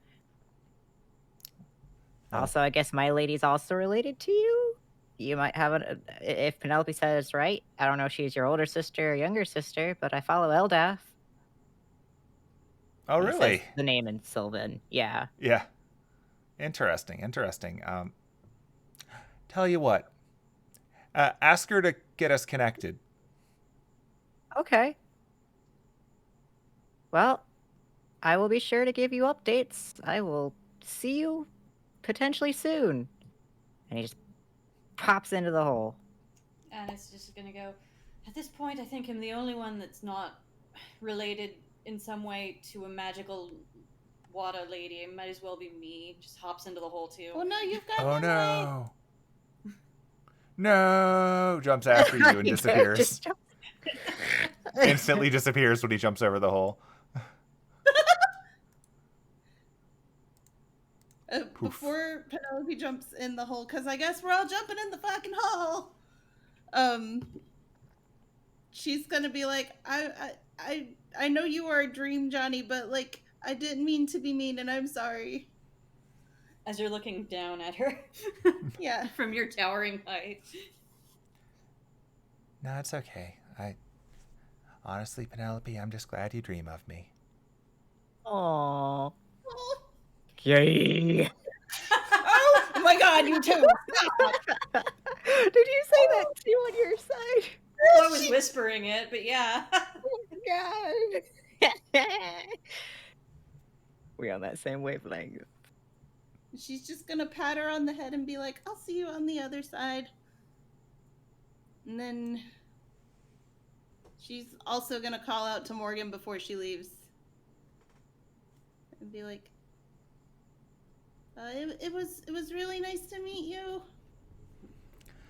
Oh. Also, I guess my lady's also related to you. You might have if Penelope says right. I don't know if she's your older sister or younger sister, but I follow Eldaf. Oh, really? Says the name in Sylvan. Yeah. Yeah. Interesting. Tell you what. Ask her to get us connected. Okay. Well, I will be sure to give you updates. I will see you potentially soon. And he just pops into the hole. And it's just gonna go, at this point, I think I'm the only one that's not related in some way to a magical water lady. It might as well be me. Just hops into the hole too. Oh no, you've got Oh no. No! Jumps after you and disappears. Instantly disappears when he jumps over the hole. Before Penelope jumps in the hole, because I guess we're all jumping in the fucking hole. She's gonna be like, I know you are a dream, Johnny, but like I didn't mean to be mean, and I'm sorry. As you're looking down at her. Yeah. From your towering height. No, it's okay. Honestly, Penelope, I'm just glad you dream of me. Aww. Yay. Oh my god, you too. Did you say that too on your side? I was whispering it, but yeah. Oh my god. We're on that same wavelength. She's just gonna pat her on the head and be like, I'll see you on the other side. And then she's also gonna call out to Morgan before she leaves. And be like, it was really nice to meet you.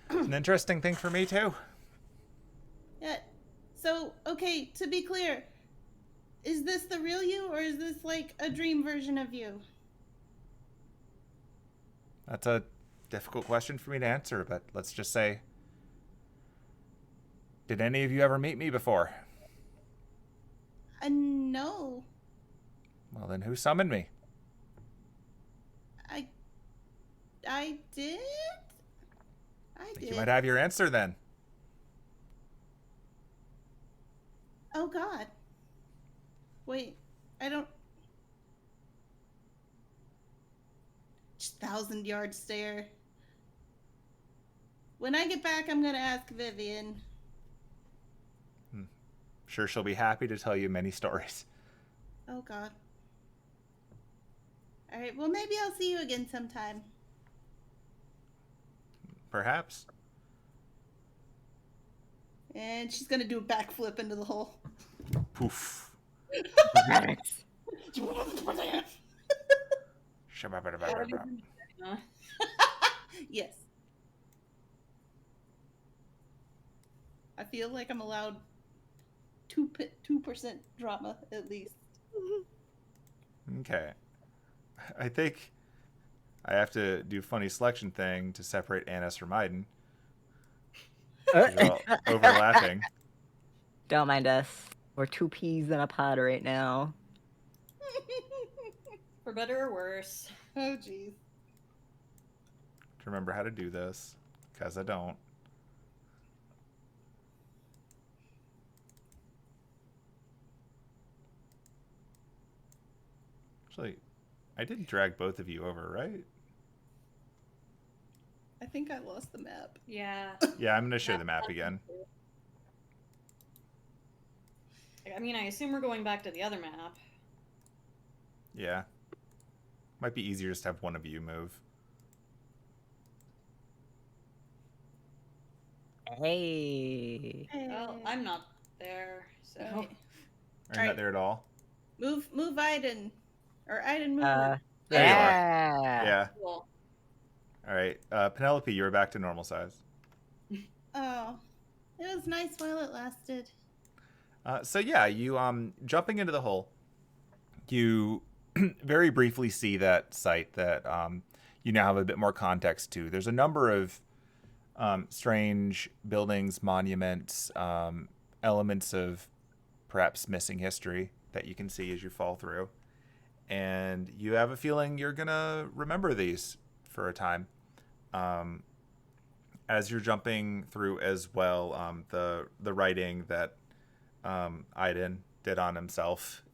It's an interesting thing for me too. Yeah. So, okay, to be clear, is this the real you, or is this like a dream version of you? That's a difficult question for me to answer, but let's just say, did any of you ever meet me before? No. Well, then who summoned me? I did? I think did. you might have your answer then. Oh, God. Wait, I don't... Just 1,000-yard stare. When I get back, I'm gonna ask Vivian. Sure, she'll be happy to tell you many stories. Oh, God. Alright, well, maybe I'll see you again sometime. Perhaps. And she's gonna do a backflip into the hole. Poof. Yes. I feel like I'm allowed 2% drama, at least. Okay. I think I have to do funny selection thing to separate Annis from Aiden. You're all overlapping. Don't mind us. We're two peas in a pod right now. For better or worse. Oh, jeez. To remember how to do this, because I don't. Actually, I did drag both of you over, right? I think I lost the map. Yeah. Yeah, I'm going to show the map again. I mean, I assume we're going back to the other map. Yeah. Might be easier just to have one of you move. Hey. Well, I'm not there, so... Right. Are you Alright. not there at all? Move Aiden. Or Aiden, move. There you are. Yeah. Yeah. Cool. All right. Penelope, you are back to normal size. Oh. It was nice while it lasted. So yeah, you jumping into the hole, you very briefly see that site that you now have a bit more context to. There's a number of strange buildings, monuments, elements of perhaps missing history that you can see as you fall through. And you have a feeling you're going to remember these for a time. As you're jumping through as well, the writing that Aiden did on himself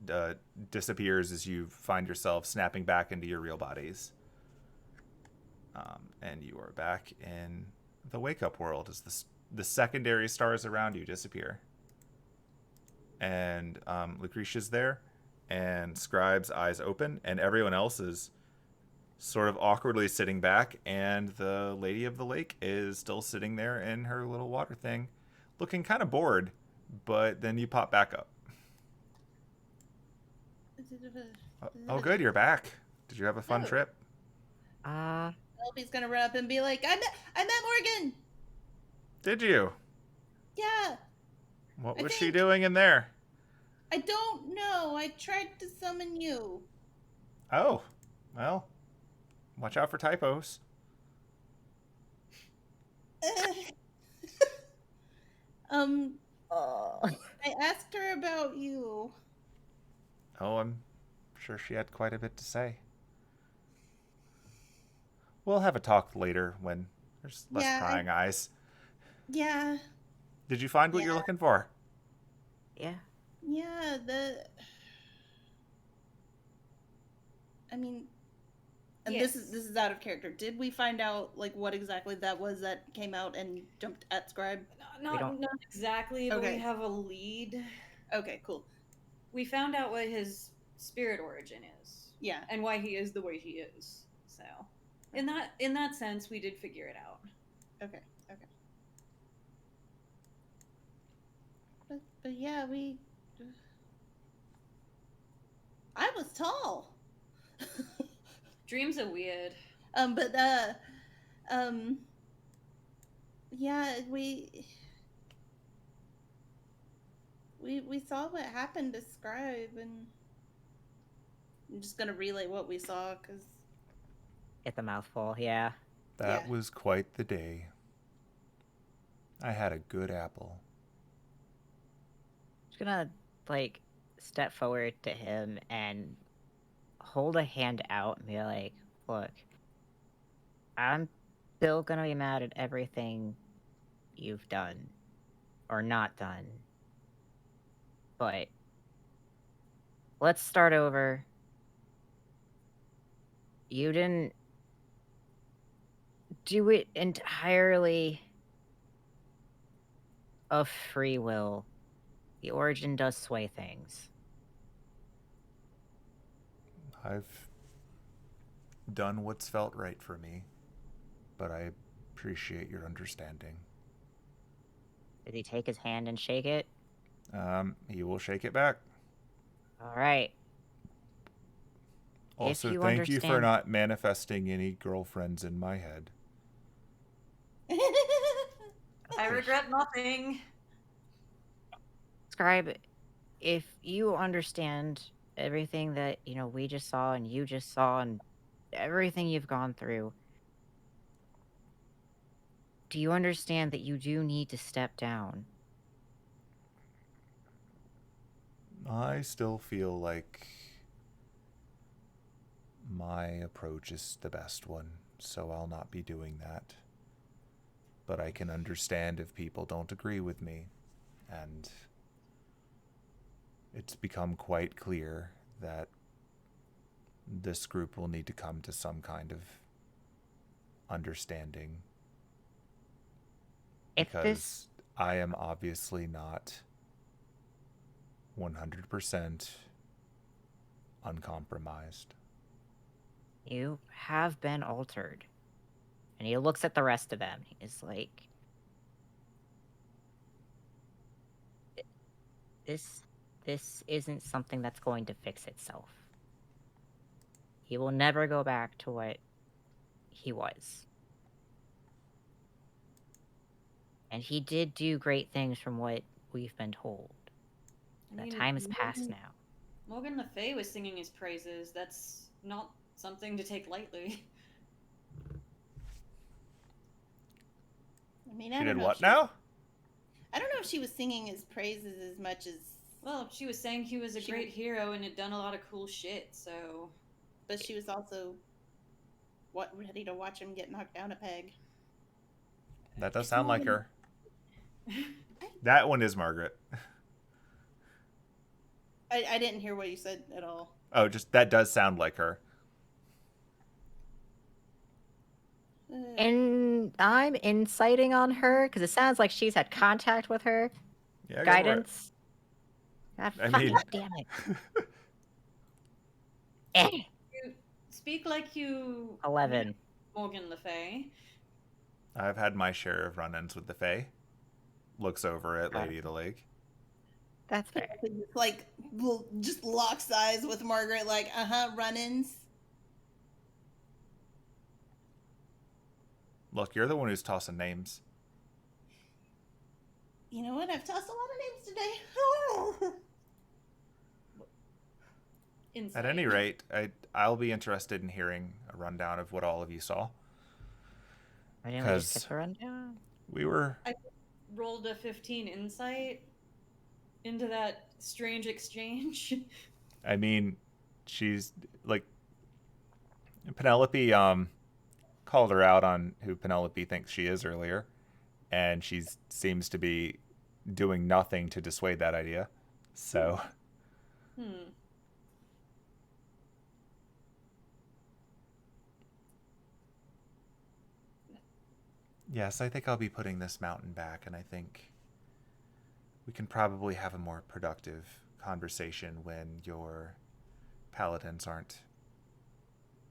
disappears as you find yourself snapping back into your real bodies. And you are back in the wake-up world as the secondary stars around you disappear. And Lucretia's there, and Scribe's eyes open, and everyone else is sort of awkwardly sitting back, and the Lady of the Lake is still sitting there in her little water thing, looking kind of bored, but then you pop back up. Oh, good, you're back. Did you have a fun trip? Penelope's gonna run up and be like, I met Morgan! Did you? Yeah! What was she doing in there? I don't know. I tried to summon you. Oh, well, watch out for typos. I asked her about you. Oh, I'm sure she had quite a bit to say. We'll have a talk later when there's less prying eyes. Yeah. Did you find what you're looking for? Yeah. Yeah, I mean, and Yes. this is out of character. Did we find out like what exactly that was that came out and jumped at Scribe? Not exactly, but Okay. we have a lead. Okay, cool. We found out what his spirit origin is. Yeah. And why he is the way he is. So, in that sense, we did figure it out. Okay. But yeah, I was tall. Dreams are weird. Yeah, we we saw what happened to Scribe, and I'm just gonna relay what we saw because Get the mouthful, yeah. That was quite the day. I had a good apple. Just gonna like step forward to him and hold a hand out and be like, "Look, I'm still gonna be mad at everything you've done or not done, but let's start over. You didn't do it entirely of free will. The origin does sway things. I've done what's felt right for me, but I appreciate your understanding. Did he take his hand and shake it? He will shake it back. All right. Also, If you thank you for understand- not manifesting any girlfriends in my head. I regret nothing. Scribe, if you understand everything that, we just saw and you just saw and everything you've gone through, do you understand that you do need to step down? I still feel like my approach is the best one, so I'll not be doing that. But I can understand if people don't agree with me, and it's become quite clear that this group will need to come to some kind of understanding. Because I am obviously not 100% uncompromised. You have been altered. And he looks at the rest of them. He's like, this isn't something that's going to fix itself. He will never go back to what he was. And he did do great things from what we've been told. That time has passed now. Morgan Le Fay was singing his praises. That's not something to take lightly. I mean, She did what now? I don't know if she was singing his praises as much as. Well, she was saying he was a great hero and had done a lot of cool shit, so. But she was also ready to watch him get knocked down a peg. That does sound like her. That one is Margaret. I didn't hear what you said at all. Oh, just that does sound like her. And I'm inciting on her because it sounds like she's had contact with her. Yeah, guidance. God, I fucking mean... damn it. You speak like you 11. Morgan Le Fay. I've had my share of run-ins with the Fae. Looks over at Lady of the Lake. That's fair. Like, just locks eyes with Margaret, like, run-ins. Look, you're the one who's tossing names. You know what? I've tossed a lot of names today. At any rate, I'll be interested in hearing a rundown of what all of you saw. I didn't really skip a rundown. I rolled a 15 insight into that strange exchange. I mean, she's like Penelope called her out on who Penelope thinks she is earlier, and she seems to be doing nothing to dissuade that idea. So yes, I think I'll be putting this mountain back, and I think we can probably have a more productive conversation when your paladins aren't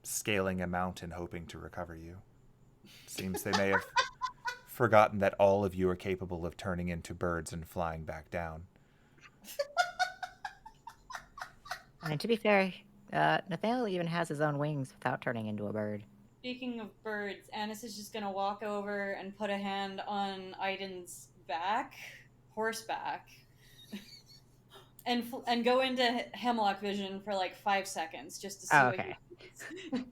scaling a mountain hoping to recover you. Seems they may have forgotten that all of you are capable of turning into birds and flying back down. And to be fair, Nathaniel even has his own wings without turning into a bird. Speaking of birds, Anis is just gonna walk over and put a hand on Aiden's back, horseback, and go into Hemlock Vision for like 5 seconds just to see Oh, what okay. he sees.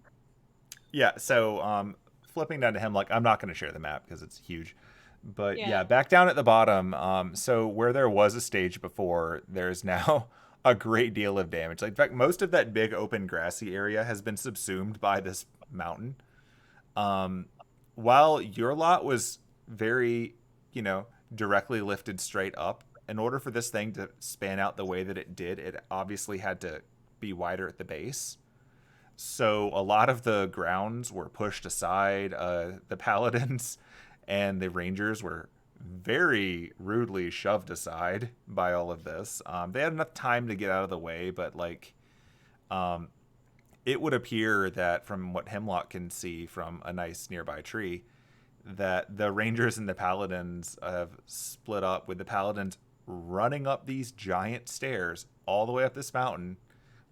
Yeah, so flipping down to Hemlock, I'm not going to share the map because it's huge. But yeah, Yeah. back down at the bottom, so where there was a stage before, there's now a great deal of damage. Like, in fact, most of that big open grassy area has been subsumed by this mountain. While your lot was very, directly lifted straight up, in order for this thing to span out the way that it did, it obviously had to be wider at the base. So a lot of the grounds were pushed aside. The paladins and the rangers were very rudely shoved aside by all of this. They had enough time to get out of the way, but um, it would appear that from what Hemlock can see from a nice nearby tree, that the rangers and the paladins have split up, with the paladins running up these giant stairs all the way up this mountain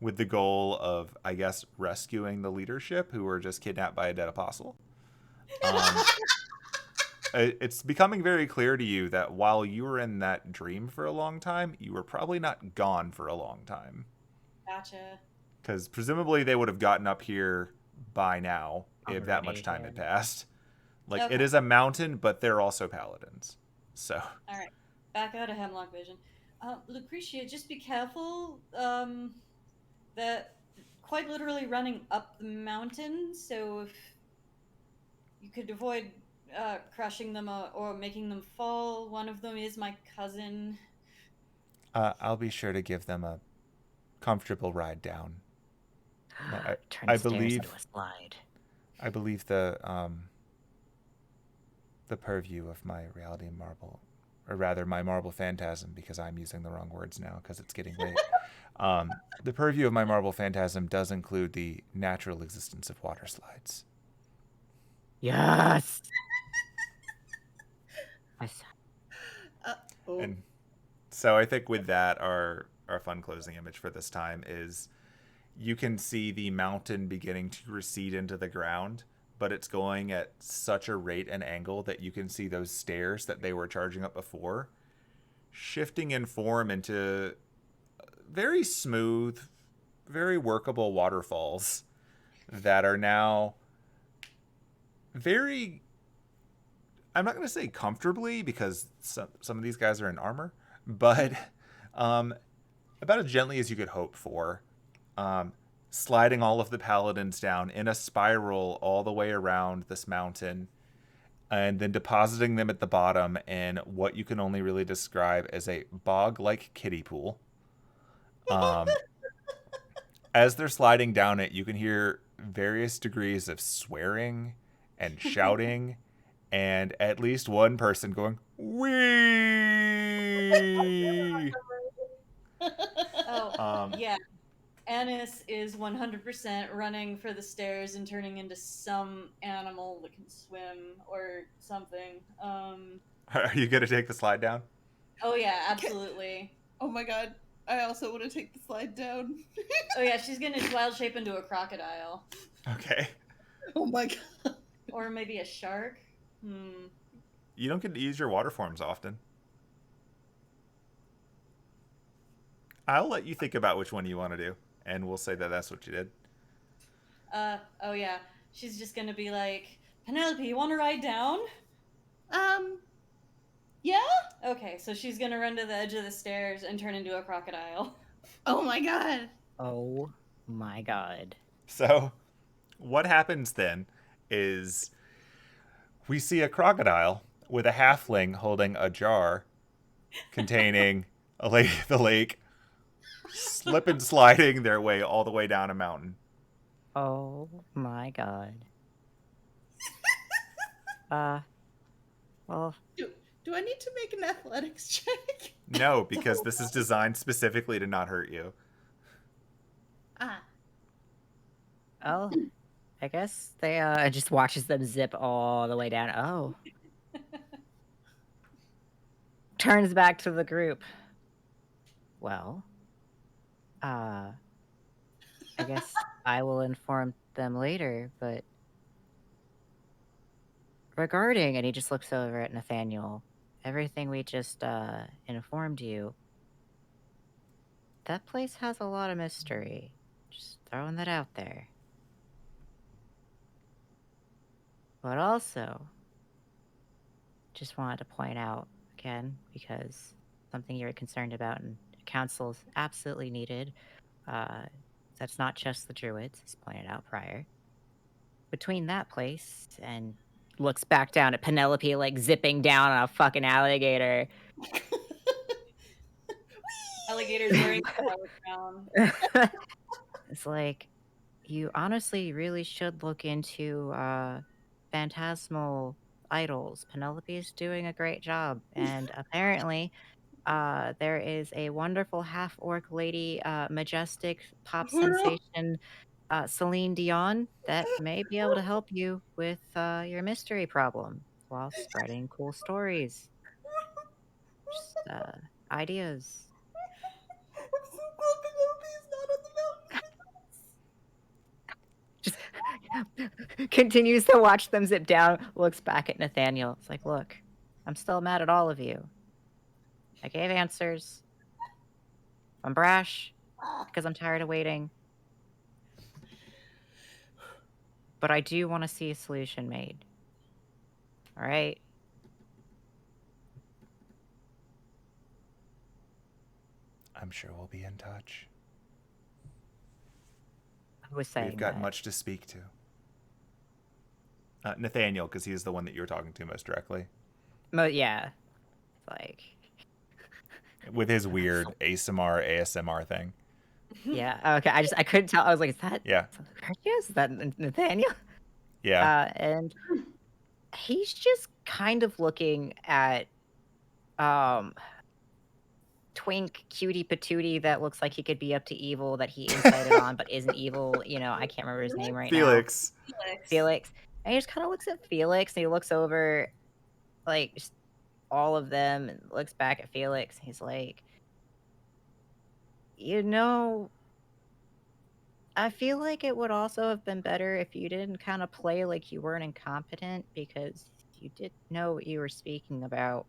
with the goal of, I guess, rescuing the leadership who were just kidnapped by a dead apostle. It's becoming very clear to you that while you were in that dream for a long time, you were probably not gone for a long time. Gotcha. Because presumably they would have gotten up here by now if that Already, much time yeah. had passed. Like, Okay. it is a mountain, but they're also paladins. So, All right. Back out of Hemlock Vision. Lucretia, just be careful. That quite literally running up the mountain. So if you could avoid crushing them or making them fall, one of them is my cousin. I'll be sure to give them a comfortable ride down. Turn I the stairs believe into a slide. I believe the purview of my reality marble, or rather my marble phantasm, because I'm using the wrong words now because it's getting late. The purview of my marble phantasm does include the natural existence of water slides. Yes. Oh. And so I think with that, our fun closing image for this time is you can see the mountain beginning to recede into the ground, but it's going at such a rate and angle that you can see those stairs that they were charging up before shifting in form into very smooth, very workable waterfalls that are now very, I'm not going to say comfortably because some of these guys are in armor, but about as gently as you could hope for. Sliding all of the paladins down in a spiral all the way around this mountain, and then depositing them at the bottom in what you can only really describe as a bog-like kiddie pool. As they're sliding down it, you can hear various degrees of swearing and shouting, and at least one person going, "Wee!" Oh, yeah. Annis is 100% running for the stairs and turning into some animal that can swim or something. Are you going to take the slide down? Oh, yeah, absolutely. Oh my god. I also want to take the slide down. Oh, yeah, she's going to wild shape into a crocodile. Okay. Oh my god. Or maybe a shark. You don't get to use your water forms often. I'll let you think about which one you want to do, and we'll say that that's what you did. Oh, yeah. She's just going to be like, Penelope, you want to ride down? Yeah? Okay, so she's going to run to the edge of the stairs and turn into a crocodile. Oh my god. Oh my god. So, what happens then is we see a crocodile with a halfling holding a jar containing the lake, slip and sliding their way all the way down a mountain. Oh my god. Well, Do I need to make an athletics check? No, because this is designed specifically to not hurt you. oh, I guess they just watches them zip all the way down. Oh. Turns back to the group. Well, I guess I will inform them later, but regarding, and he just looks over at Nathaniel, everything we just informed you, that place has a lot of mystery. Just throwing that out there. But also, just wanted to point out again, because something you're concerned about and council's absolutely needed. That's not just the druids, as pointed out prior. Between that place and looks back down at Penelope, like zipping down on a fucking alligator. Alligators wearing a crown. It's like, you honestly really should look into phantasmal idols. Penelope is doing a great job, and apparently there is a wonderful half-orc lady, majestic pop sensation, Celine Dion, that may be able to help you with your mystery problem while spreading cool stories. Just ideas. I'm so glad Penelope's not on the mountain. Just continues to watch them zip down, looks back at Nathaniel. It's like, look, I'm still mad at all of you. I gave answers. I'm brash because I'm tired of waiting. But I do want to see a solution made. All right? I'm sure we'll be in touch. Who was saying We've got that? much to speak to. Nathaniel, because he's the one that you were talking to most directly. Yeah. Like... With his weird ASMR thing. Yeah, okay. I couldn't tell. I was like, is that... Yeah. Is that Nathaniel? Yeah. And he's just kind of looking at twink cutie patootie that looks like he could be up to evil that he incited on but isn't evil. You know, I can't remember his name right Felix. now. Felix. And he just kind of looks at Felix and he looks over like just all of them and looks back at Felix. He's like, you know, I feel like it would also have been better if you didn't kind of play like you weren't incompetent, because you did know what you were speaking about.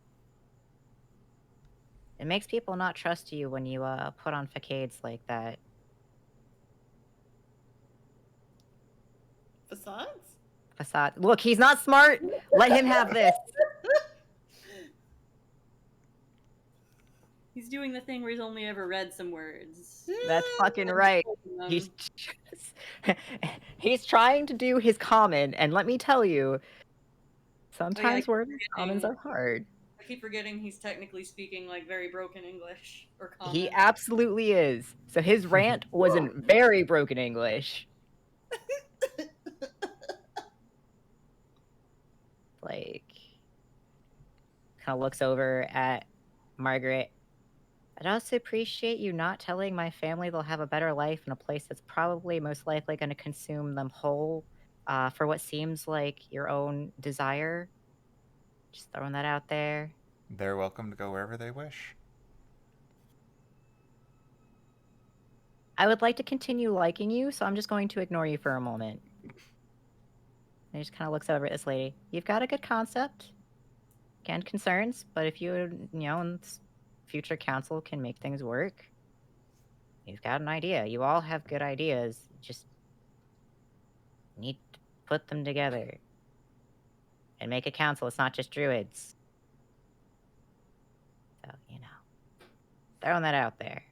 It makes people not trust you when you put on facades like that. Facades? Facade. Look, he's not smart. Let him have this. He's doing the thing where he's only ever read some words. That's fucking right. He's trying to do his common, and let me tell you, sometimes words commons are hard. I keep forgetting he's technically speaking like very broken English or common. He absolutely is. So his rant was in very broken English. Like, kind of looks over at Margaret. I'd also appreciate you not telling my family they'll have a better life in a place that's probably most likely going to consume them whole for what seems like your own desire. Just throwing that out there. They're welcome to go wherever they wish. I would like to continue liking you, so I'm just going to ignore you for a moment. And he just kind of looks over at this lady. You've got a good concept and concerns, but if you know, in future council can make things work, you've got an idea. You all have good ideas. Just need to put them together and make a council. It's not just druids. So, you know, throwing that out there.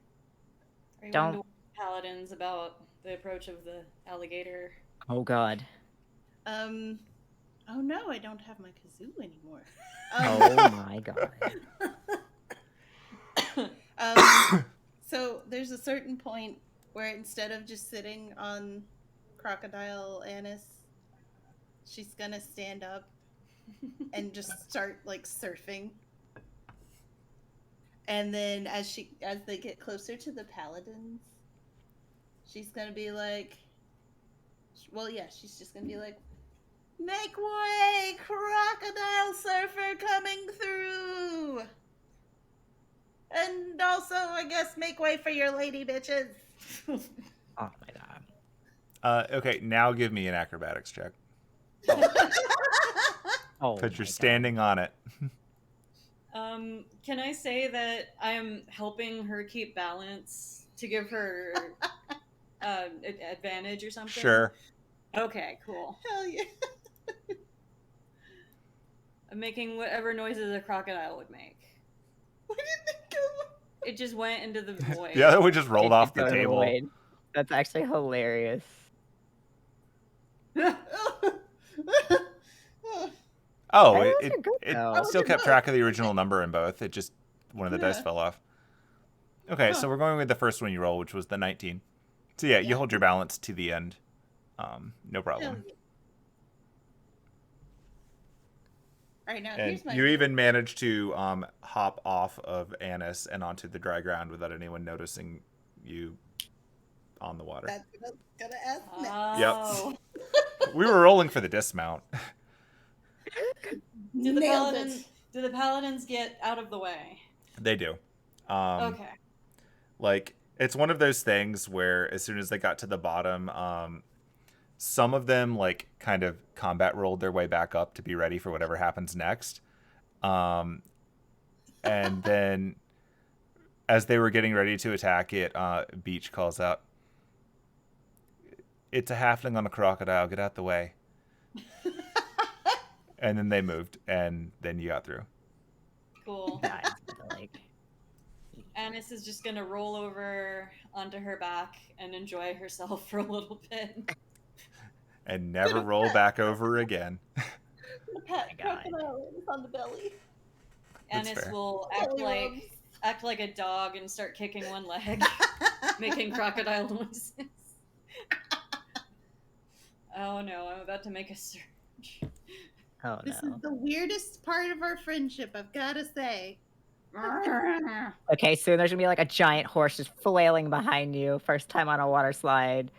Are you Don't going to paladins about the approach of the alligator? Oh God. Oh no, I don't have my kazoo anymore. Oh my God. So there's a certain point where instead of just sitting on Crocodile Annis, she's gonna stand up and just start like surfing. And then as they get closer to the paladins, she's gonna be like, well, yeah, she's just gonna be like, make way, crocodile surfer coming through. And also, I guess, make way for your lady bitches. Oh my God. Okay, now give me an acrobatics check. Oh, because you're standing on it. Can I say that I am helping her keep balance to give her advantage or something? Sure. Okay, cool. Hell yeah. I'm making whatever noises a crocodile would make. Where did they go? It just went into the void. Yeah, we just rolled off the Go to table. void. That's actually hilarious. Oh, Hey, it those are good, though. still kept track of the original number in both. It just, one of the dice Yeah. fell off. Okay, so we're going with the first one you roll, which was the 19. So yeah, you hold your balance to the end. No problem. All right, now And here's my. you even managed to hop off of Annis and onto the dry ground without anyone noticing you on the water. That's what I was gonna ask next. Oh. We were rolling for the dismount. Do the Nailed paladins? it. Do the paladins get out of the way? They do. Okay. Like, it's one of those things where as soon as they got to the bottom, some of them, like, kind of combat rolled their way back up to be ready for whatever happens next. And then as they were getting ready to attack it, Beach calls out, "It's a halfling on a crocodile. Get out the way." And then they moved, and then you got through. Cool. Nice. Like, Annis is just gonna roll over onto her back and enjoy herself for a little bit. And never roll back over again. The pet God. crocodile is on the belly. That's Annis fair. will Belly act like a dog and start kicking one leg, making crocodile noises. Oh no, I'm about to make a surge. oh This no. is the weirdest part of our friendship, I've gotta say. Okay, soon there's gonna be like a giant horse just flailing behind you. First time on a water slide.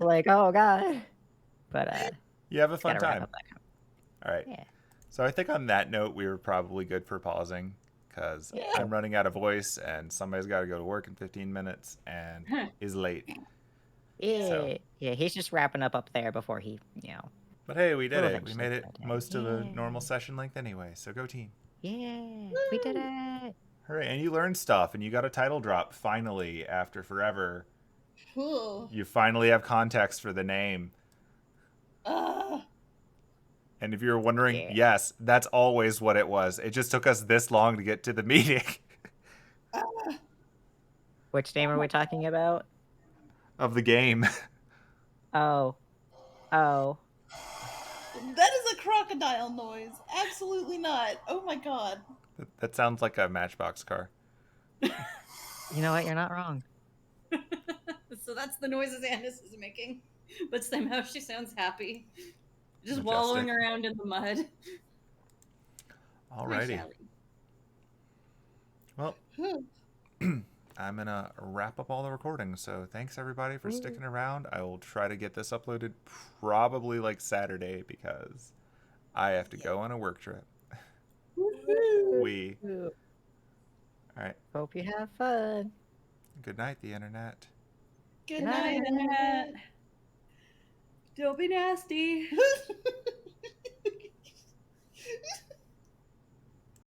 Like, oh god. But You have a fun gotta wrap time. up that. All right. Yeah. So I think on that note, we were probably good for pausing because Yeah. I'm running out of voice and somebody's got to go to work in 15 minutes and is late. Yeah. So. Yeah, he's just wrapping up there before he, But hey, we did We'll it. We made it eventually most of a yeah. normal session length anyway. So go team. Yeah, we did it. Hooray. And you learned stuff and you got a title drop finally after forever. Cool. You finally have context for the name. And if you were wondering, Yeah. yes, that's always what it was. It just took us this long to get to the meeting. Which name are we talking about? Of the game. Oh. That is a crocodile noise. Absolutely not. Oh my god. That sounds like a Matchbox car. You know what? You're not wrong. So that's the noises Annis is making, but somehow she sounds happy. Just Majestic. wallowing around in the mud. Alrighty. Well, I'm going to wrap up all the recordings. So thanks everybody for sticking around. I will try to get this uploaded probably like Saturday because I have to go on a work trip. All right. Hope you have fun. Good night, the internet. Good night, night, Internet. Don't be nasty. Internet.